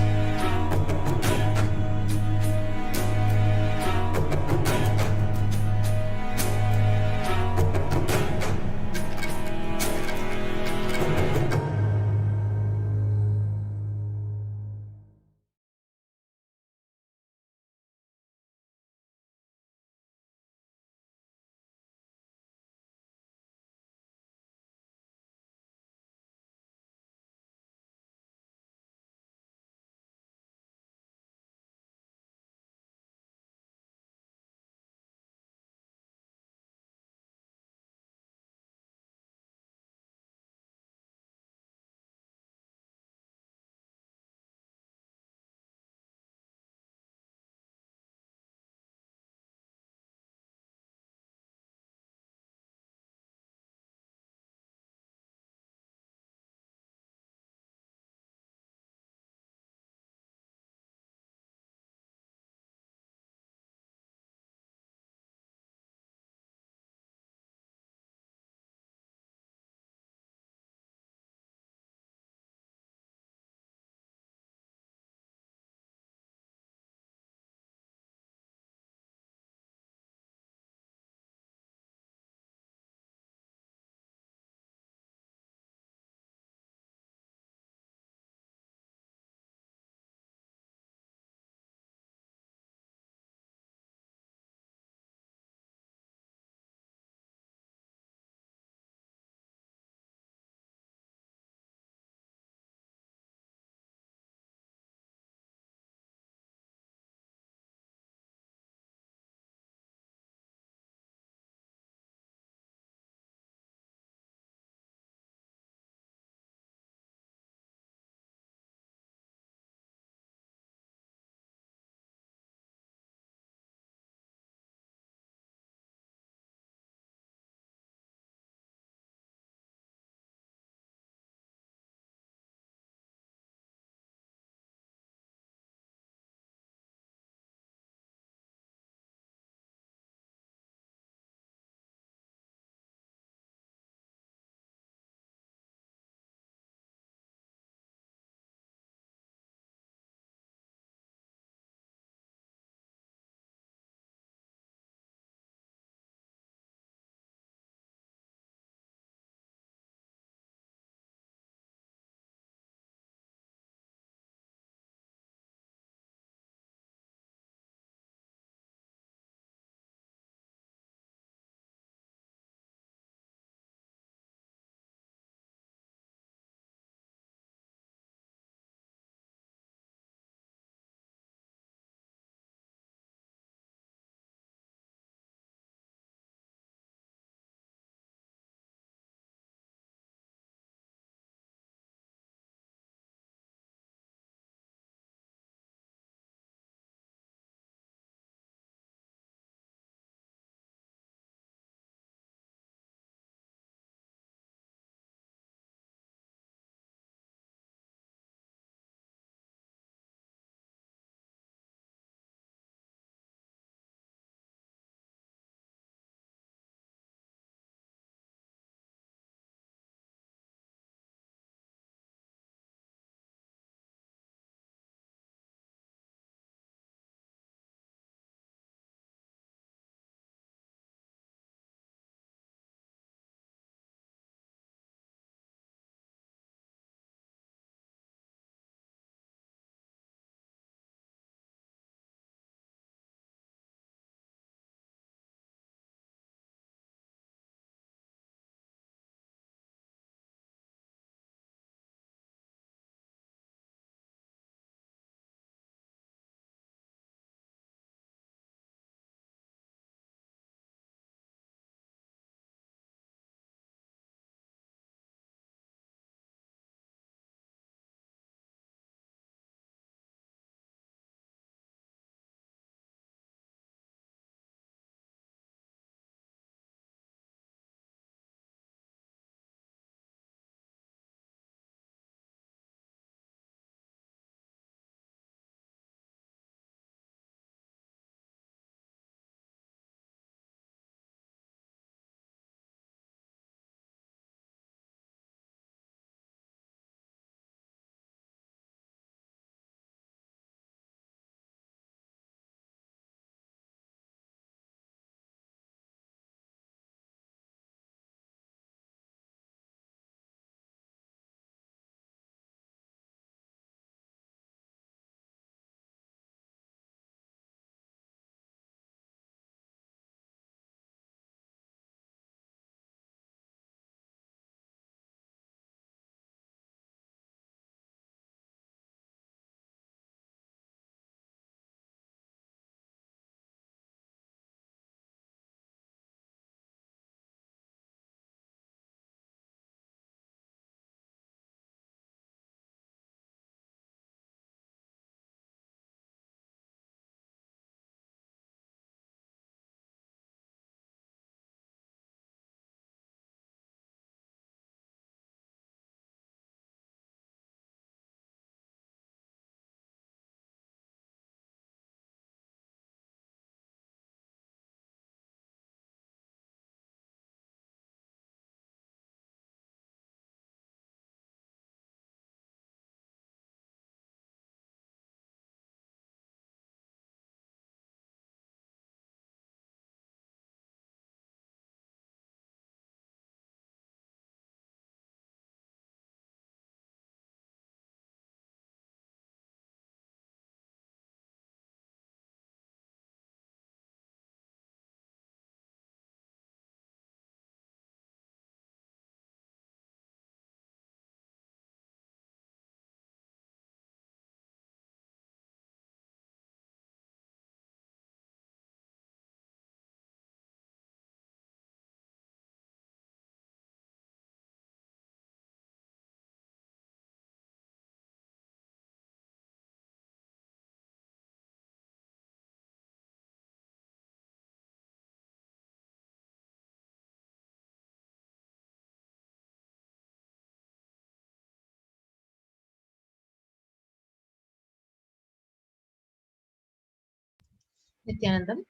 Nithyanandam.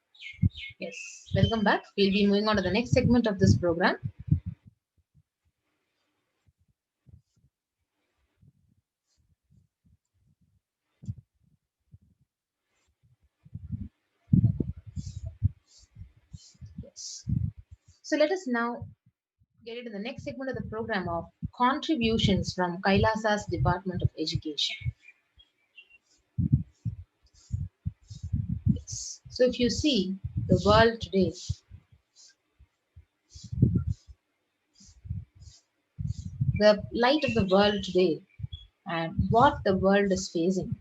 Yes, welcome back. We'll be moving on to the next segment of this program. Yes. So let us now get into the next segment of the program of contributions from Kailasa's Department of Education. Yes. So if you see the world today, the light of the world today, and what the world is facing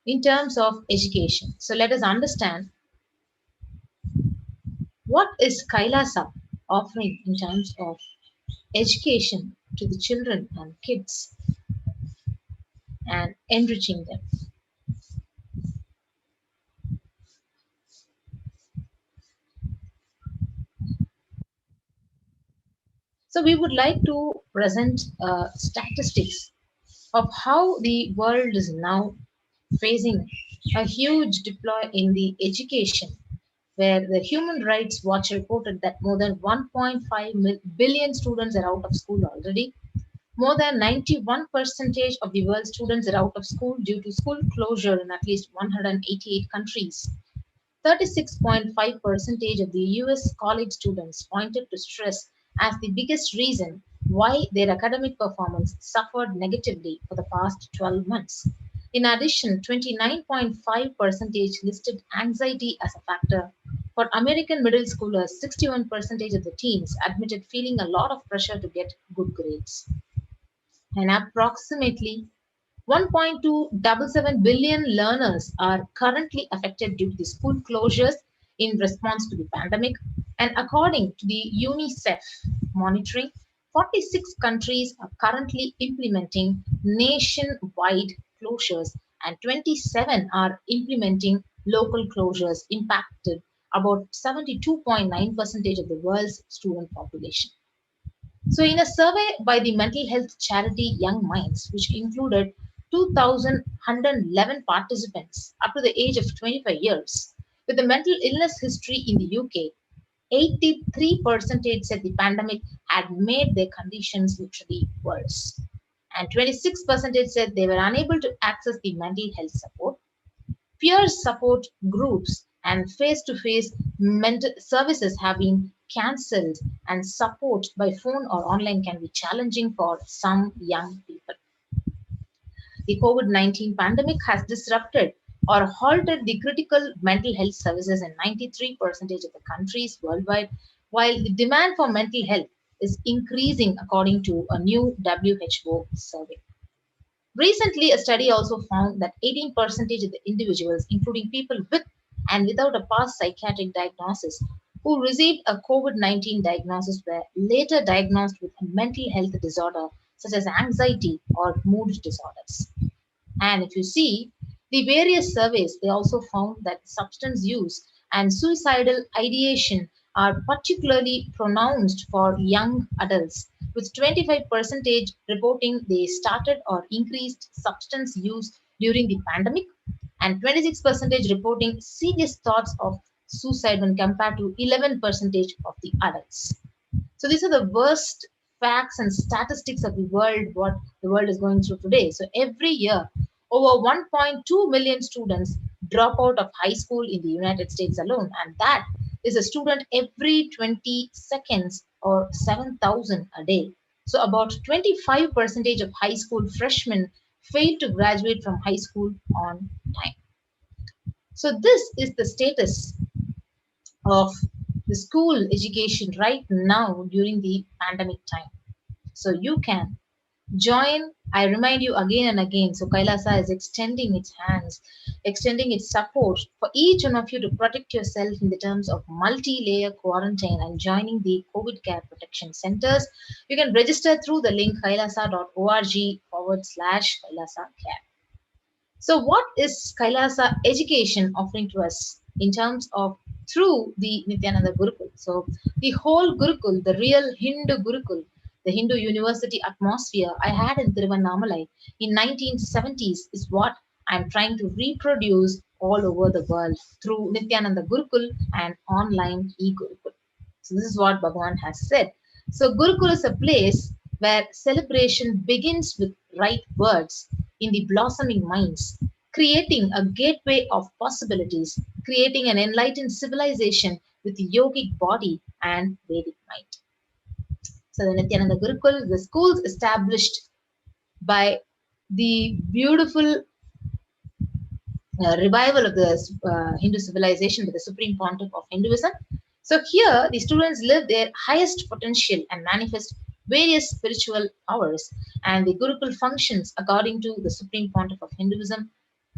in terms of education. So let us understand what is Kailasa offering in terms of education to the children and kids and enriching them. So we would like to present statistics of how the world is now facing a huge deploy in the education, where the Human Rights Watch reported that more than 1.5 billion students are out of school already. More than 91% of the world's students are out of school due to school closure in at least 188 countries. 36.5% of the US college students pointed to stress as the biggest reason why their academic performance suffered negatively for the past 12 months. In addition, 29.5% listed anxiety as a factor. For American middle schoolers, 61% of the teens admitted feeling a lot of pressure to get good grades. And approximately 1.277 billion learners are currently affected due to the school closures in response to the pandemic. And according to the UNICEF monitoring, 46 countries are currently implementing nationwide closures, and 27 are implementing local closures, impacted about 72.9% of the world's student population. So, in a survey by the mental health charity Young Minds, which included 2,111 participants up to the age of 25 years with a mental illness history in the UK, 83% said the pandemic had made their conditions literally worse. And 26% said they were unable to access the mental health support. Peer support groups and face-to-face mental services have been cancelled, and support by phone or online can be challenging for some young people. The COVID-19 pandemic has disrupted or halted the critical mental health services in 93% of the countries worldwide, while the demand for mental health is increasing according to a new WHO survey. Recently, a study also found that 18% of the individuals, including people with and without a past psychiatric diagnosis, who received a COVID-19 diagnosis were later diagnosed with a mental health disorder such as anxiety or mood disorders. And if you see the various surveys, they also found that substance use and suicidal ideation are particularly pronounced for young adults, with 25% reporting they started or increased substance use during the pandemic, and 26% reporting serious thoughts of suicide when compared to 11% of the adults. So these are the worst facts and statistics of the world, what the world is going through today. So every year, over 1.2 million students drop out of high school in the United States alone, and that is a student every 20 seconds or 7,000 a day. So about 25% of high school freshmen fail to graduate from high school on time. So this is the status of the school education right now during the pandemic time. So you can join. I remind you again and again. So Kailasa is extending its hands, extending its support for each one of you to protect yourself in the terms of multi-layer quarantine and joining the COVID care protection centers. You can register through the link kailasa.org/Kailasa care. So, what is Kailasa education offering to us in terms of through the Nithyananda Gurukul? So, the whole Gurukul, the real Hindu Gurukul, the Hindu university atmosphere I had in Tiruvannamalai in 1970s is what and trying to reproduce all over the world through Nithyananda Gurukul and online e-Gurukul. So this is what Bhagavan has said. So Gurukul is a place where celebration begins with right words in the blossoming minds, creating a gateway of possibilities, creating an enlightened civilization with yogic body and Vedic mind. So the Nithyananda Gurukul, the schools established by the beautiful revival of the Hindu civilization with the Supreme Pontiff of Hinduism. So here the students live their highest potential and manifest various spiritual powers, and the Gurukul functions according to the Supreme Pontiff of Hinduism.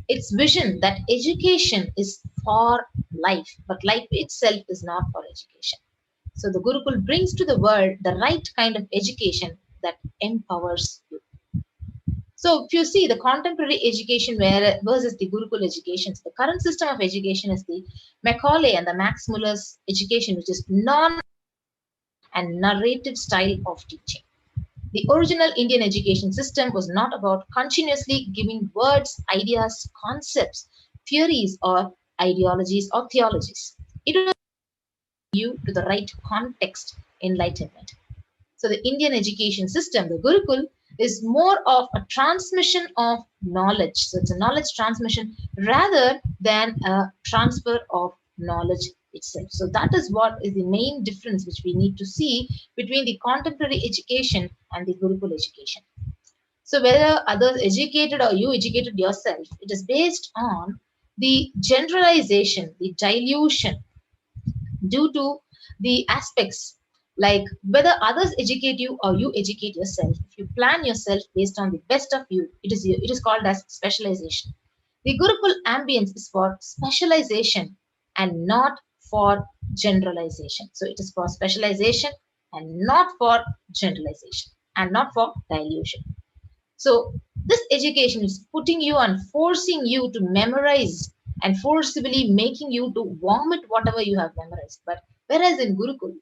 Its vision that education is for life, but life itself is not for education. So the Gurukul brings to the world the right kind of education that empowers you. So if you see the contemporary education versus the Gurukul education, the current system of education is the Macaulay and the Max Muller's education, which is non and narrative style of teaching. The original Indian education system was not about continuously giving words, ideas, concepts, theories, or ideologies or theologies. It was you to the right context, enlightenment. So the Indian education system, the Gurukul, is more of a transmission of knowledge. So it's a knowledge transmission rather than a transfer of knowledge itself. So that is what is the main difference which we need to see between the contemporary education and the Gurukul education. So whether others educated or you educated yourself, it is based on the generalization, the dilution due to the aspects like whether others educate you or you educate yourself. If you plan yourself based on the best of you, it is called as specialization. The Gurukul ambience is for specialization and not for generalization. So it is for specialization and not for generalization and not for dilution. So this education is putting you and forcing you to memorize and forcibly making you to vomit whatever you have memorized. But whereas in Gurukul,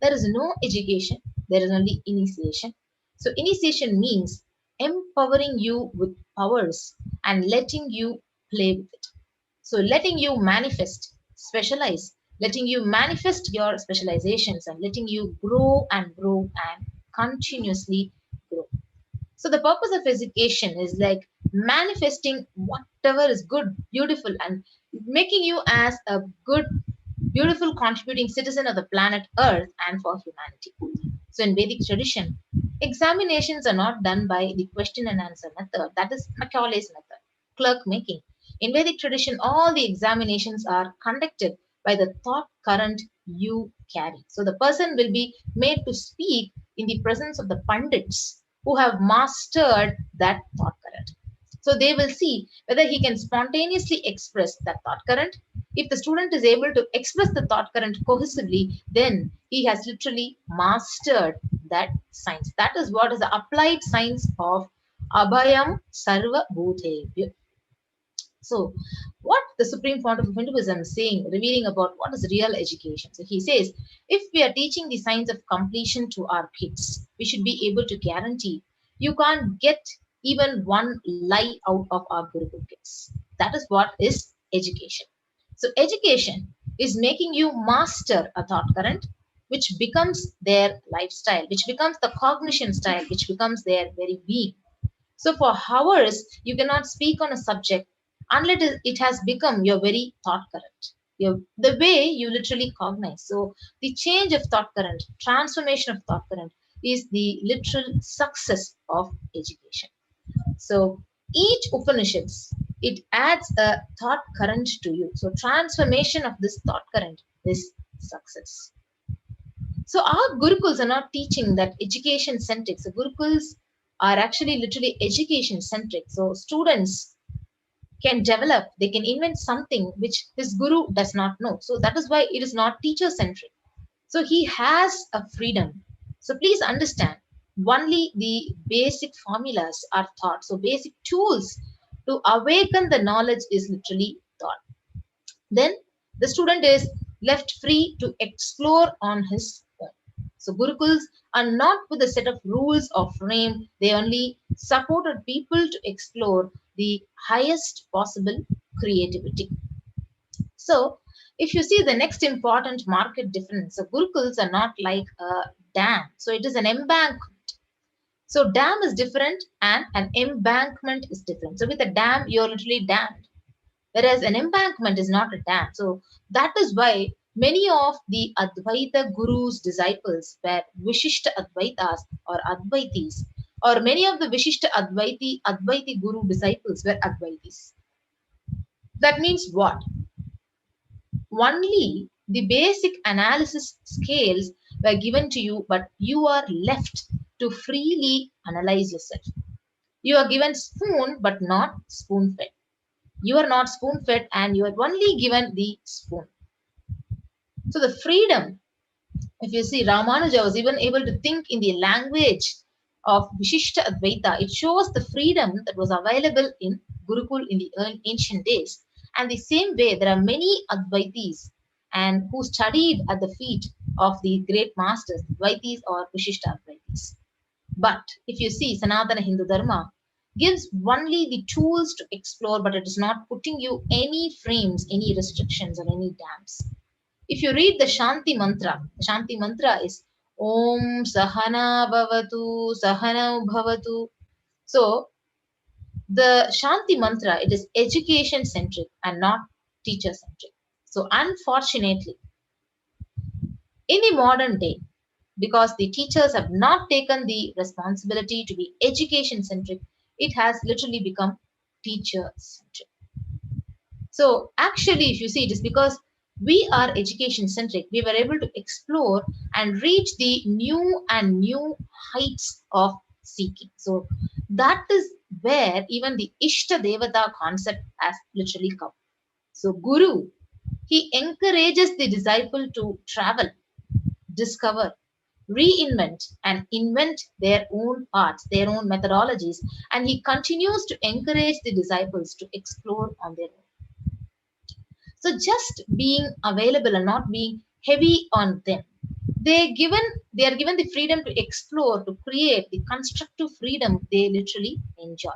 there is no education, there is only initiation. So initiation means empowering you with powers and letting you play with it. So letting you manifest, specialize, letting you manifest your specializations and letting you grow and continuously grow. So the purpose of education is like manifesting whatever is good, beautiful, and making you as a good, beautiful, contributing citizen of the planet Earth and for humanity. So in Vedic tradition, examinations are not done by the question and answer method. That is Macaulay's method, clerk making. In Vedic tradition, all the examinations are conducted by the thought current you carry. So the person will be made to speak in the presence of the Pandits who have mastered that thought current. So they will see whether he can spontaneously express that thought current. If the student is able to express the thought current cohesively, then he has literally mastered that science. That is what is the applied science of Abhayam Sarva Bhutebhyo. So what the Supreme Pontiff of Hinduism is saying, revealing about what is real education. So he says, if we are teaching the science of completion to our kids, we should be able to guarantee you can't get even one lie out of our Gurukul kids. That is what is education. So education is making you master a thought current, which becomes their lifestyle, which becomes the cognition style, which becomes their very being. So for hours, you cannot speak on a subject unless it has become your very thought current, the way you literally cognize. So the change of thought current, transformation of thought current is the literal success of education. So each Upanishads, it adds a thought current to you. So transformation of this thought current is success. So our Gurukuls are not teaching that education centric. So Gurukuls are actually literally education centric. So students can develop, they can invent something which his guru does not know. So that is why it is not teacher centric. So he has a freedom. So please understand, only the basic formulas are taught. So basic tools to awaken the knowledge is literally taught. Then the student is left free to explore on his own. So Gurukuls are not with a set of rules or frame. They only supported people to explore the highest possible creativity. So if you see the next important market difference, so Gurukuls are not like a dam. So it is an embankment. So dam is different and an embankment is different. So with a dam, you're literally dammed, whereas an embankment is not a dam. So that is why many of the Advaita Guru's disciples were Vishishta Advaitas or Advaitis, or many of the Vishishta Advaiti Guru disciples were Advaitis. That means what? Only the basic analysis scales were given to you, but you are left to freely analyze yourself. You are given spoon, but not spoon fed. You are not spoon fed and you are only given the spoon. So the freedom, if you see, Ramanuja was even able to think in the language of Vishishta Advaita. It shows the freedom that was available in Gurukul in the ancient days. And the same way, there are many Advaitis and who studied at the feet of the great masters, Advaitis or Vishishta Advaitis. But if you see, Sanatana Hindu Dharma gives only the tools to explore, but it is not putting you any frames, any restrictions, or any dams. If you read the Shanti mantra is Om Sahana Bhavatu, Sahana Bhavatu. So the Shanti mantra, it is education centric and not teacher centric. So unfortunately, in the modern day, because the teachers have not taken the responsibility to be education centric, it has literally become teacher centric. So actually, if you see, it is because we are education centric, we were able to explore and reach the new and new heights of seeking. So that is where even the Ishta Devata concept has literally come. So Guru, he encourages the disciple to travel, discover, reinvent, and invent their own paths, their own methodologies, and he continues to encourage the disciples to explore on their own. So just being available and not being heavy on them. They are given the freedom to explore, to create the constructive freedom they literally enjoy.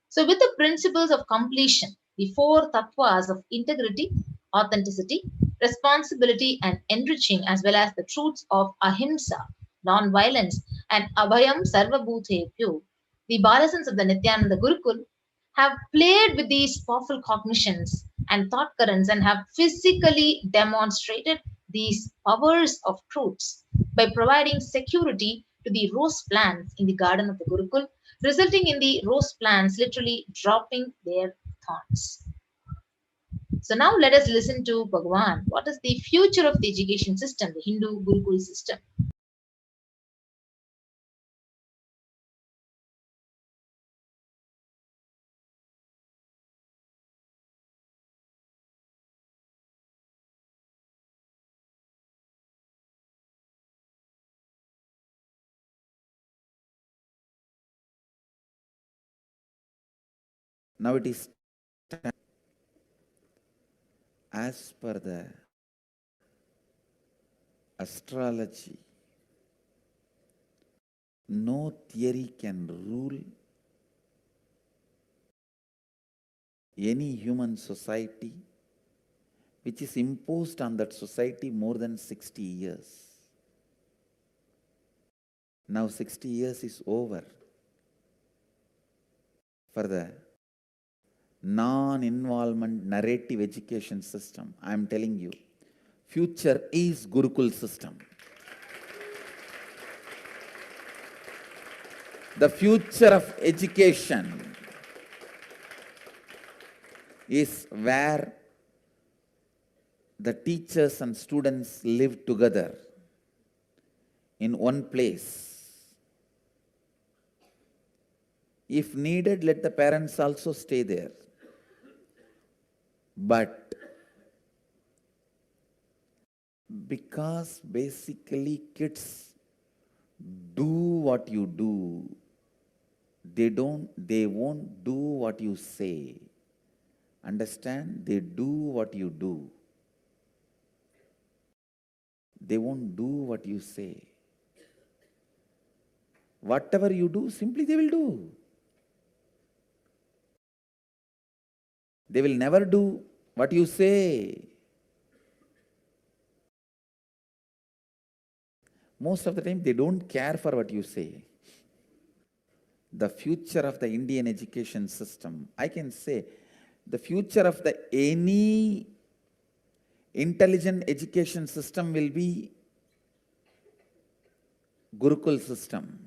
So with the principles of completion, the four tattvas of integrity, authenticity, responsibility, and enriching, as well as the truths of ahimsa, non-violence, and abhayam sarvabhutebhyo, the Balasans of the Nithyananda Gurukul have played with these powerful cognitions and thought currents and have physically demonstrated these powers of truths by providing security to the rose plants in the garden of the Gurukul, resulting in the rose plants literally dropping their thorns. So now let us listen to Bhagavan. What is the future of the education system, the Hindu Gurukul system? Now it is as per the astrology, no theory can rule any human society which is imposed on that society more than 60 years. Now 60 years is over for the non-involvement narrative education system. I am telling you, future is Gurukul system. The future of education is where the teachers and students live together in one place. If needed, let the parents also stay there. But because basically kids do what you do, they won't do what you say. Understand? They do what you do. They won't do what you say. Whatever you do, simply they will do. They will never do what you say. Most of the time, they don't care for what you say. The future of the Indian education system, I can say, the future of any intelligent education system will be Gurukul system.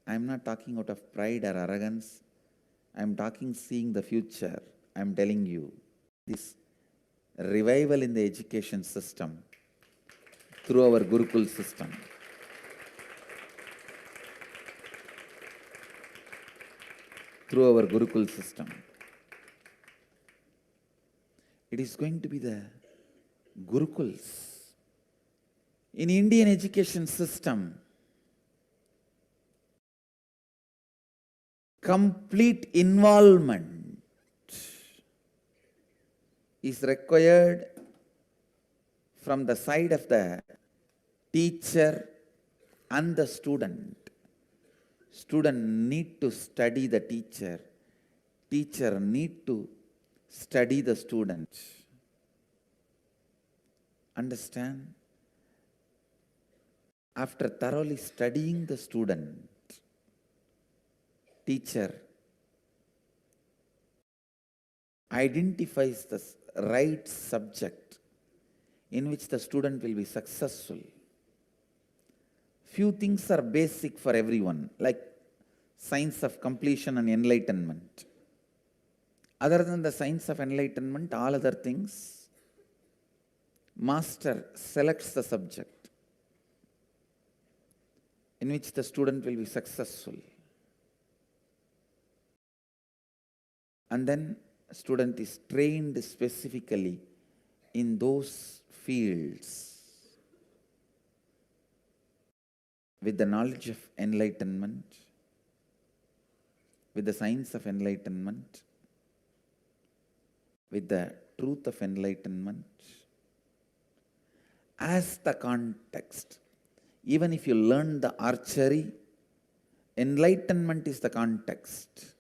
I am not talking out of pride or arrogance. I am talking seeing the future. I am telling you, this revival in the education system through our Gurukul system. Through our Gurukul system. It is going to be the Gurukuls. In Indian education system, complete involvement is required from the side of the teacher and the student. Student need to study the teacher. Teacher need to study the student. Understand? After thoroughly studying the student, teacher identifies the right subject in which the student will be successful. Few things are basic for everyone, like science of completion and enlightenment. Other than the science of enlightenment, all other things, master selects the subject in which the student will be successful. And then student is trained specifically in those fields with the knowledge of enlightenment, with the science of enlightenment, with the truth of enlightenment as the context. Even if you learn the archery, enlightenment is the context.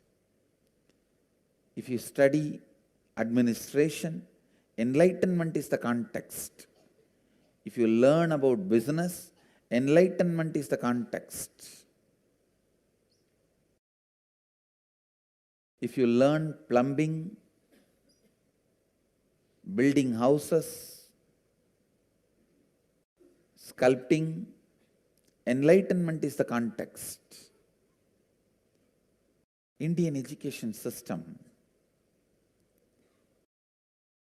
If you study administration, enlightenment is the context. If you learn about business, enlightenment is the context. If you learn plumbing, building houses, sculpting, enlightenment is the context. Indian education system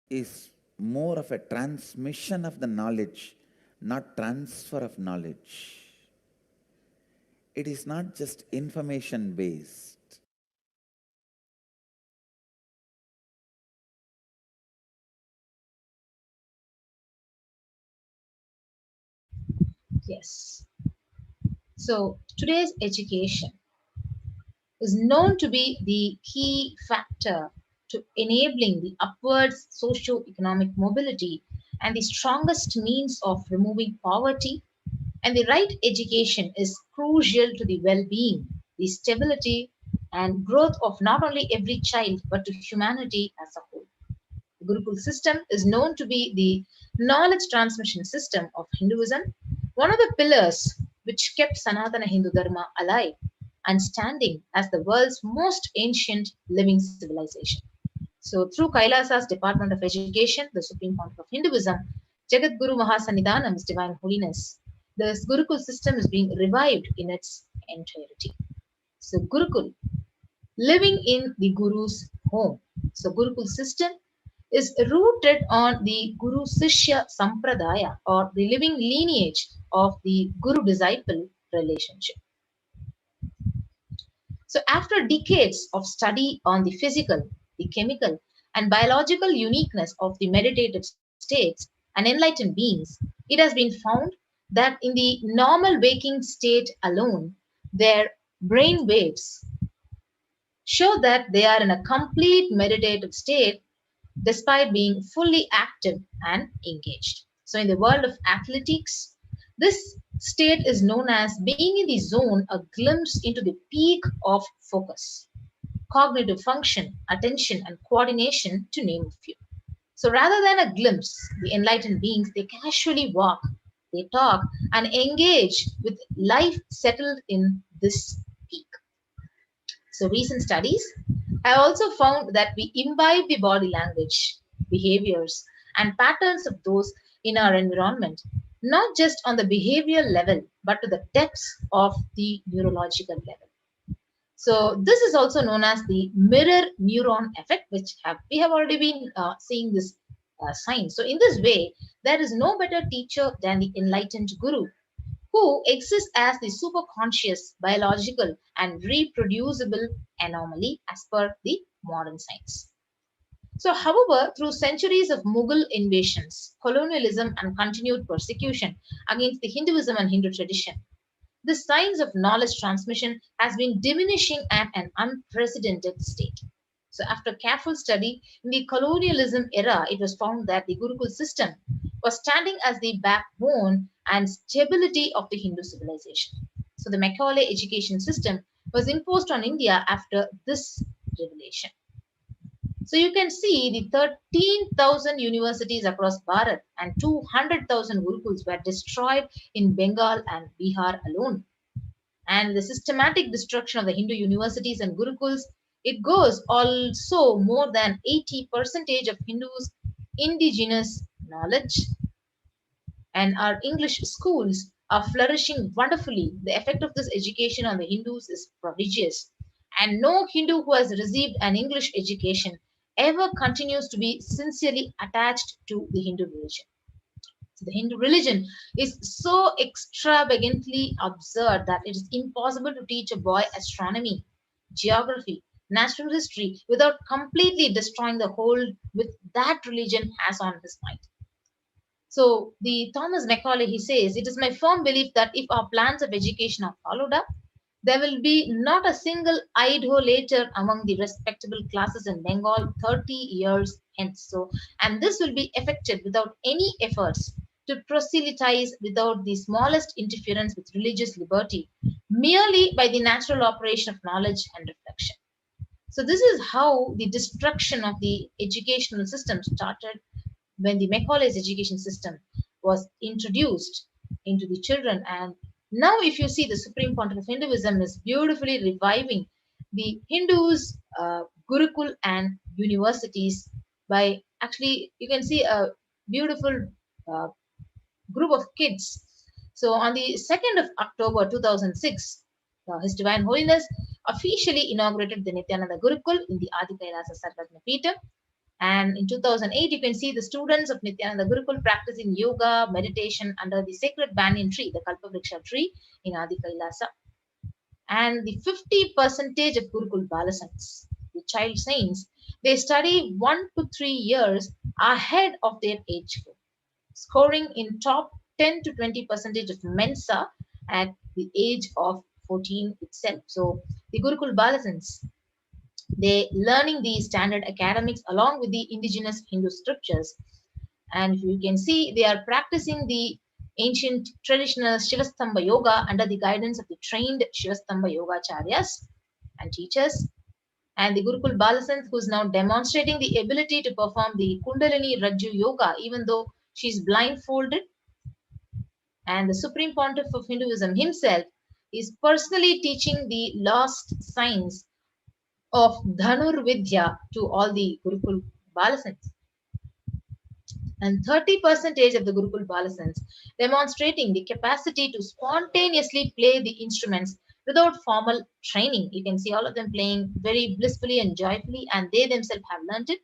is more of a transmission of the knowledge, not transfer of knowledge. It is not just information based. Yes. So today's education is known to be the key factor to enabling the upwards socio-economic mobility and the strongest means of removing poverty. And the right education is crucial to the well-being, the stability, and growth of not only every child but to humanity as a whole. The Gurukul system is known to be the knowledge transmission system of Hinduism, one of the pillars which kept Sanatana Hindu Dharma alive and standing as the world's most ancient living civilization. So, through Kailasa's Department of Education, the Supreme Founder of Hinduism, Jagat Guru Mahasannidhanam's Divine Holiness, this Gurukul system is being revived in its entirety. So, Gurukul, living in the Guru's home. So, Gurukul system is rooted on the Guru Sishya Sampradaya, or the living lineage of the Guru disciple relationship. So, after decades of study on the physical, the chemical, and biological uniqueness of the meditative states and enlightened beings, it has been found that in the normal waking state alone, their brain waves show that they are in a complete meditative state despite being fully active and engaged. So, in the world of athletics, this state is known as being in the zone, a glimpse into the peak of focus, cognitive function, attention, and coordination, to name a few. So rather than a glimpse, the enlightened beings, they casually walk, they talk, and engage with life settled in this peak. So recent studies have also found that we imbibe the body language, behaviors, and patterns of those in our environment, not just on the behavioral level, but to the depths of the neurological level. So this is also known as the mirror neuron effect, which we have already been seeing this sign. So in this way, there is no better teacher than the enlightened guru, who exists as the superconscious, biological, and reproducible anomaly as per the modern science. So, however, through centuries of Mughal invasions, colonialism, and continued persecution against the Hinduism and Hindu tradition, the science of knowledge transmission has been diminishing at an unprecedented state. So, after careful study in the colonialism era, it was found that the Gurukul system was standing as the backbone and stability of the Hindu civilization. So, the Macaulay education system was imposed on India after this revelation. So you can see the 13,000 universities across Bharat and 200,000 gurukuls were destroyed in Bengal and Bihar alone. And the systematic destruction of the Hindu universities and gurukuls, it goes also more than 80% of Hindus' indigenous knowledge, and our English schools are flourishing wonderfully. The effect of this education on the Hindus is prodigious. And no Hindu who has received an English education ever continues to be sincerely attached to the Hindu religion. So the Hindu religion is so extravagantly absurd that it is impossible to teach a boy astronomy, geography, natural history without completely destroying the hold with that religion has on his mind. So the Thomas Macaulay, he says, it is my firm belief that if our plans of education are followed up, there will be not a single idolater among the respectable classes in Bengal 30 years hence. So, and this will be effected without any efforts to proselytize, without the smallest interference with religious liberty, merely by the natural operation of knowledge and reflection. So this is how the destruction of the educational system started when the Macaulay's education system was introduced into the children. And now, if you see, the Supreme Pontiff of Hinduism is beautifully reviving the Hindus, Gurukul, and universities by actually, you can see a beautiful group of kids. So, on the 2nd of October 2006, His Divine Holiness officially inaugurated the Nithyananda Gurukul in the Adi Kailasa Sarvatma Peetham. And in 2008, you can see the students of Nithyananda Gurukul practicing yoga, meditation under the sacred banyan tree, the Kalpavriksha tree in Adi Kailasa. And the 50% of Gurukul Balasans, the child saints, they study 1 to 3 years ahead of their age group, scoring in top 10 to 20% of Mensa at the age of 14 itself. So the Gurukul Balasans, they learning the standard academics along with the indigenous Hindu scriptures. And you can see they are practicing the ancient traditional Shivastamba yoga under the guidance of the trained Shivastamba yogacharyas and teachers. And the Gurukul Balasant, who is now demonstrating the ability to perform the Kundalini Rajju yoga, even though she's blindfolded. And the Supreme Pontiff of Hinduism himself is personally teaching the lost science of Dhanur Vidya to all the Gurukul Balasants. And 30% of the Gurukul Balasants demonstrating the capacity to spontaneously play the instruments without formal training. You can see all of them playing very blissfully and joyfully, and they themselves have learnt it.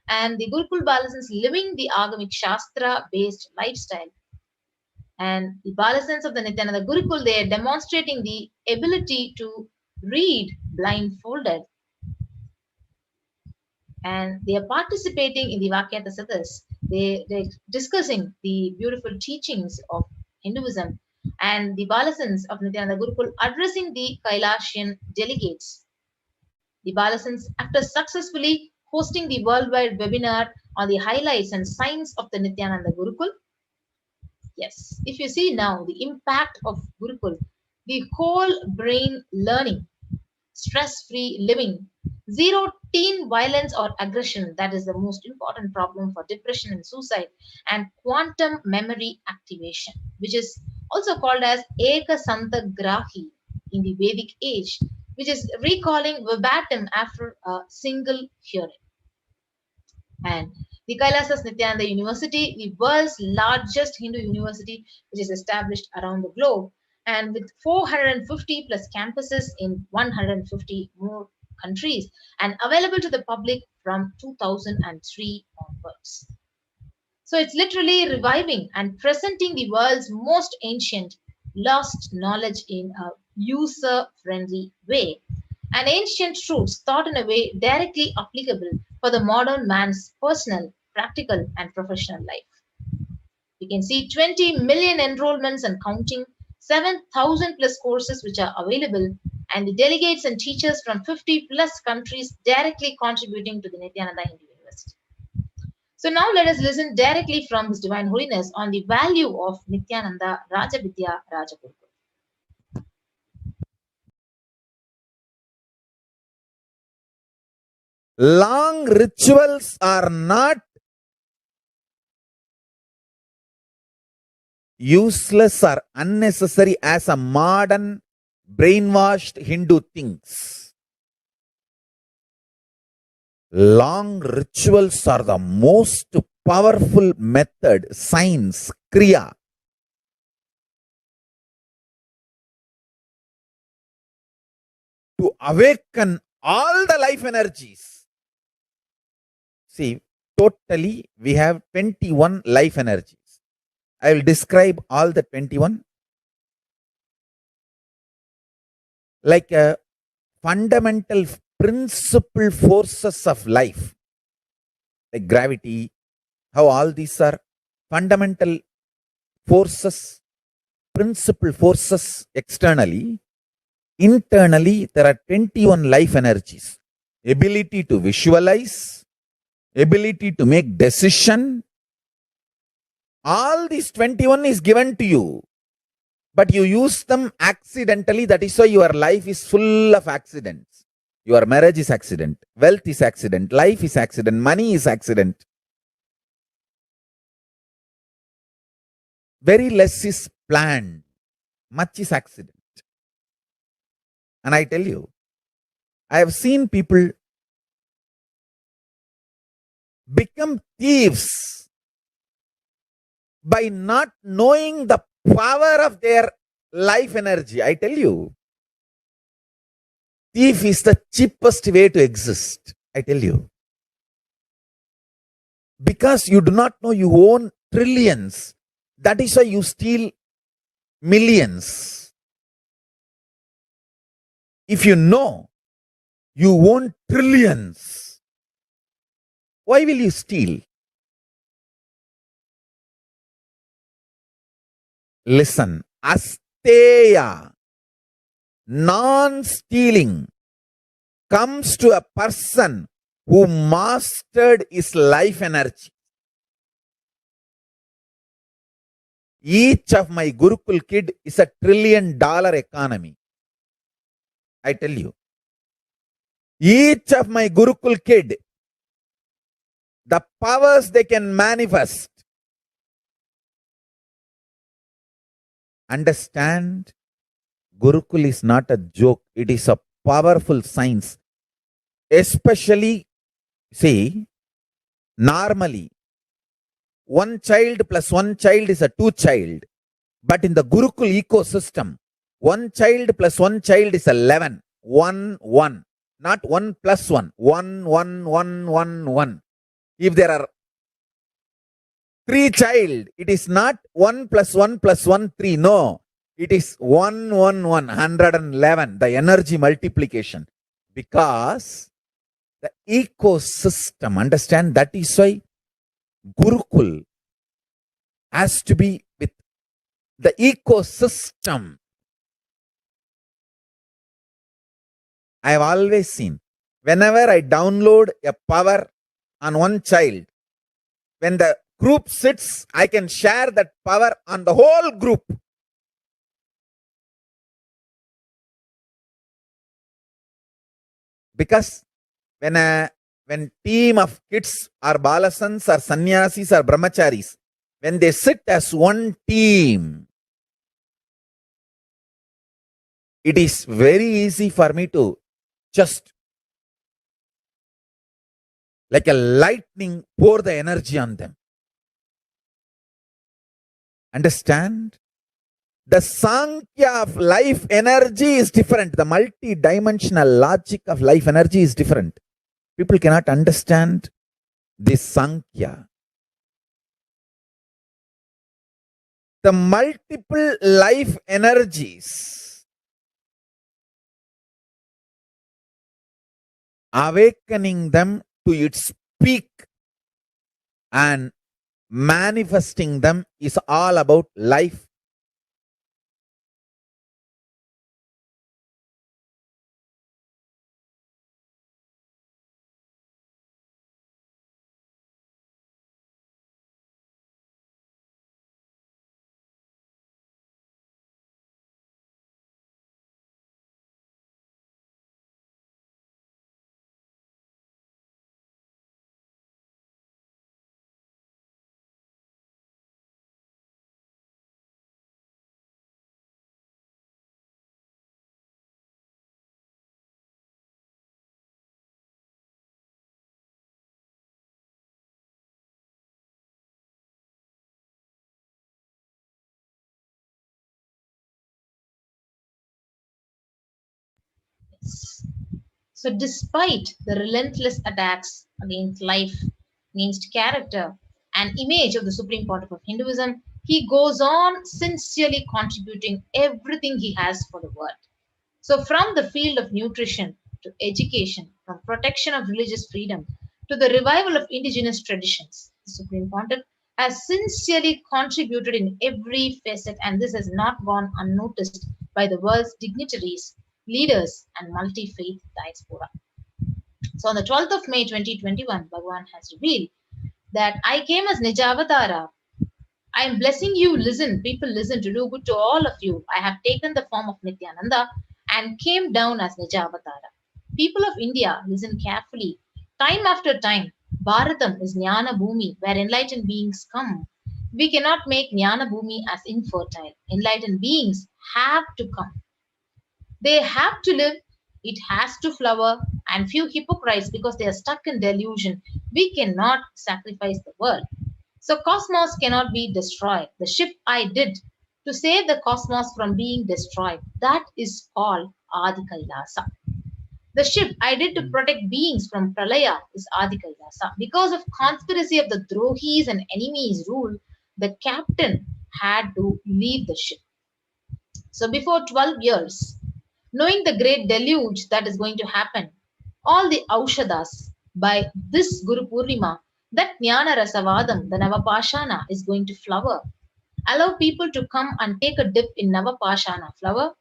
And the Gurukul Balasants living the Agamic Shastra based lifestyle. And the Balasants of the Nithyananda Gurukul, they are demonstrating the ability to read blindfolded. And they are participating in the Vakyata Satas. They're discussing the beautiful teachings of Hinduism, and the Balasans of Nithyananda Gurukul addressing the Kailasian delegates. The Balasans, after successfully hosting the worldwide webinar on the highlights and signs of the Nithyananda Gurukul, Yes, if you see now the impact of Gurukul, the whole brain learning, stress free living, zero teen violence or aggression, that is the most important problem for depression and suicide, and quantum memory activation, which is also called as Eka Santagrahi in the Vedic age, which is recalling verbatim after a single hearing. And the Kailasa Nithyananda University, the world's largest Hindu university, which is established around the globe, and with 450 plus campuses in 150 more countries, and available to the public from 2003 onwards. So it's literally reviving and presenting the world's most ancient, lost knowledge in a user friendly way. And ancient truths taught in a way directly applicable for the modern man's personal, practical, and professional life. You can see 20 million enrollments and counting, 7,000 plus courses which are available, and the delegates and teachers from 50 plus countries directly contributing to the Nithyananda Hindu University. So now let us listen directly from His Divine Holiness on the value of Nithyananda Rajavidya Rajagurukul. Long rituals are not useless or unnecessary as a modern brainwashed Hindu thinks. Long rituals are the most powerful method, science, kriya, to awaken all the life energies. See, totally we have 21 life energies. I will describe all the 21 like a fundamental principal forces of life, like gravity, how all these are fundamental forces, principal forces externally. Internally, there are 21 life energies. Ability to visualize, ability to make decision. All these 21 is given to you, but you use them accidentally. That is why your life is full of accidents. Your marriage is accident, wealth is accident, life is accident, money is accident. Very less is planned, much is accident. And I tell you, I have seen people become thieves by not knowing the power of their life energy. I tell you, thief is the cheapest way to exist. I tell you. Because you do not know you own trillions. That is why you steal millions. If you know you own trillions, why will you steal? Listen, asteya, non-stealing, comes to a person who mastered his life energy. Each of my Gurukul kid is a $1 trillion economy. I tell you. Each of my Gurukul kid, the powers they can manifest. Understand, Gurukul is not a joke. It is a powerful science. Especially, see, normally, one child plus one child is a two child. But in the Gurukul ecosystem, one child plus one child is 11. 1, 1. Not 1 plus 1. 1, 1, 1, 1, 1. If there are 3 child, it is not 1 plus 1 plus 1, 3. No. It is 1, 1, 1. 111. The energy multiplication. Because the ecosystem, understand, that is why Gurukul has to be with the ecosystem. I have always seen, whenever I download a power on one child, when the group sits, I can share that power on the whole group. Because when team of kids or balasans or sannyasis or brahmacharis, when they sit as one team, it is very easy for me to just like a lightning pour the energy on them. Understand? The Sankhya of life energy is different. The multi-dimensional logic of life energy is different. People cannot understand this Sankhya. The multiple life energies, awakening them to its peak and manifesting them is all about life. So, despite the relentless attacks against life, against character, and image of the Supreme Pontiff of Hinduism, he goes on sincerely contributing everything he has for the world. So, from the field of nutrition to education, from protection of religious freedom to the revival of indigenous traditions, the Supreme Pontiff has sincerely contributed in every facet, and this has not gone unnoticed by the world's dignitaries, leaders, and multi faith diaspora. So, on the 12th of May 2021, Bhagavan has revealed that I came as Nijavatara. I am blessing you. Listen, people, listen, to do good to all of you. I have taken the form of Nithyananda and came down as Nijavatara. People of India, listen carefully. Time after time, Bharatam is Jnana Bhumi, where enlightened beings come. We cannot make Jnana Bhumi as infertile. Enlightened beings have to come. They have to live, it has to flower, and few hypocrites, because they are stuck in delusion, we cannot sacrifice the world. So cosmos cannot be destroyed. The ship I did to save the cosmos from being destroyed, that is called Adi Kailasa. The ship I did to protect beings from Pralaya is Adi Kailasa. Because of conspiracy of the Drohis and enemies' rule, the captain had to leave the ship. So before 12 years, knowing the great deluge that is going to happen, all the Aushadas by this Guru Purnima, that Jnana Rasavadam, the Navapashana, is going to flower. Allow people to come and take a dip in Navapashana flower.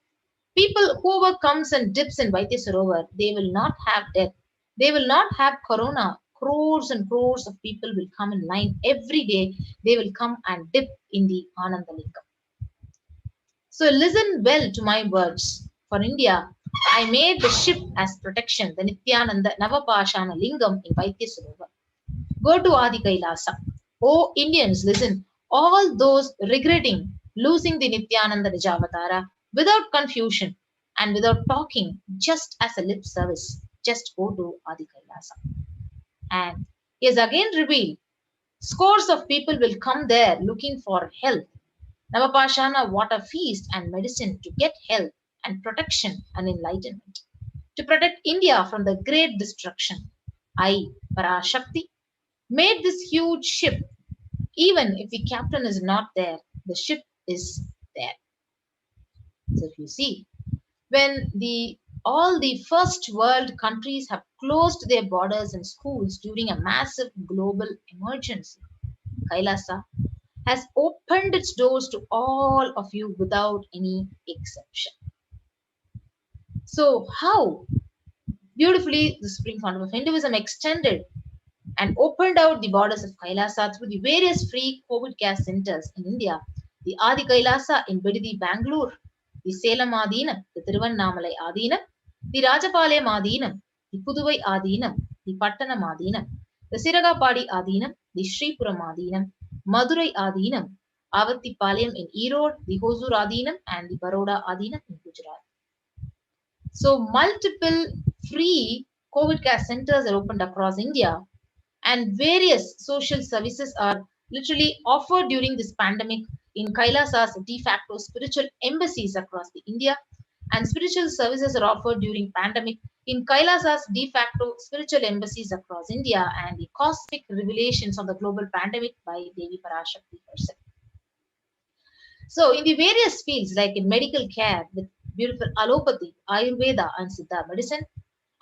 People, whoever comes and dips in Vaitya Sarovar, they will not have death. They will not have corona. Crores and crores of people will come in line every day. They will come and dip in the Anandalingam. So listen well to my words. For India, I made the ship as protection, the Nithyananda Navapashana Lingam in Vaitya Sarovar. Go to Adi Kailasa. Oh Indians, listen. All those regretting losing the Nithyananda Nijavatara without confusion and without talking, just as a lip service, just go to Adi Kailasa. And he has again revealed scores of people will come there looking for health, Navapashana water feast and medicine to get health and protection and enlightenment. To protect India from the great destruction, I, Parashakti, made this huge ship. Even if the captain is not there, the ship is there. So if you see, when all the first world countries have closed their borders and schools during a massive global emergency, Kailasa has opened its doors to all of you without any exception. So how beautifully the Supreme Pontiff of Hinduism extended and opened out the borders of Kailasa through the various free COVID care centers in India. The Adi Kailasa in Bididi, Bangalore, the Salem Adinam, the Tiruvannamalai Adinam, the Rajapalayam Adinam, the Puduvai Adinam, the Pattanam Adinam, the Siragapadi Adinam, the Sripuram Adinam, Madurai Adinam, Avattipalayam in Erode, the Hosur Adinam, and the Baroda Adinam in Gujarat. So, multiple free COVID care centers are opened across India, and various social services are literally offered during this pandemic in Kailasa's de facto spiritual embassies across the India, and spiritual services are offered during pandemic in Kailasa's de facto spiritual embassies across India, and the cosmic revelations of the global pandemic by Devi Parashakti herself. So, in the various fields like in medical care with beautiful allopathy, Ayurveda, and Siddha medicine,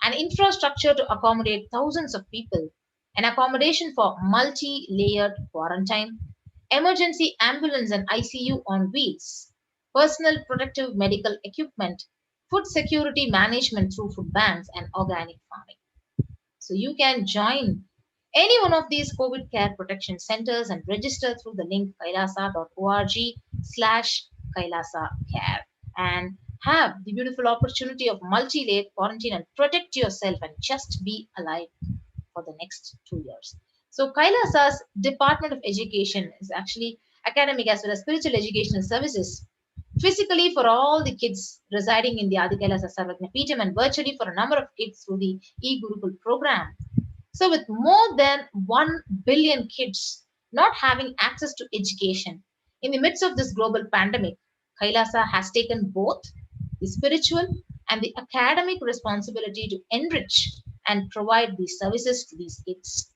an infrastructure to accommodate thousands of people, an accommodation for multi layered quarantine, emergency ambulance and ICU on wheels, personal protective medical equipment, food security management through food banks, and organic farming. So you can join any one of these COVID care protection centers and register through the link kailasa.org/Kailasa care and have the beautiful opportunity of multi-layered quarantine and protect yourself and just be alive for the next 2 years. So Kailasa's Department of Education is actually academic as well as spiritual educational services physically for all the kids residing in the Adi Kailasa Sarvajna Peetham and virtually for a number of kids through the e-Gurukul program. So with more than 1 billion kids not having access to education in the midst of this global pandemic, Kailasa has taken both the spiritual and the academic responsibility to enrich and provide these services to these kids.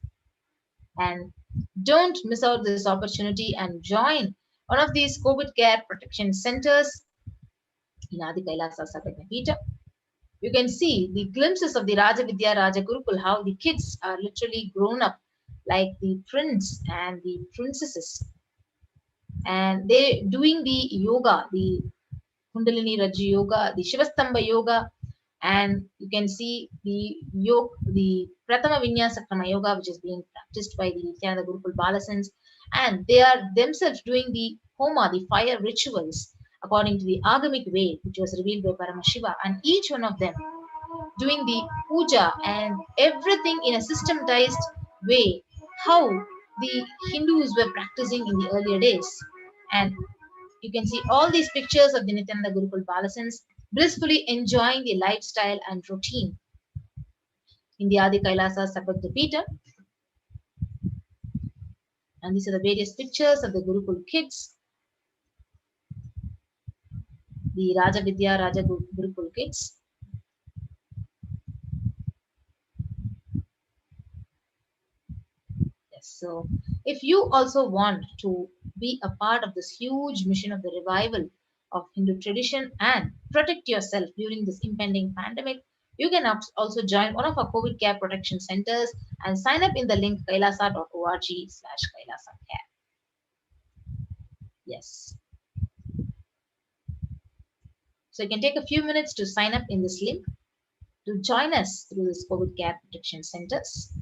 And don't miss out this opportunity and join one of these COVID care protection centers in Adi Kailasa Sarvajna Peetham. You can see the glimpses of the Raja Vidya Raja Gurukul, how the kids are literally grown up like the prince and the princesses. And they doing the yoga, the Kundalini Raji Yoga, the Shivastamba Yoga, and you can see the yoga, the Pratama Vinyasakrama Yoga, which is being practiced by the Nithyananda Gurukul Balasans, and they are themselves doing the Homa, the fire rituals, according to the Agamic way, which was revealed by Paramashiva, and each one of them doing the puja and everything in a systematized way, how the Hindus were practicing in the earlier days. And you can see all these pictures of the Nithyananda Gurukul Balasans blissfully enjoying the lifestyle and routine in the Adi Kailasa Sarvajna Peetham. And these are the various pictures of the Gurukul kids, the Raja Vidya Raja Gurukul kids. Yes, so if you also want to be a part of this huge mission of the revival of Hindu tradition and protect yourself during this impending pandemic, you can also join one of our COVID care protection centers and sign up in the link kailasa.org/Kailasa care. Yes. So you can take a few minutes to sign up in this link to join us through this COVID care protection centers.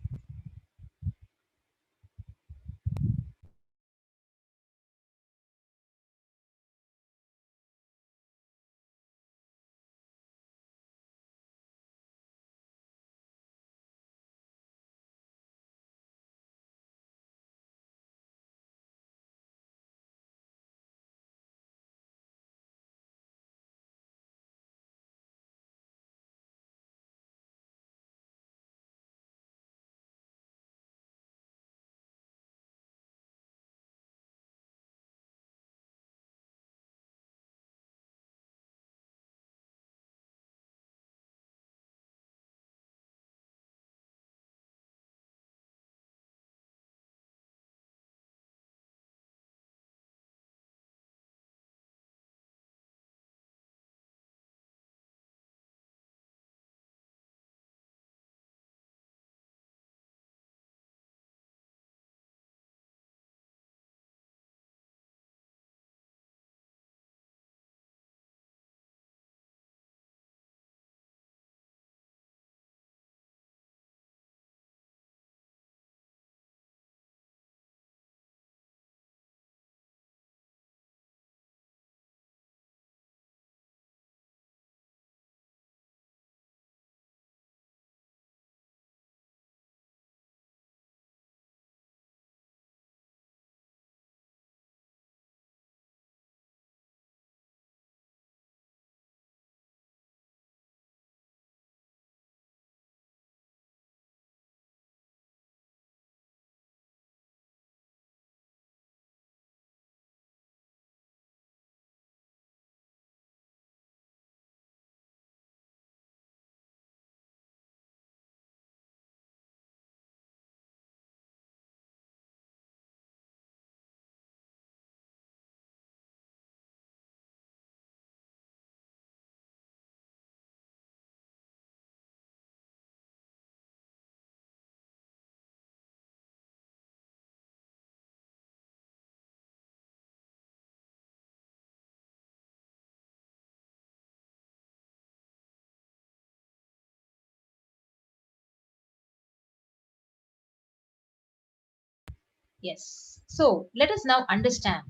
Yes. So let us now understand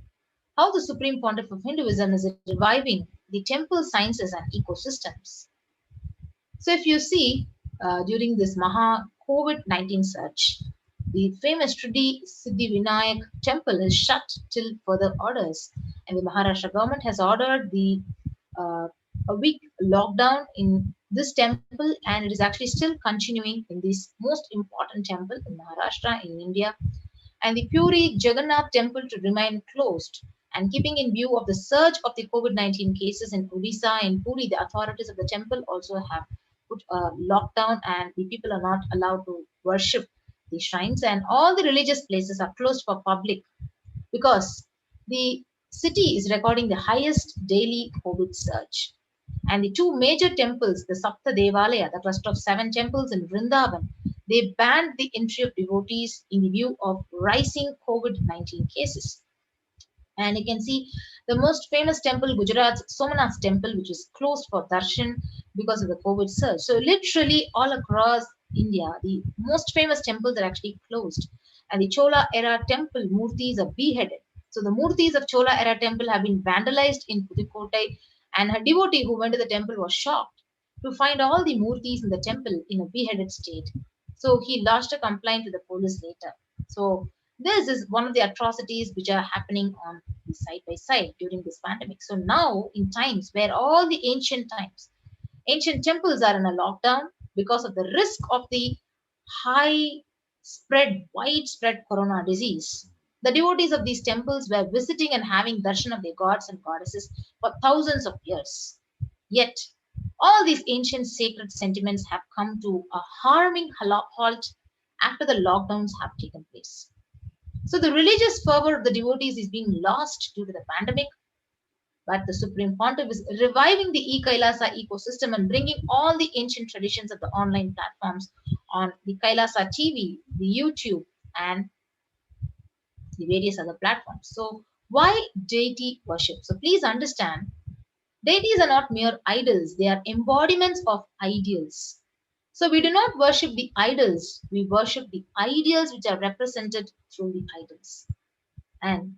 how the Supreme Pontiff of Hinduism is reviving the temple sciences and ecosystems. So if you see during this Maha COVID-19 surge, the famous Tridi Siddhi Vinayak temple is shut till further orders, and the Maharashtra government has ordered the uh, a week lockdown in this temple, and it is actually still continuing in this most important temple in Maharashtra in India, and the Puri Jagannath temple to remain closed. And keeping in view of the surge of the COVID-19 cases in Odisha and Puri, the authorities of the temple also have put a lockdown, and the people are not allowed to worship the shrines, and all the religious places are closed for public because the city is recording the highest daily COVID surge. And the two major temples, the Sapta Devalaya, the cluster of 7 temples in Vrindavan, they banned the entry of devotees in the view of rising COVID-19 cases. And you can see the most famous temple, Gujarat's Somanath temple, which is closed for darshan because of the COVID surge. So literally all across India, the most famous temples are actually closed. And the Chola era temple murtis are beheaded. So the murtis of Chola era temple have been vandalized in Pudukottai, and a devotee who went to the temple was shocked to find all the murtis in the temple in a beheaded state. So he lodged a complaint to the police later. So this is one of the atrocities which are happening on the side by side during this pandemic. So now, in times where all the ancient temples are in a lockdown because of the risk of the widespread corona disease, the devotees of these temples were visiting and having darshan of their gods and goddesses for thousands of years. Yet, all these ancient sacred sentiments have come to a harming halt after the lockdowns have taken place. So the religious fervor of the devotees is being lost due to the pandemic, but the Supreme Pontiff is reviving the Kailasa ecosystem and bringing all the ancient traditions of the online platforms on the Kailasa TV, the YouTube, and the various other platforms. So why deity worship? So please understand, deities are not mere idols, they are embodiments of ideals. So we do not worship the idols, we worship the ideals which are represented through the idols. And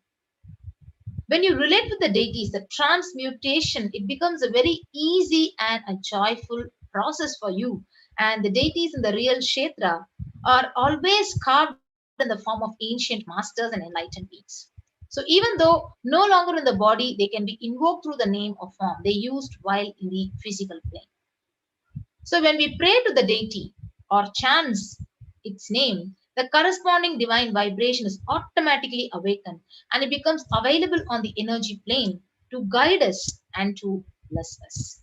when you relate with the deities, the transmutation, it becomes a very easy and a joyful process for you. And the deities in the real Kshetra are always carved in the form of ancient masters and enlightened beings. So even though no longer in the body, they can be invoked through the name or form they used while in the physical plane. So when we pray to the deity or chants its name, the corresponding divine vibration is automatically awakened, and it becomes available on the energy plane to guide us and to bless us.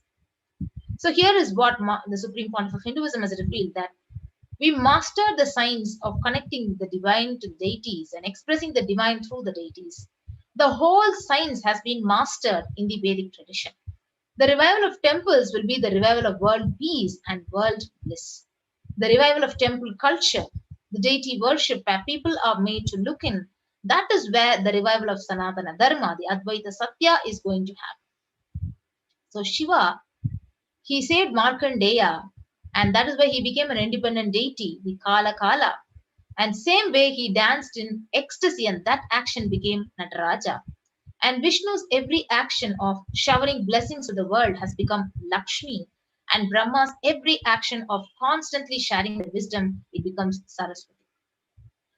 So here is what the Supreme Pontiff of Hinduism has revealed, that we mastered the science of connecting the divine to deities and expressing the divine through the deities. The whole science has been mastered in the Vedic tradition. The revival of temples will be the revival of world peace and world bliss. The revival of temple culture, the deity worship where people are made to look in, that is where the revival of Sanatana Dharma, the Advaita Satya, is going to happen. So Shiva, he saved Markandeya, and that is why he became an independent deity, the Kala Kala. And same way he danced in ecstasy, and that action became Nataraja. And Vishnu's every action of showering blessings to the world has become Lakshmi. And Brahma's every action of constantly sharing the wisdom, it becomes Saraswati.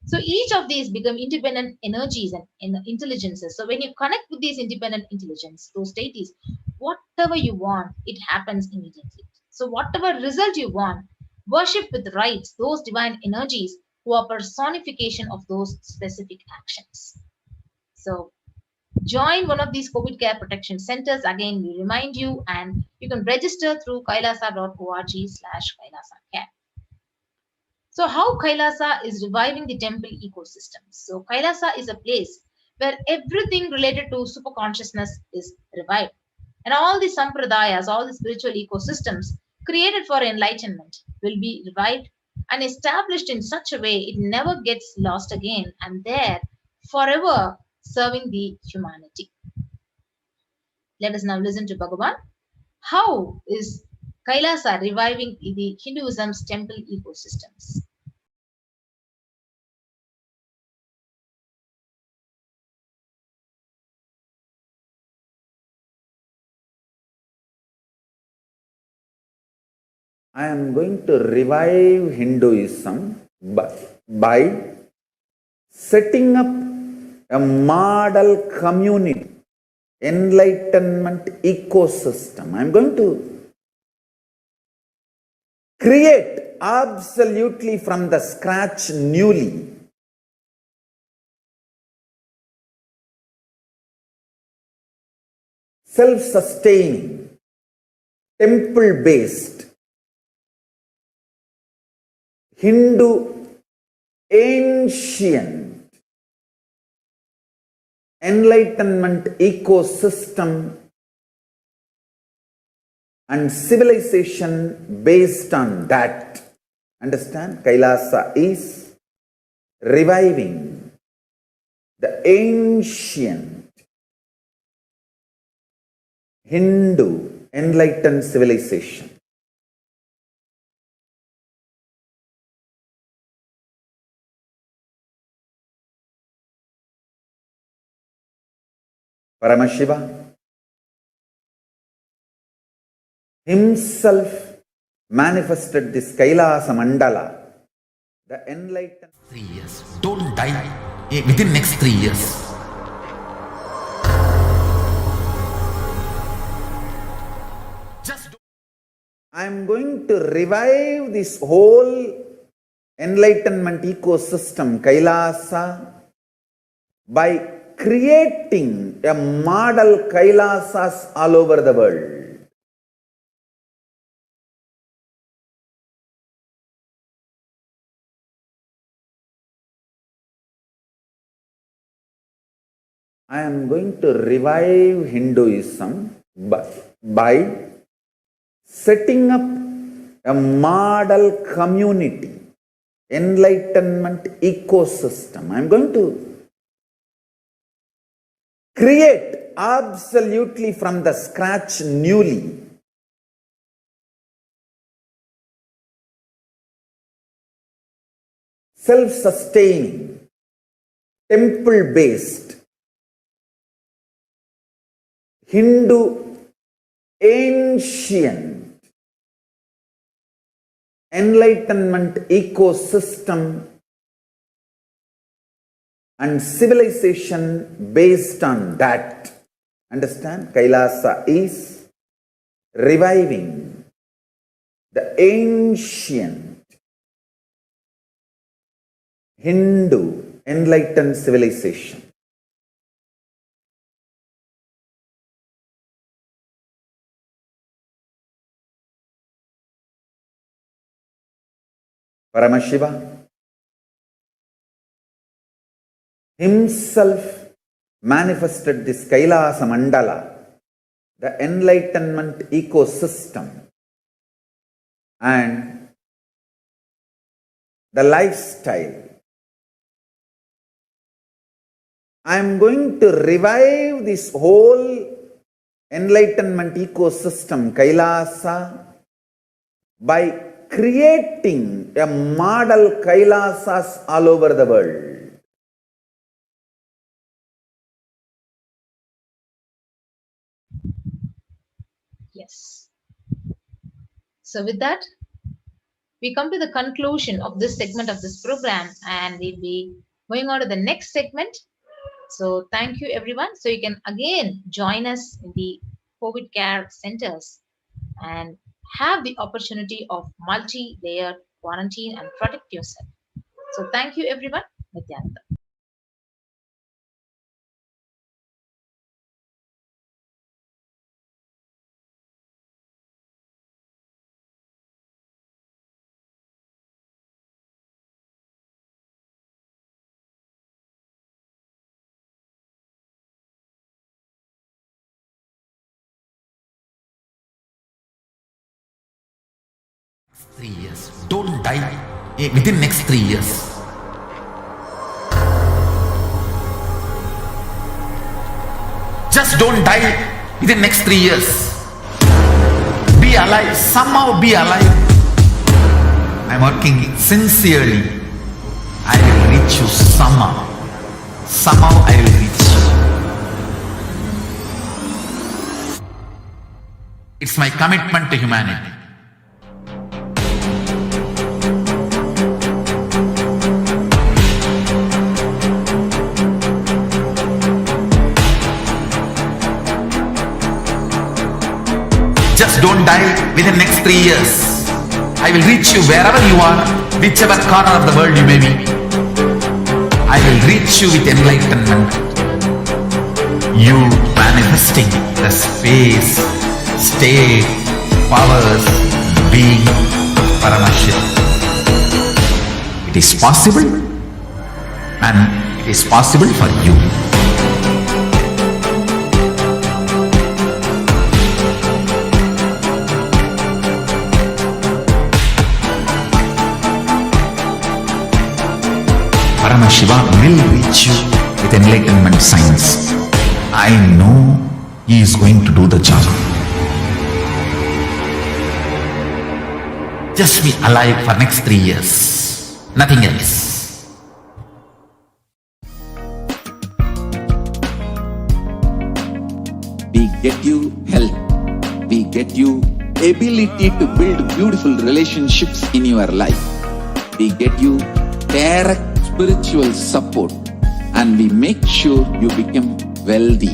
So each of these become independent energies and intelligences. So when you connect with these independent intelligence, those deities, whatever you want, it happens immediately. So whatever result you want, worship with rites those divine energies who are personification of those specific actions. So join one of these COVID care protection centers. Again, we remind you, and you can register through kailasa.org/Kailasa Care. So how Kailasa is reviving the temple ecosystem? So Kailasa is a place where everything related to superconsciousness is revived. And all the sampradayas, all the spiritual ecosystems created for enlightenment will be revived and established in such a way it never gets lost again, and there forever serving the humanity. Let us now listen to Bhagavan. How is Kailasa reviving the Hinduism's temple ecosystems? I am going to revive Hinduism by setting up a model community, enlightenment ecosystem. I am going to create absolutely from the scratch newly self-sustaining, temple-based Hindu ancient enlightenment ecosystem and civilization based on that. Understand? Kailasa is reviving the ancient Hindu enlightened civilization. Paramashiva himself manifested this Kailasa Mandala, the enlightened. 3 years. Don't die within next 3 years. I am going to revive this whole enlightenment ecosystem, Kailasa, by creating a model Kailasas all over the world. I am going to revive Hinduism by setting up a model community, enlightenment ecosystem. I am going to create absolutely from the scratch newly self-sustaining, temple-based Hindu ancient enlightenment ecosystem and civilization based on that. Understand? Kailasa is reviving the ancient Hindu enlightened civilization. Paramashiva himself manifested this Kailasa Mandala, the enlightenment ecosystem and the lifestyle. I am going to revive this whole enlightenment ecosystem, Kailasa, by creating a model Kailasas all over the world. Yes. So with that, we come to the conclusion of this segment of this program, and we'll be going on to the next segment. So thank you everyone. So you can again join us in the COVID care centers and have the opportunity of multi-layered quarantine and protect yourself. So thank you everyone. Nithyananda. Three years. Don't die within next 3 years. Just don't die within next 3 years. Be alive. Somehow be alive. I'm working sincerely. I will reach you somehow. Somehow I will reach you. It's my commitment to humanity. Just don't die within next 3 years. I will reach you wherever you are, whichever corner of the world you may be. I will reach you with enlightenment. You manifesting the space, state, powers, being Paramashivoham. It is possible, and it is possible for you. Paramashiva will reach you with enlightenment science. I know he is going to do the job. Just be alive for next 3 years. Nothing else. We get you health. We get you ability to build beautiful relationships in your life. We get you direct spiritual support, and we make sure you become wealthy.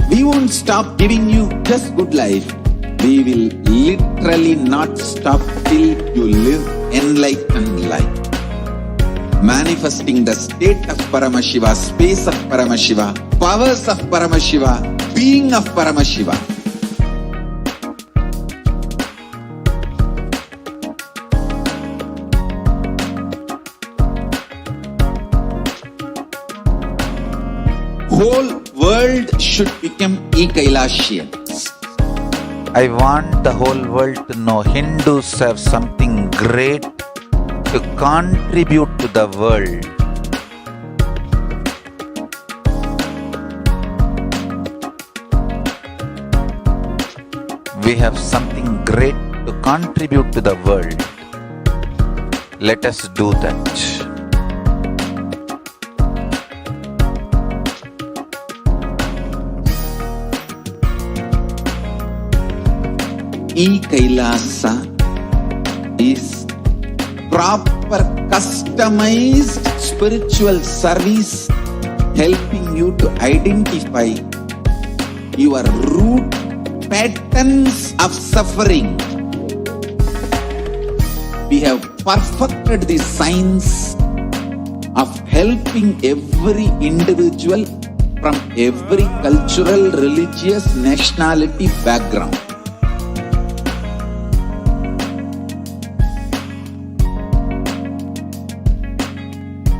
We won't stop giving you just good life. We will literally not stop till you live enlightened life. Manifesting the state of Paramashiva, space of Paramashiva, powers of Paramashiva, being of Paramashiva. Whole world should become Kailasians. I want the whole world to know Hindus have something great to contribute to the world. We have something great to contribute to the world. Let us do that. Kailasa is proper customized spiritual service helping you to identify your root patterns of suffering. We have perfected the science of helping every individual from every cultural, religious, nationality background.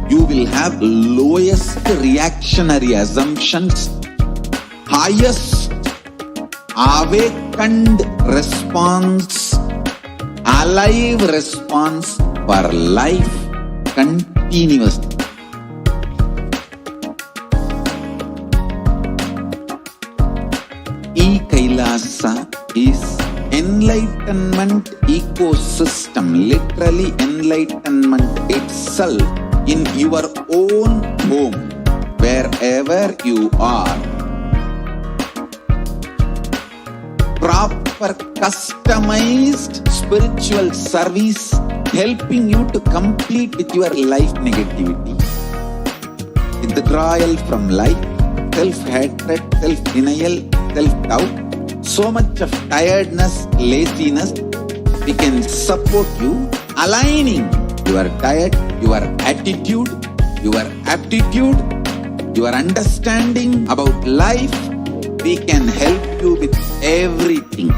You will have lowest reactionary assumptions, highest awakened response, alive response for life continuously. Kailasa is enlightenment ecosystem, literally enlightenment itself in your own home, wherever you are. Proper customized spiritual service helping you to complete with your life negativity, withdrawal from life, self-hatred, self-denial, self-doubt, so much of tiredness, laziness. We can support you aligning your diet, your attitude, your aptitude, your understanding about life. We can help you with everything.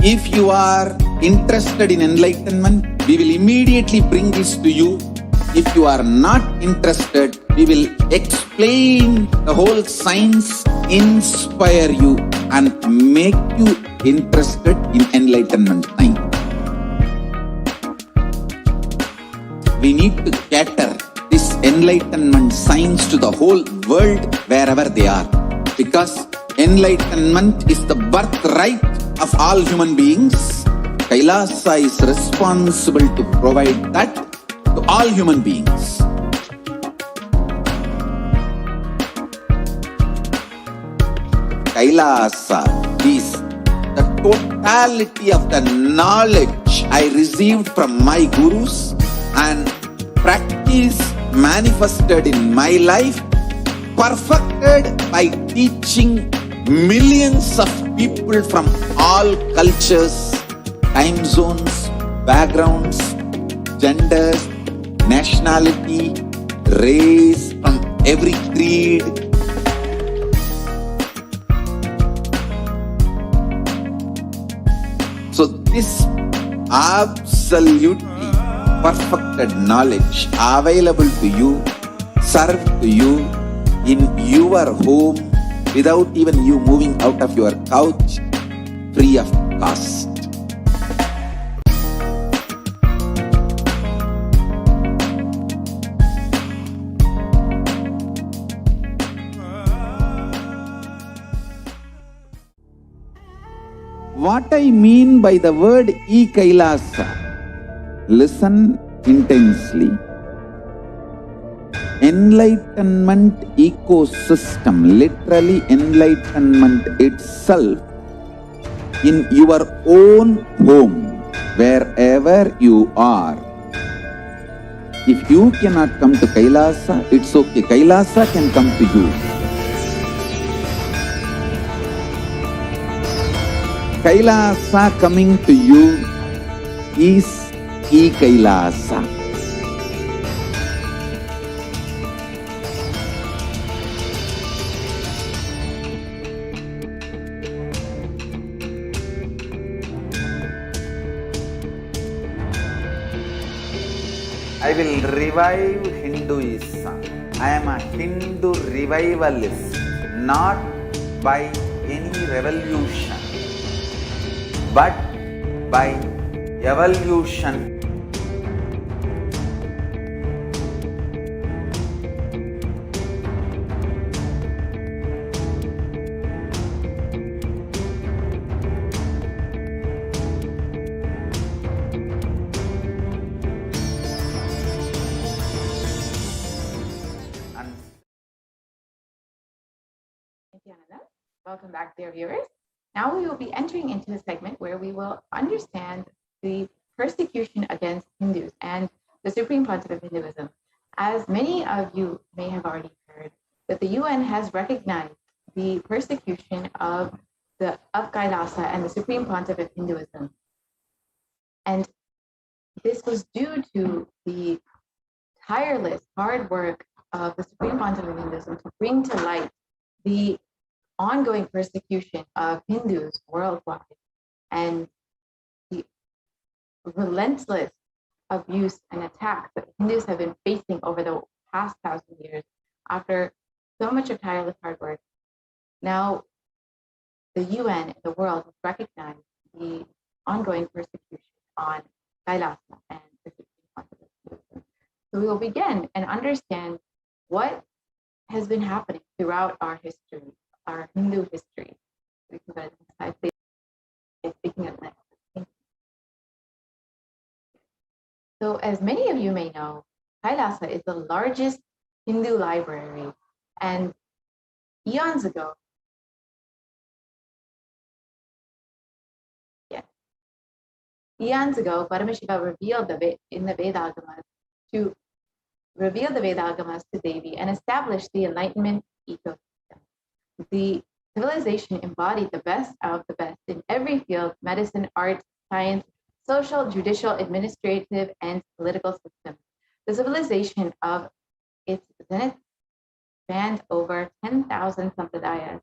If you are interested in enlightenment, we will immediately bring this to you. If you are not interested, we will explain the whole science, inspire you, and make you interested in enlightenment science. We need to cater this enlightenment science to the whole world wherever they are, because enlightenment is the birthright of all human beings. Kailasa is responsible to provide that to all human beings. Kailasa is the totality of the knowledge I received from my gurus and practice manifested in my life, perfected by teaching millions of people from all cultures, time zones, backgrounds, genders, nationality, race, from every creed. So this absolutely perfected knowledge available to you, served to you in your home without even you moving out of your couch, free of cost. What I mean by the word Kailasa, listen intensely. Enlightenment ecosystem, literally enlightenment itself, in your own home, wherever you are. If you cannot come to Kailasa, it's okay. Kailasa can come to you. Kailasa coming to you is Kailasa. I will revive Hinduism. I am a Hindu revivalist, not by any revolution, but by evolution. Nithyananda. Welcome back, dear viewers. Now we will be entering into a segment where we will understand the persecution against Hindus and the Supreme Pontiff of Hinduism. As many of you may have already heard, that the UN has recognized the persecution of Kailasa and the Supreme Pontiff of Hinduism. And this was due to the tireless hard work of the Supreme Pontiff of Hinduism to bring to light the ongoing persecution of Hindus worldwide and the relentless abuse and attacks that Hindus have been facing over the past 1,000 years after so much of tireless hard work. Now, the UN and the world has recognized the ongoing persecution on Kailasa and the Supreme Pontiff of Hinduism. So we will begin and understand what has been happening throughout our history, our Hindu history. We can go to the next slide, please. Speaking of next. So as many of you may know, Kailasa is the largest Hindu library, and eons ago, Paramashiva revealed in the Vedagamas to reveal the Vedagamas to Devi and establish the Enlightenment ecosystem. The civilization embodied the best of the best in every field: medicine, art, science, social, judicial, administrative, and political systems. The civilization of its zenith spanned over 10,000 sampradayas.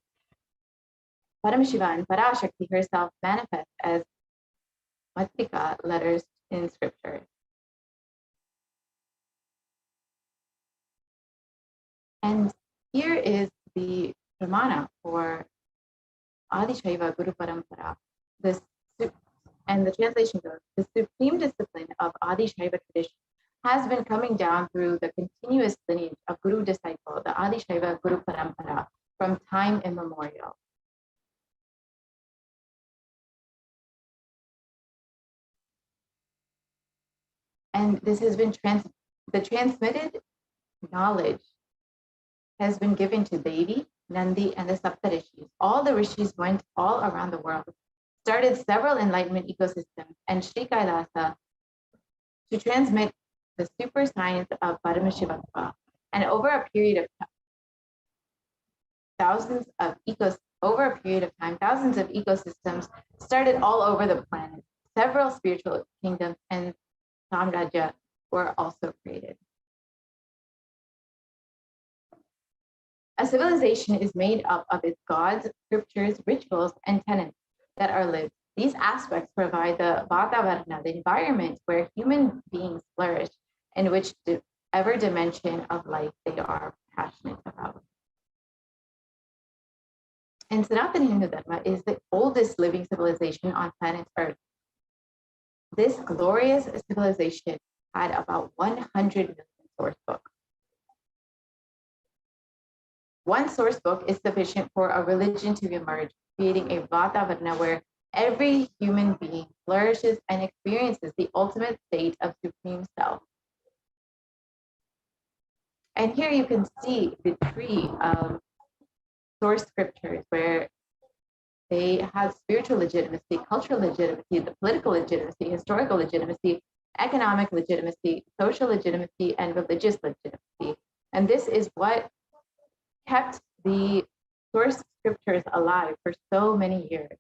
Paramashiva and Parashakti herself manifest as Matrika letters in scripture. And here is the Pramana for Adishaiva Guru Parampara. And the translation goes, the supreme discipline of Adishaiva tradition has been coming down through the continuous lineage of Guru disciple, the Adishaiva Guru Parampara, from time immemorial. And this has been the transmitted knowledge has been given to Devi Nandi, and the Saptarishis. All the rishis went all around the world, started several enlightenment ecosystems, and Sri Kailasa to transmit the super science of Paramashivoham. And over a period of time, thousands of ecosystems started all over the planet. Several spiritual kingdoms and samrajya were also created. A civilization is made up of its gods, scriptures, rituals, and tenets that are lived. These aspects provide the Vatavarna, the environment where human beings flourish, in whichever dimension of life they are passionate about. And Sanatana Hindu Dharma is the oldest living civilization on planet Earth. This glorious civilization had about 100 million source books. One source book is sufficient for a religion to emerge, creating a Vatavarna where every human being flourishes and experiences the ultimate state of supreme self. And here you can see the tree of source scriptures where they have spiritual legitimacy, cultural legitimacy, the political legitimacy, historical legitimacy, economic legitimacy, social legitimacy, and religious legitimacy. And this is what kept the source scriptures alive for so many years.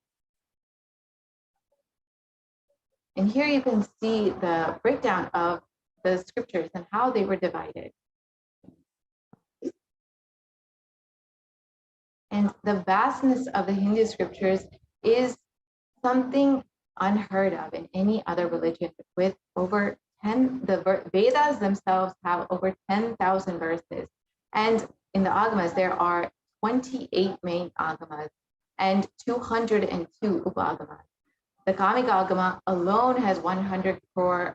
And here you can see the breakdown of the scriptures and how they were divided. And the vastness of the Hindu scriptures is something unheard of in any other religion, with over 10, the Vedas themselves have over 10,000 verses. And in the Agamas, there are 28 main Agamas and 202 Upagamas. The Kamika Agama alone has 100 crores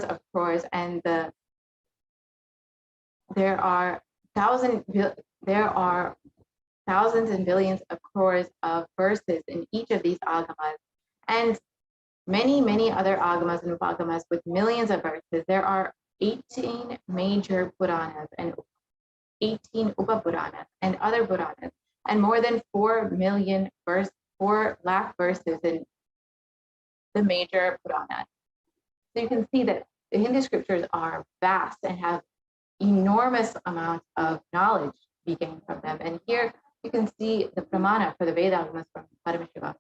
of crores, and there are thousands and billions of crores of verses in each of these Agamas, and many other Agamas and Upagamas with millions of verses. There are 18 major Puranas and 18 Upapuranas and other Puranas, and more than 4 lakh verses in the major Puranas. So you can see that the Hindu scriptures are vast and have enormous amounts of knowledge be gained from them. And here you can see the pramana for the Veda from Paramashivoham.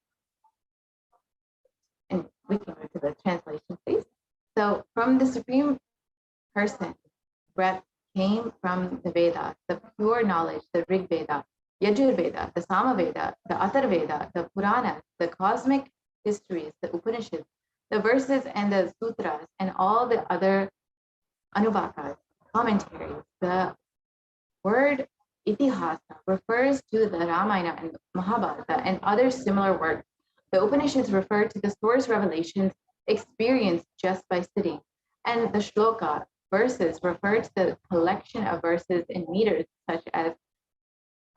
And we can move to the translation, please. So from the Supreme Person, breath came from the Veda, the pure knowledge, the Rig Veda, Yajur Veda, the Sama Veda, the Atar Veda, the Puranas, the cosmic histories, the Upanishads, the verses and the sutras, and all the other Anuvakas, commentaries. The word Itihasa refers to the Ramayana and Mahabharata and other similar works. The Upanishads refer to the source revelations experienced just by sitting, and the shloka verses refer to the collection of verses in meters, such as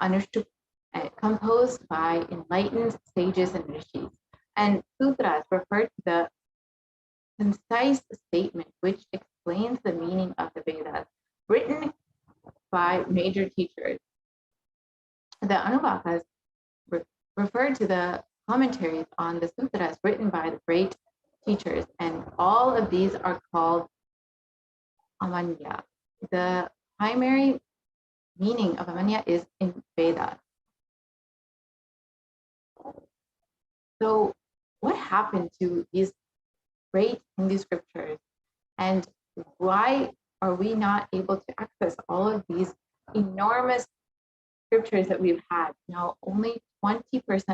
Anushtup, composed by enlightened sages and rishis. And sutras refer to the concise statement which explains the meaning of the Vedas, written by major teachers. The Anuvakas refer to the commentaries on the sutras written by the great teachers, and all of these are called Amanya. The primary meaning of Amanya is in Vedas. So what happened to these great Hindu scriptures, and why are we not able to access all of these enormous scriptures that we've had? Now, only 20%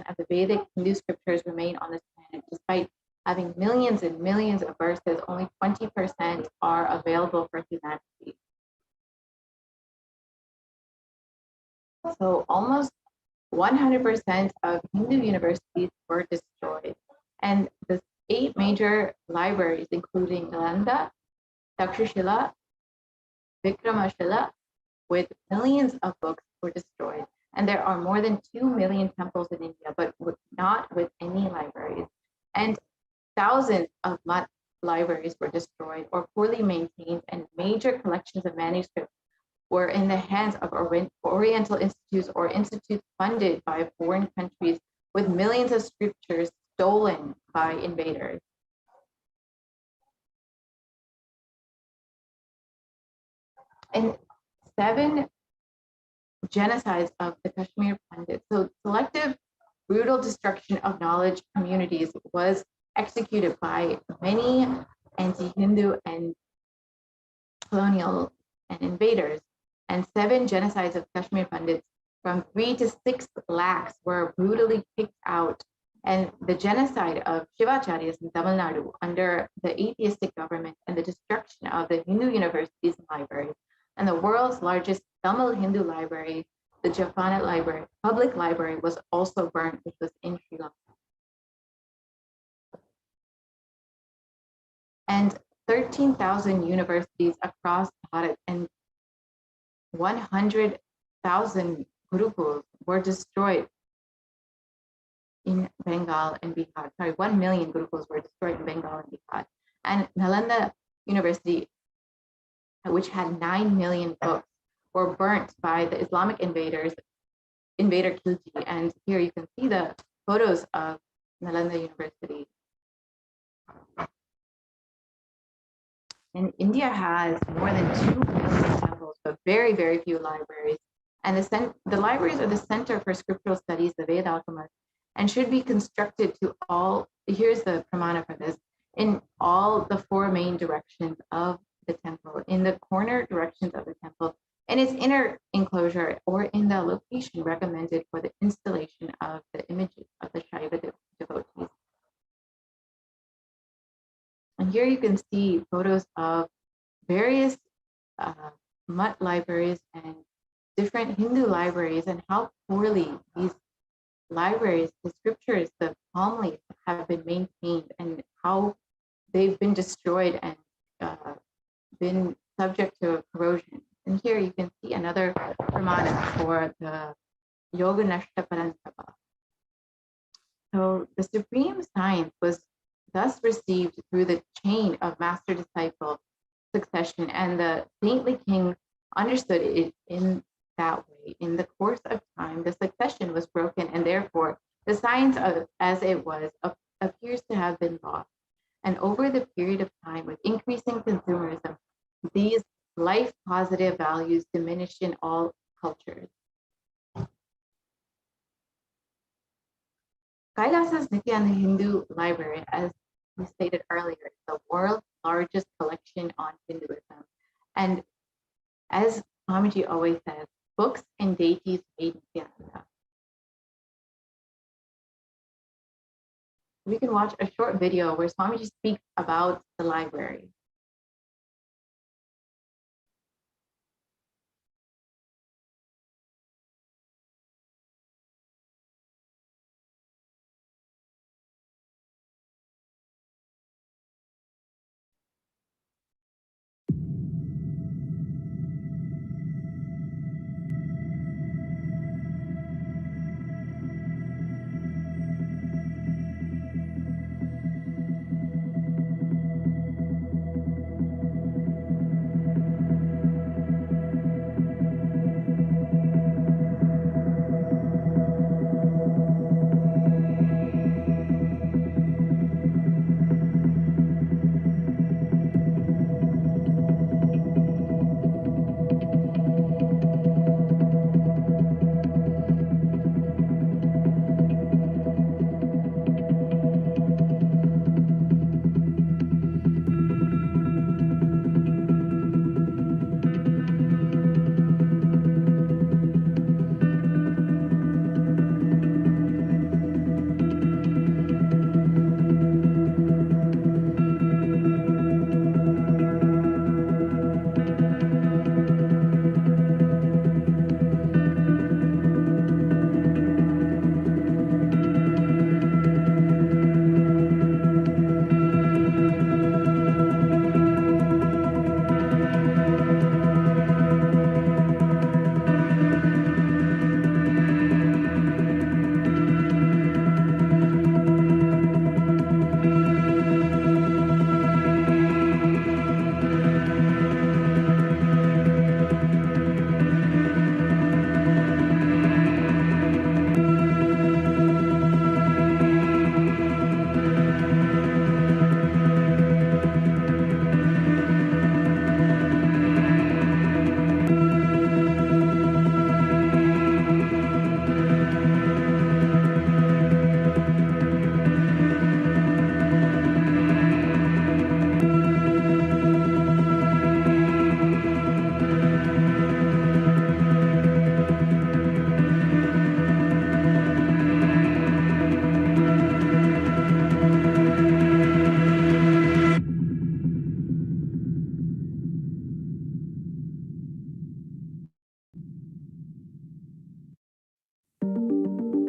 of the Vedic Hindu scriptures remain on this planet. Despite having millions and millions of verses, only 20% are available for humanity. So almost 100% of Hindu universities were destroyed. And the 8 major libraries, including Nalanda, Takshashila, Vikramashila, with millions of books, were destroyed. And there are more than 2 million temples in India, but not with any libraries. And thousands of libraries were destroyed or poorly maintained, and major collections of manuscripts were in the hands of Oriental institutes or institutes funded by foreign countries with millions of scriptures stolen by invaders. And 7 genocides of the Kashmir Pandits. So selective, brutal destruction of knowledge communities was executed by many anti-Hindu and colonial and invaders. And 7 genocides of Kashmir Pandits, from 3 to 6 lakhs, were brutally kicked out. And the genocide of Shivacharyas in Tamil Nadu under the atheistic government and the destruction of the Hindu universities and libraries, and the world's largest Tamil Hindu library, the Jaffna Library, public library, was also burnt, which was in Sri Lanka. And 13,000 universities across Bharat and 100,000 gurukuls were destroyed in Bengal and Bihar. Sorry, 1 million gurukuls were destroyed in Bengal and Bihar. And Nalanda University, which had 9 million books, were burnt by the Islamic invaders, Invader Khilji. And here you can see the photos of Nalanda University. And India has more than 2 million temples, but very, very few libraries. And the libraries are the center for scriptural studies, the Ved Alchemist, and should be constructed to all, here's the pramana for this, in all the 4 main directions of the temple, in the corner directions of the temple, in its inner enclosure, or in the location recommended for the installation of the images of the Shaiva devotees. And here you can see photos of various mutt libraries and different Hindu libraries, and how poorly these libraries, the scriptures, the palm leaves, have been maintained, and how they've been destroyed and been subject to corrosion. And here you can see another pramana for the Yoga Nashta Parantapa. So the supreme science was thus received through the chain of master-disciple succession, and the saintly king understood it in that way. In the course of time, the succession was broken, and therefore the science as it was appears to have been lost. And over the period of time, with increasing consumerism, these life-positive values diminished in all cultures. Kailasa's Nithyananda Hindu Library, as we stated earlier, is the world's largest collection on Hinduism. And as Swamiji always says, books and deities made Nithyananda. We can watch a short video where Swamiji speaks about the library.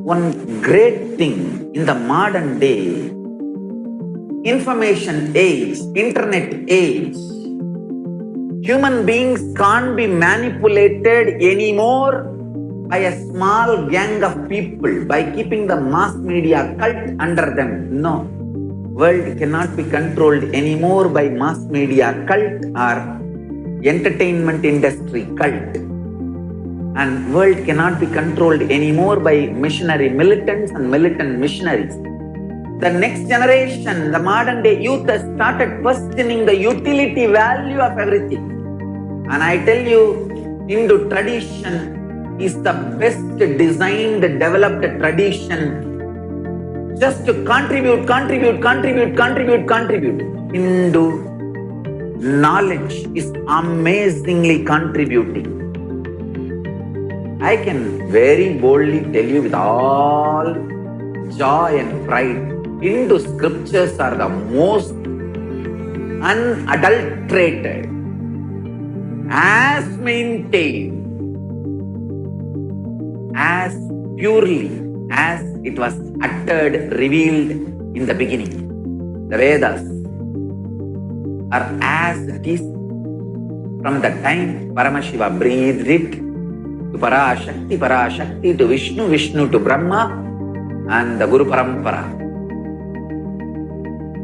one great thing in the modern day, information age, internet age, human beings can't be manipulated anymore by a small gang of people, by keeping the mass media cult under them. No. World cannot be controlled anymore by mass media cult or entertainment industry cult. And world cannot be controlled anymore by missionary militants and militant missionaries. The next generation, the modern day youth has started questioning the utility value of everything. And I tell you, Hindu tradition is the best designed, developed tradition just to contribute. Hindu knowledge is amazingly contributing. I can very boldly tell you with all joy and pride, Hindu scriptures are the most unadulterated, as maintained, as purely as it was uttered, revealed in the beginning. The Vedas are as it is from the time Paramashiva breathed it to Parashakti to Vishnu to Brahma and the Guru Parampara.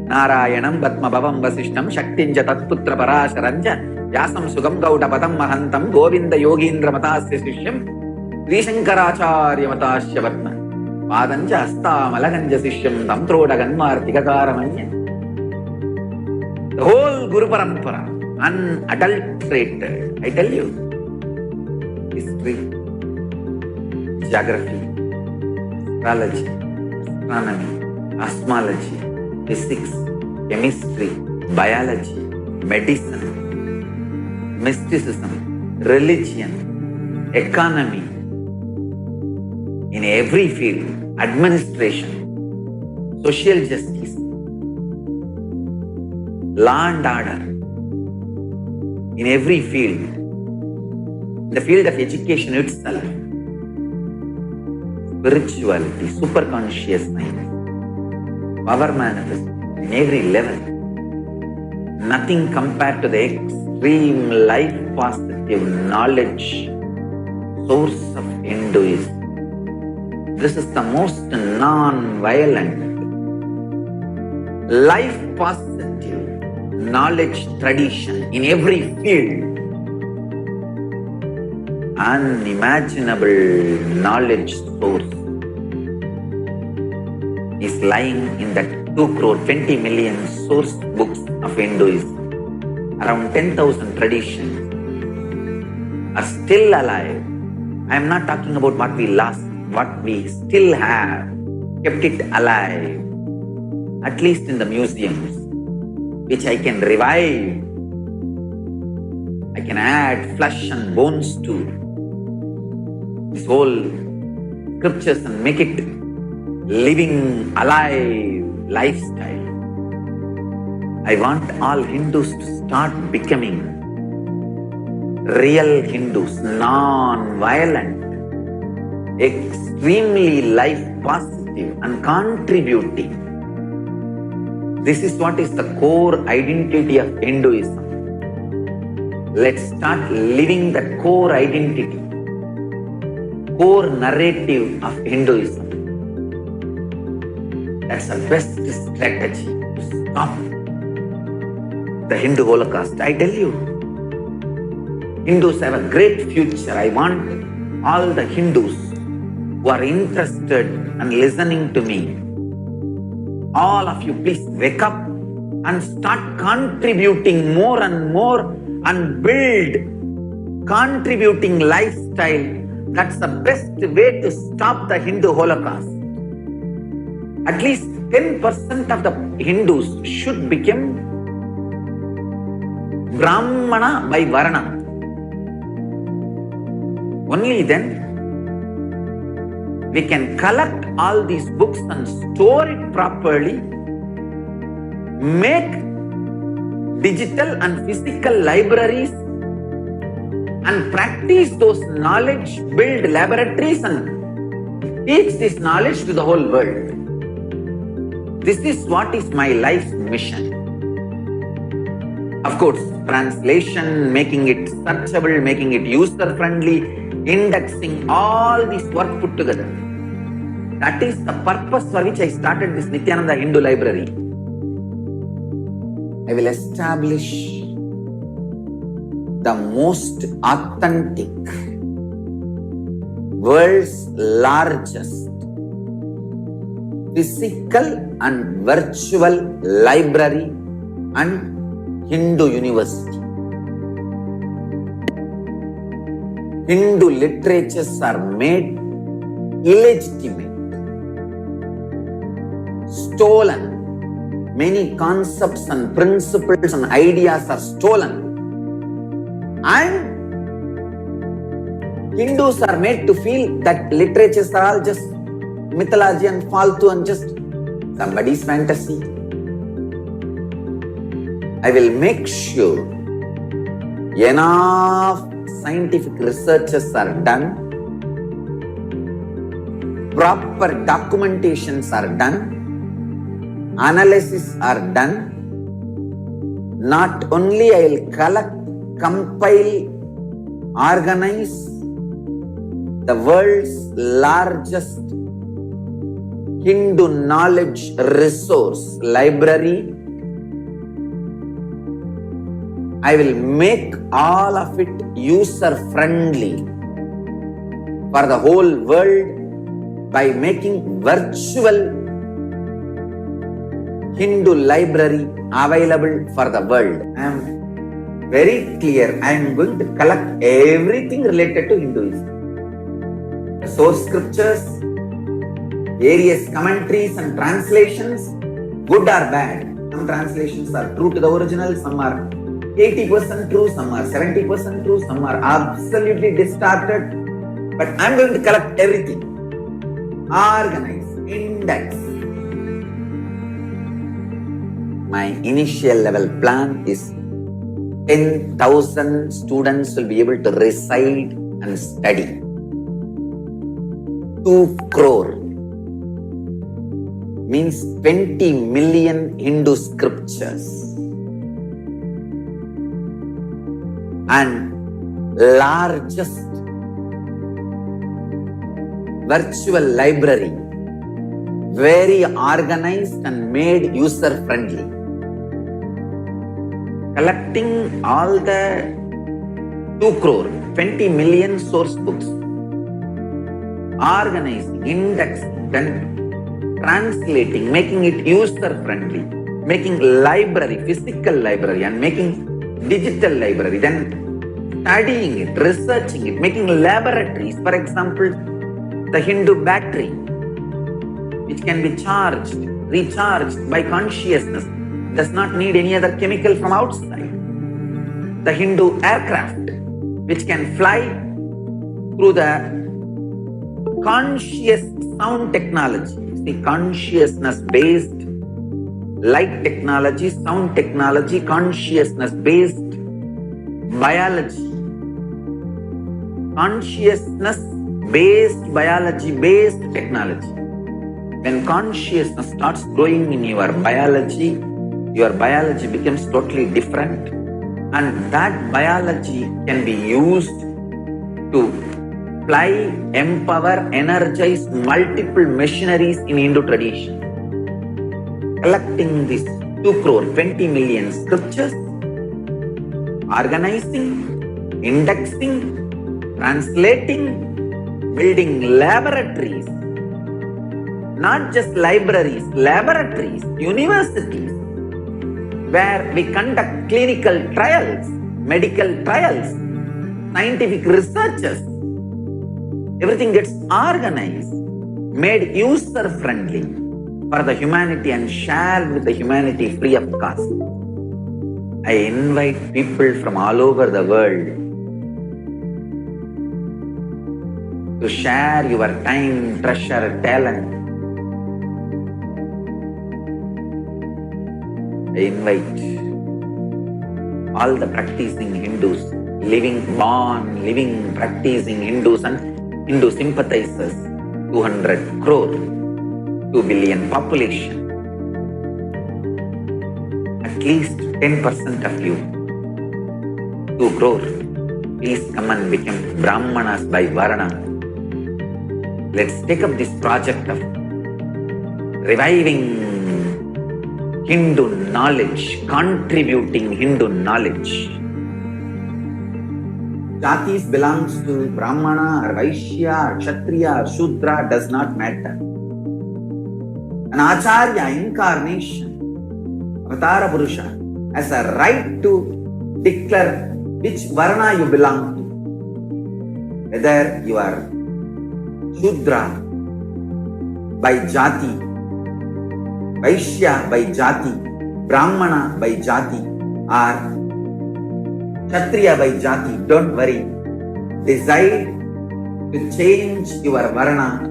Narayanam Batma Bhavam Vasishtam Shaktinja Tatputra Parasharanja Vyasam Sugam Gaudapadam Mahantam Govinda Yogindra Matasya Sishyam Srishankaracharya Matasya Vatma Padanja Asta Malaganja Sishyam Tamtroda Ganmartika Karamanya. The whole Guru Parampara, unadulterated, I tell you. History, geography, astrology, astronomy, cosmology, physics, chemistry, biology, medicine, mysticism, religion, economy, in every field, administration, social justice, law and order, in every field, the field of education itself, spirituality, superconscious mind, power manifest in every level. Nothing compared to the extreme life positive knowledge source of Hinduism. This is the most non-violent, life positive knowledge tradition in every field. Unimaginable knowledge source is lying in the 2,20 million source books of Hinduism. Around 10,000 traditions are still alive. I am not talking about what we lost, what we still have, kept it alive, at least in the museums, which I can revive. I can add flesh and bones to this whole scriptures and make it living, alive lifestyle. I want all Hindus to start becoming real Hindus, non-violent, extremely life positive and contributing. This is what is the core identity of Hinduism. Let's start living the core identity, core narrative of Hinduism. That's the best strategy to stop the Hindu Holocaust. I tell you, Hindus have a great future. I want all the Hindus who are interested and listening to me, all of you, please wake up and start contributing more and more and build contributing lifestyle. That's the best way to stop the Hindu Holocaust. At least 10% of the Hindus should become Brahmana by Varna. Only then we can collect all these books and store it properly, make digital and physical libraries and practice those knowledge, build laboratories and Teach this knowledge to the whole world. This is what is my life's mission. Of course, translation, making it searchable, making it user-friendly, indexing, all this work put together. That is the purpose for which I started this Nithyananda Hindu Library. I will establish the most authentic, world's largest physical and virtual library and Hindu university. Hindu literatures are made illegitimate, stolen. Many concepts and principles and ideas are stolen. And Hindus are made to feel that literatures are all just mythology and faltu and just somebody's fantasy. I will make sure enough scientific researches are done, proper documentations are done, analysis are done. Not only I will collect, compile, organize the world's largest Hindu knowledge resource library, I will make all of it user-friendly for the whole world by making virtual Hindu library available for the world. I am very clear. I am going to collect everything related to Hinduism. The source scriptures, various commentaries and translations, good or bad. Some translations are true to the original, some are 80% true, some are 70% true, some are absolutely distorted. But I am going to collect everything, organize, index. My initial level plan is 10,000 students will be able to reside and study. 2 crore means 20 million Hindu scriptures. And largest virtual library, very organized and made user-friendly. Collecting all the 2 crore, 20 million source books, organizing, indexing, then translating, making it user-friendly, making library, physical library, and making digital library, then studying it, researching it, making laboratories. For example, the Hindu battery, which can be charged, recharged by consciousness, does not need any other chemical from outside. The Hindu aircraft, which can fly through the conscious sound technology, see, consciousness-based light technology, sound technology, consciousness-based biology, consciousness-based biology-based technology. When consciousness starts growing in your biology becomes totally different, and that biology can be used to fly, empower, energize multiple machineries in Hindu tradition. Collecting these 2 crore, 20 million scriptures, organizing, indexing, translating, building laboratories, not just libraries, laboratories, universities, where we conduct clinical trials, medical trials, scientific researches. Everything gets organized, made user-friendly for the humanity and shared with the humanity free of cost. I invite people from all over the world to share your time, treasure, talent. I invite all the practicing Hindus, living, practicing Hindus and Hindu sympathizers 200 crore, 2 billion population. At least 10% of you, 2 crore, please come and become Brahmanas by Varna. Let's take up this project of reviving Hindu knowledge, contributing Hindu knowledge. Jatis belongs to Brahmana or Vaishya or Kshatriya or Shudra does not matter. An Acharya incarnation, Avatara Purusha, has a right to declare which Varna you belong to. Whether you are Shudra by Jati, Vaishya by Jati, Brahmana by Jati, or Kshatriya by Jati, don't worry. Decide to change your Varna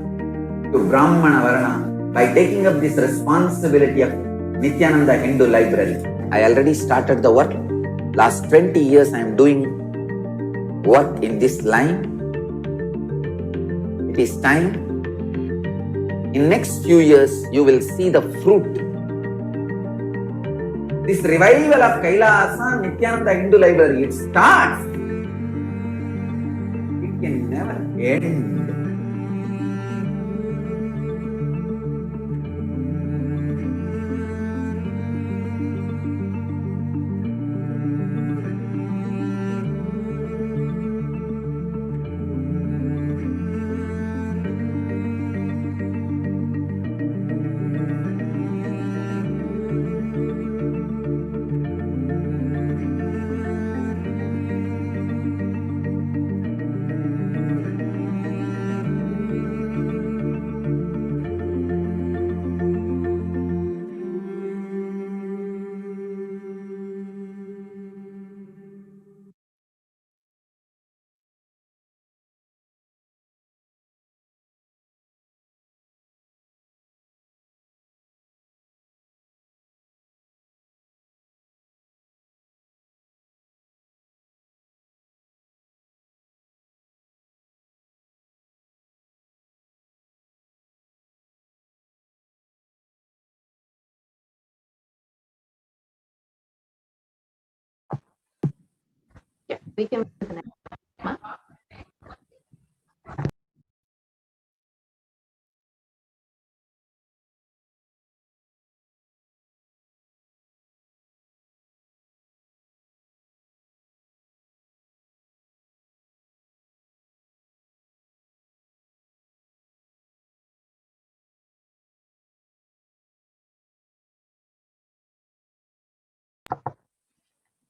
to Brahmana Varna by taking up this responsibility of Nithyananda Hindu Library. I already started the work. Last 20 years I am doing work in this line. It is time. In next few years, you will see the fruit. This revival of Kailasa, Nithyananda Hindu Library, it starts. It can never end. Yeah, we can move to the next one.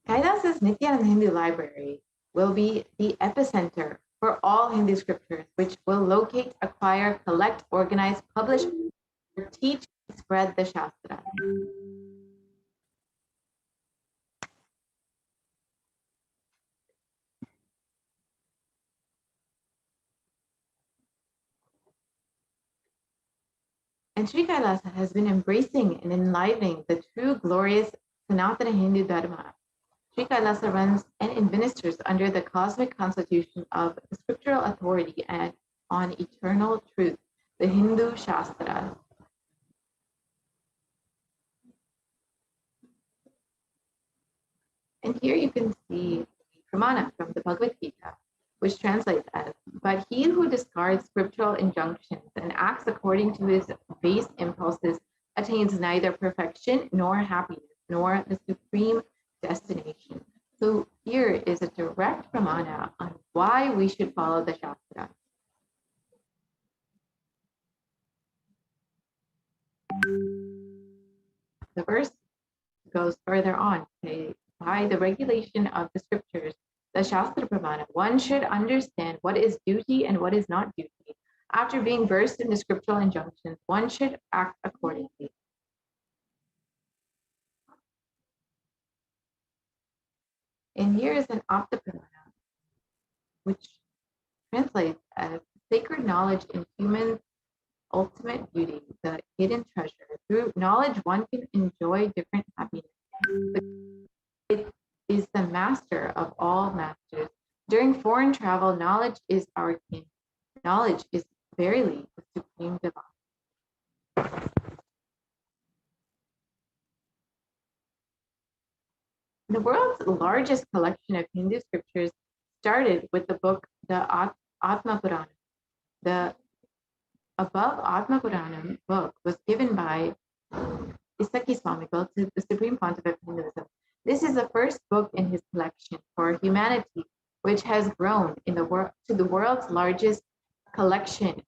Kailasa's Nithyananda Hindu Library will be the epicenter for all Hindu scriptures, which will locate, acquire, collect, organize, publish, teach, and spread the Shastra. And Sri Kailasa has been embracing and enlivening the true glorious Sanatana Hindu Dharma. Sri Kailasa runs and administers under the cosmic constitution of the scriptural authority and on eternal truth, the Hindu Shastras. And here you can see Pramana from the Bhagavad Gita, which translates as, but he who discards scriptural injunctions and acts according to his base impulses attains neither perfection nor happiness, nor the supreme destination. So here is a direct pramana on why we should follow the Shastra. The verse goes further on, okay? By the regulation of the scriptures, the Shastra Pramana, one should understand what is duty and what is not duty. After being versed in the scriptural injunctions, one should act accordingly. And here is an Apta Pramana, which translates as sacred knowledge in human ultimate beauty, the hidden treasure. Through knowledge, one can enjoy different happiness. It is the master of all masters. During foreign travel, knowledge is our king. Knowledge is verily the supreme divine. The world's largest collection of Hindu scriptures started with the book, the Atma Purana. The above Atma Puranam book was given by Isaki Swamigal to the Supreme Pontiff of Hinduism. This is the first book in his collection for humanity, which has grown in the world to the world's largest collection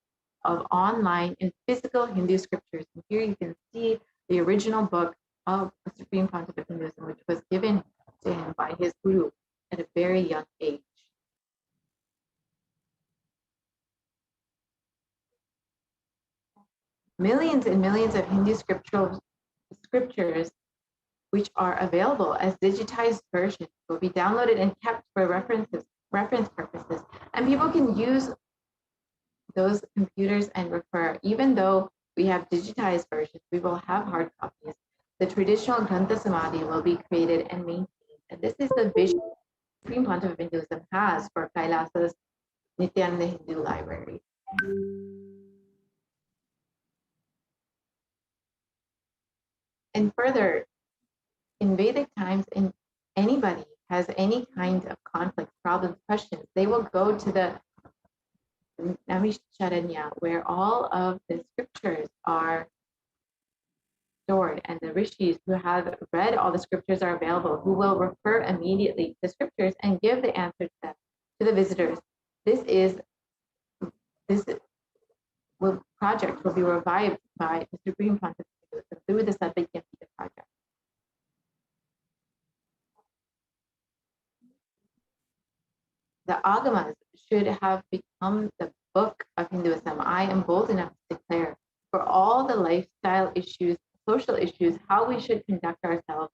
of online and physical Hindu scriptures. And here you can see the original book of the Supreme Pontiff of Hinduism, which was given to him by his guru at a very young age. Millions and millions of Hindu scriptures, which are available as digitized versions, will be downloaded and kept for reference purposes. And people can use those computers and refer. Even though we have digitized versions, we will have hard copies. The traditional Grantha Samadhi will be created and maintained. And this is the vision the Supreme Pontiff of Hinduism has for Kailasa's Nithyananda Hindu Library. And further, in Vedic times, if anybody has any kind of conflict, problems, questions, they will go to the Namisharanya, where all of the scriptures are stored, and the rishis who have read all the scriptures are available, who will refer immediately to the scriptures and give the answer to them, to the visitors. This project will be revived by the Supreme Pontiff through the Satvik project. The Agamas should have become the book of Hinduism. I am bold enough to declare for all the lifestyle issues, social issues, how we should conduct ourselves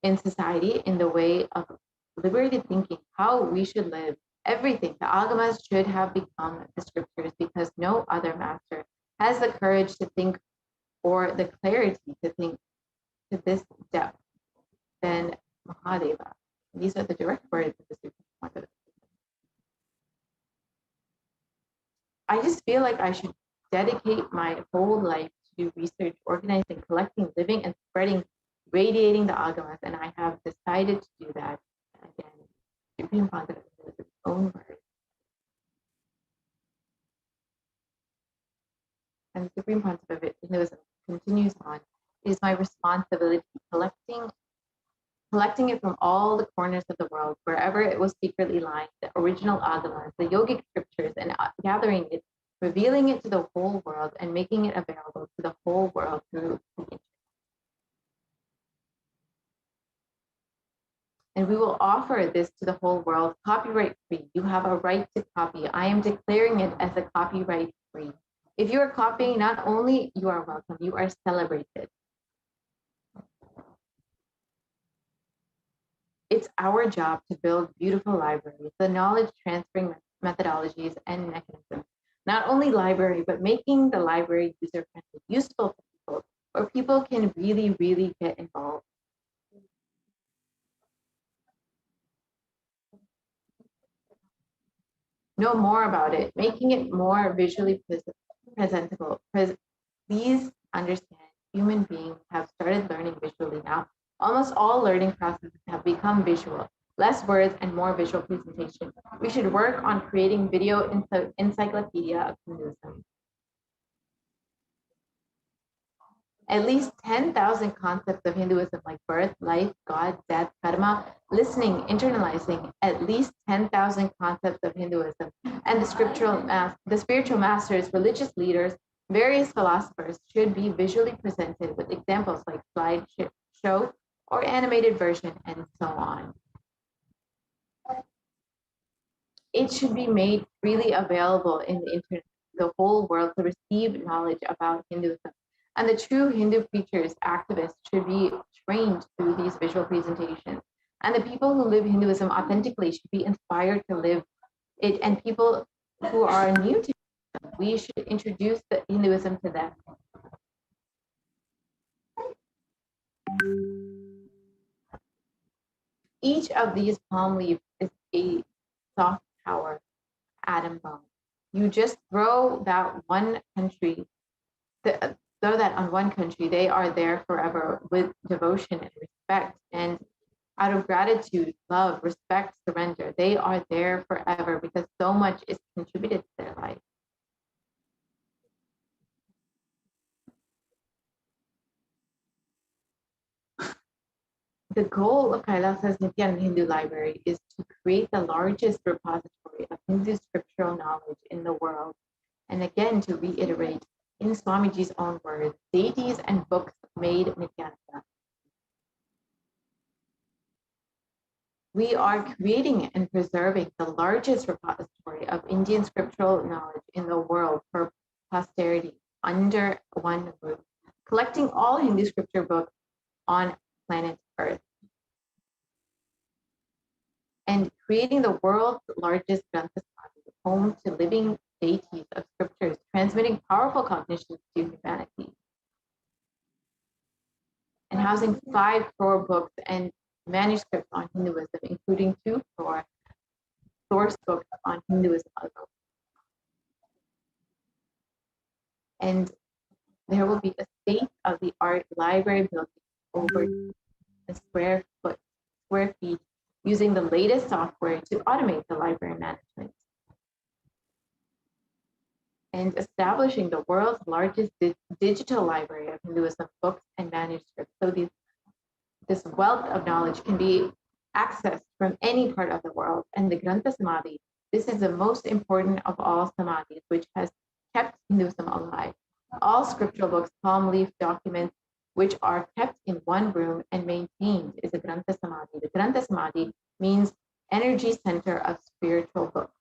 in society in the way of liberated thinking, how we should live, everything. The Agamas should have become the scriptures, because no other master has the courage to think, or the clarity to think to this depth than Mahadeva. These are the direct words of the Supreme Pontiff. I just feel like I should dedicate my whole life to research, organizing, collecting, living, and spreading, radiating the Agamas, and I have decided to do that. Again, Supreme Pontiff is its own word. And the Supreme Pontiff of Hinduism continues on. It is my responsibility collecting it from all the corners of the world, wherever it was secretly lying, the original Agamas, the yogic scriptures, and gathering it, revealing it to the whole world, and making it available to the whole world through the internet. And we will offer this to the whole world copyright free. You have a right to copy. I am declaring it as a copyright free. If you are copying, not only you are welcome, you are celebrated. It's our job to build beautiful libraries, the knowledge transferring methodologies and mechanisms. Not only library, but making the library user-friendly, useful for people, where people can really, really get involved. Know more about it, making it more visually presentable. Please understand, human beings have started learning visually now. Almost all learning processes have become visual. Less words and more visual presentation. We should work on creating video encyclopedia of Hinduism. At least 10,000 concepts of Hinduism, like birth, life, God, death, karma, listening, internalizing, at least 10,000 concepts of Hinduism, and the spiritual masters, religious leaders, various philosophers should be visually presented with examples like slideshow or animated version, and so on. It should be made freely available in the internet, the whole world, to receive knowledge about Hinduism. And the true Hindu preachers, activists, should be trained through these visual presentations. And the people who live Hinduism authentically should be inspired to live it. And people who are new to Hinduism, we should introduce the Hinduism to them. Each of these palm leaves is a soft power atom bomb. you just throw that one country, throw that on one country, they are there forever with devotion and respect. And out of gratitude, love, respect, surrender, they are there forever because so much is contributed to their life. The goal of Kailasa's Nithyananda Hindu Library is to create the largest repository of Hindu scriptural knowledge in the world. And again, to reiterate, in Swamiji's own words, deities and books made Nithyananda. We are creating and preserving the largest repository of Indian scriptural knowledge in the world for posterity under one roof, collecting all Hindu scripture books on planet Earth, and creating the world's largest Granth Samadhi, home to living deities of scriptures, transmitting powerful cognitions to humanity, and housing 5 crore books and manuscripts on Hinduism, including 2 crore source books on Hinduism alone. And there will be a state-of-the-art library building over a square feet, using the latest software to automate the library management, and establishing the world's largest digital library of Hinduism books and manuscripts. So this wealth of knowledge can be accessed from any part of the world. And the Grantha Samadhi, this is the most important of all samadhis, which has kept Hinduism alive. All scriptural books, palm leaf documents, which are kept in one room and maintained, is a Grantha Samadhi. The Grantha Samadhi means energy center of spiritual books.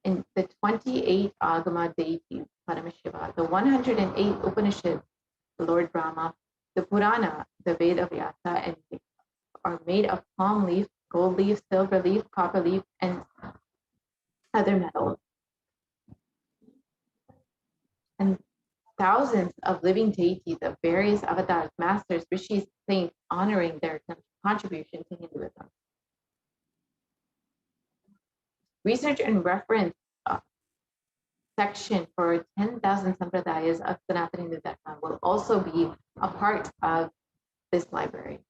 In the 28 Agama deities, Paramashiva, the 108 Upanishads, the Lord Brahma, the Purana, the Veda Vyasa, and are made of palm leaf, gold leaf, silver leaf, copper leaf, and other metals. And thousands of living deities of various avatars, masters, rishis, saints, honoring their contribution to Hinduism. Research and reference section for 10,000 sampradayas of Sanatana Hindu Dharma will also be a part of this library.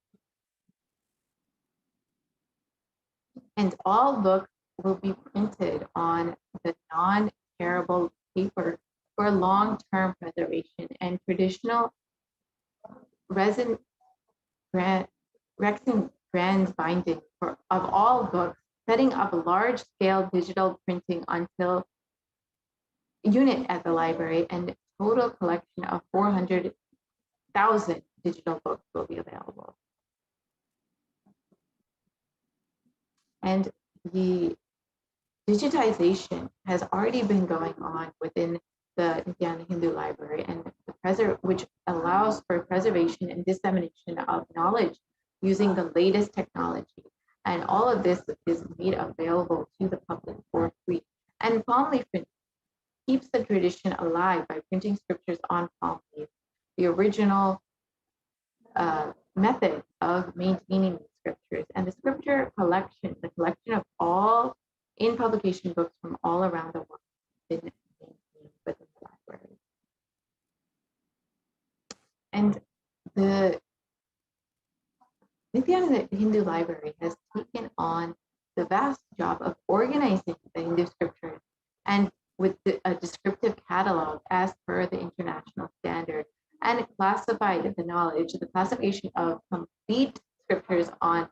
And all books will be printed on the non-tearable paper for long-term preservation, and traditional resin grand binding of all books, setting up a large-scale digital printing until unit at the library, and total collection of 400,000 digital books will be available. And the digitization has already been going on within the Nithyananda Hindu Library, and which allows for preservation and dissemination of knowledge using the latest technology. And all of this is made available to the public for free. And palm leaf print keeps the tradition alive by printing scriptures on palm leaf, the original method of maintaining the scriptures. And the scripture collection, the collection of all in publication books from all around the world, has been maintained within the library. And the Nithyananda Hindu Library has taken on the vast job of organizing the Hindu scriptures, and with a descriptive catalog as per the international standard, and classified the knowledge, the classification of complete scriptures on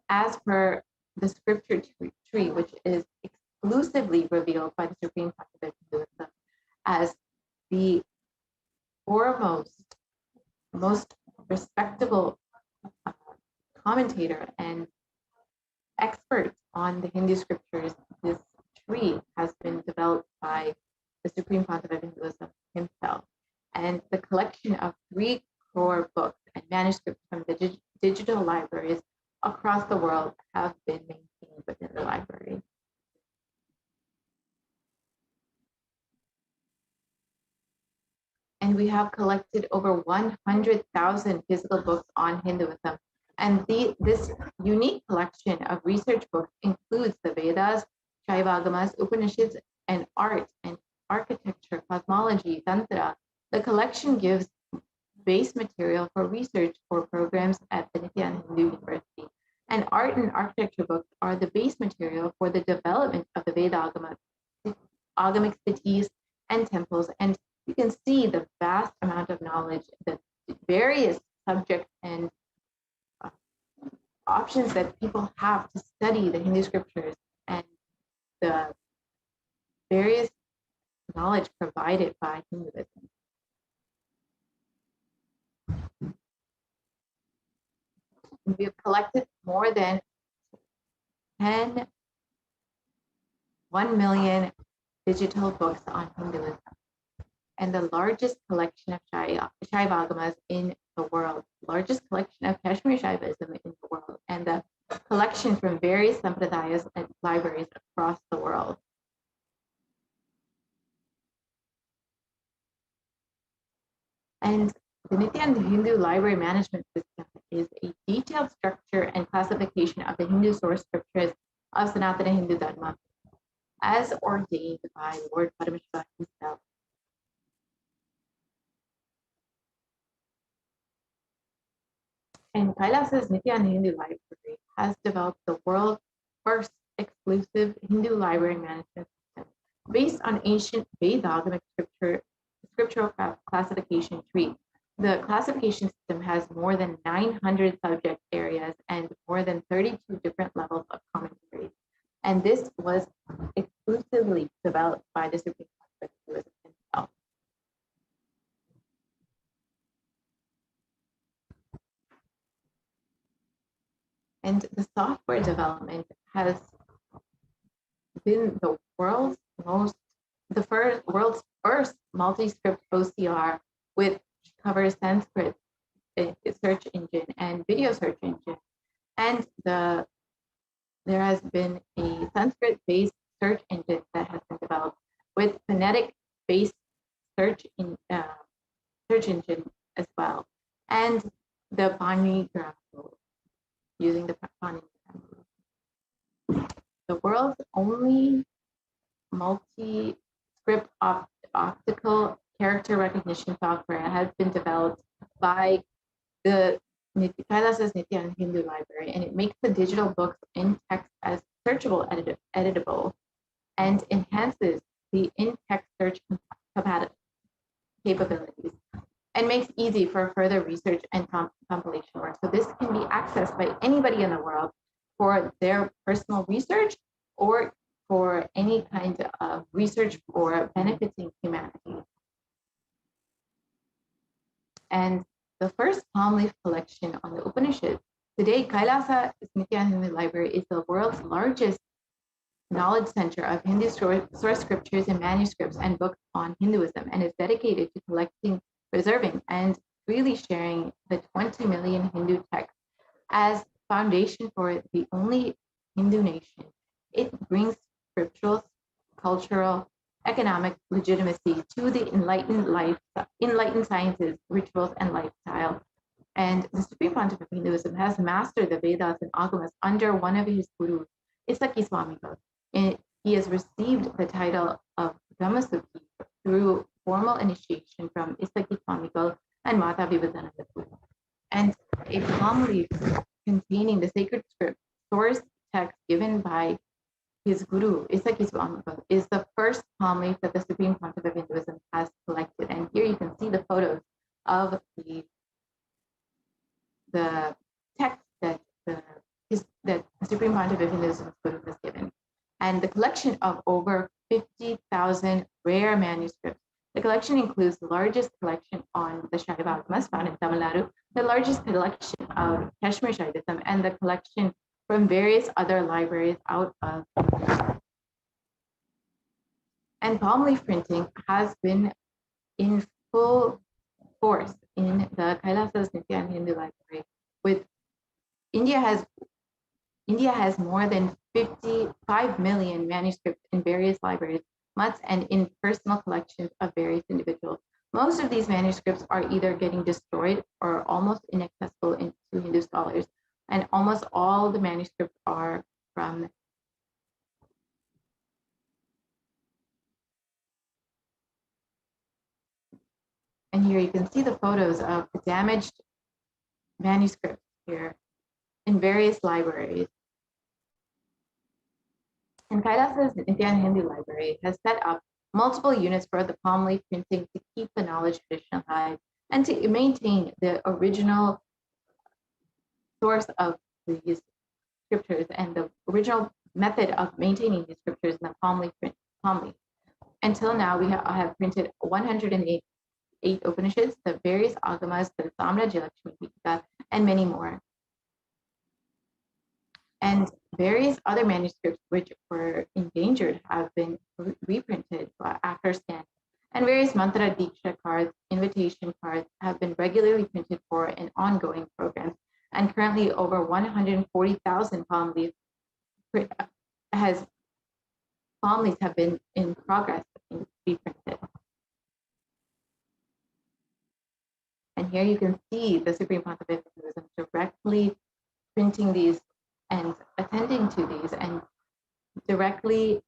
as per the scripture tree, which is exclusively revealed by the Supreme Pontificate Hinduism as the foremost, most respectable commentator and expert on the Hindu scriptures. This tree has been developed by the Supreme Pontificate Hinduism himself. And the collection of 3 crore books and manuscripts from the digital libraries across the world have been maintained within the library. And we have collected over 100,000 physical books on Hinduism. And this unique collection of research books includes the Vedas, Shaivagamas, Upanishads, and art and architecture, cosmology, tantra. The collection gives base material for research for programs at the Nithyananda Hindu University. And art and architecture books are the base material for the development of the Veda agamic cities and temples. And you can see the vast amount of knowledge, the various subjects and options that people have to study the Hindu scriptures and the various knowledge provided by Hinduism. We have collected more than 1 million digital books on Hinduism, and the largest collection of Shaivagamas in the world, largest collection of Kashmir Shaivism in the world, and the collection from various sampradayas and libraries across the world. And the Nithyananda Hindu Library Management System is a detailed structure and classification of the Hindu source scriptures of Sanatana Hindu Dharma, as ordained by Lord Paramashivoham himself. And Kailasa's Nithyananda Hindu Library has developed the world's first exclusive Hindu library management system based on ancient Vedagamic scriptural classification tree. The classification system has more than 900 subject areas and more than 32 different levels of commentaries. And this was exclusively developed by the Supreme Court himself. And the software development has been the world's first multi-script OCR, which covers Sanskrit search engine and video search engine. And there has been a Sanskrit-based search engine that has been developed with phonetic-based search engine as well, and the Bani graphical, using the Bani graphical. The world's only multi-script optical character recognition software has been developed by the Kailasa's Nithyananda Hindu Library, and it makes the digital books in text as searchable, editable, and enhances the in-text search capabilities, and makes easy for further research and compilation work. So this can be accessed by anybody in the world for their personal research or for any kind of research for benefiting humanity. And the first palm leaf collection on the Upanishads. Today, Kailasa Nithyananda Hindu Library is the world's largest knowledge center of Hindu source scriptures and manuscripts and books on Hinduism, and is dedicated to collecting, preserving, and freely sharing the 20 million Hindu texts as foundation for the only Hindu nation. It brings scriptural, cultural, economic legitimacy to the enlightened sciences, rituals, and lifestyle. And the Supreme Pontiff of Hinduism has mastered the Vedas and Agamas under one of his gurus, Isaki Swamigal. He has received the title of Brahmasukhi through formal initiation from Isaki Swamigal and Mata Vivekananda. And a palm leaf containing the sacred script source text given by his guru, Isaki Swamigal, is the first palm leaf that the Supreme Pontiff of Hinduism has collected. And here you can see the photos of the text that the Supreme Pontiff of Hinduism's guru has given. And the collection of over 50,000 rare manuscripts. The collection includes the largest collection on the Shaivagamas found in Tamil Nadu, the largest collection of Kashmir Shaivism, and the collection from various other libraries out of India. And palm leaf printing has been in full force in the Kailasa's Nithyananda Hindu Library. With India has more than 55 million manuscripts in various libraries, months, and in personal collections of various individuals. Most of these manuscripts are either getting destroyed or almost inaccessible to Hindu scholars. And almost all the manuscripts are from And here you can see the photos of the damaged manuscripts here in various libraries. And Kailasa's Nithyananda Hindu Library has set up multiple units for the palm leaf printing to keep the knowledge tradition alive and to maintain the original source of these scriptures and the original method of maintaining these scriptures in the palm leaf. Until now, we have printed 108 Upanishads, the various Agamas, the Samrajya Lakshmi Deepika, and many more. And various other manuscripts which were endangered have been reprinted after scan. And various mantra diksha cards, invitation cards have been regularly printed for an ongoing program. And currently over 140,000 palm leaves have been in progress to be printed. And here you can see the Supreme Pontificate directly printing these and attending to these and directly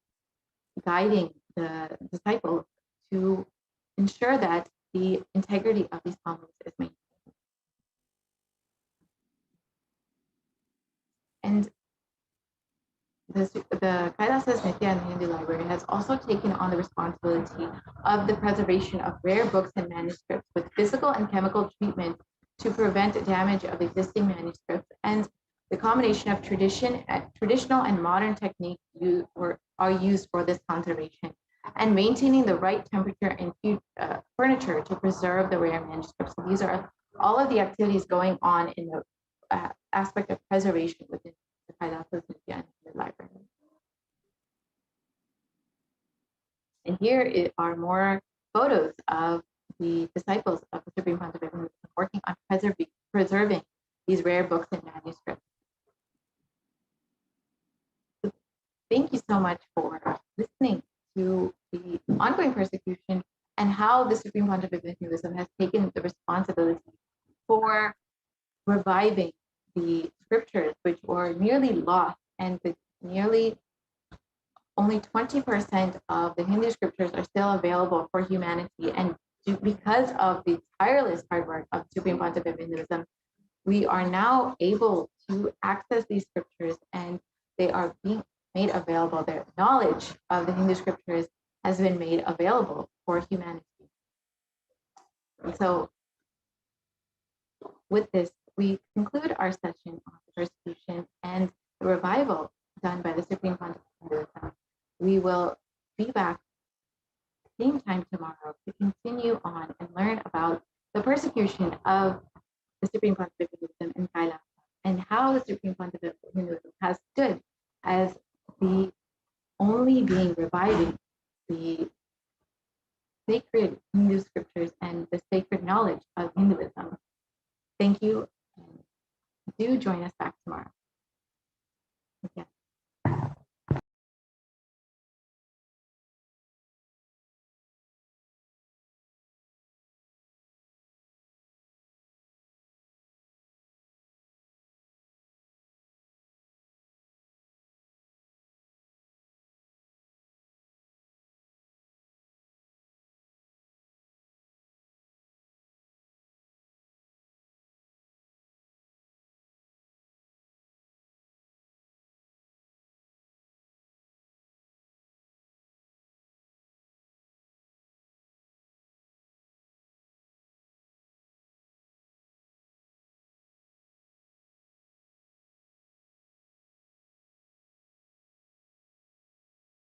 guiding the disciples to ensure that the integrity of these palm leaves is maintained. And the Kailasa's Nithyananda Hindu Library has also taken on the responsibility of the preservation of rare books and manuscripts with physical and chemical treatment to prevent damage of existing manuscripts, and the combination of traditional and modern techniques are used for this conservation, and maintaining the right temperature and furniture to preserve the rare manuscripts. So these are all of the activities going on in the aspect of preservation within the Kailasa's Nithyananda Library. And here are more photos of the disciples of the Supreme Pontificate who are working on preserving these rare books and manuscripts. So thank you so much for listening to the ongoing persecution and how the Supreme Pontificate of Hinduism has taken the responsibility for reviving the scriptures, which were nearly lost, and nearly only 20% of the Hindu scriptures are still available for humanity. And because of the tireless hard work of the Supreme Pontificate of Hinduism, we are now able to access these scriptures, and they are being made available. Their knowledge of the Hindu scriptures has been made available for humanity. And so with this, we conclude our session on the persecution and the revival done by the Supreme Pontificate of Hinduism. We will be back same time tomorrow to continue on and learn about the persecution of the Supreme Pontificate of Hinduism in Kailasa, and how the Supreme Pontificate of Hinduism has stood as the only being reviving the sacred Hindu scriptures and the sacred knowledge of Hinduism. Thank you, and do join us back tomorrow.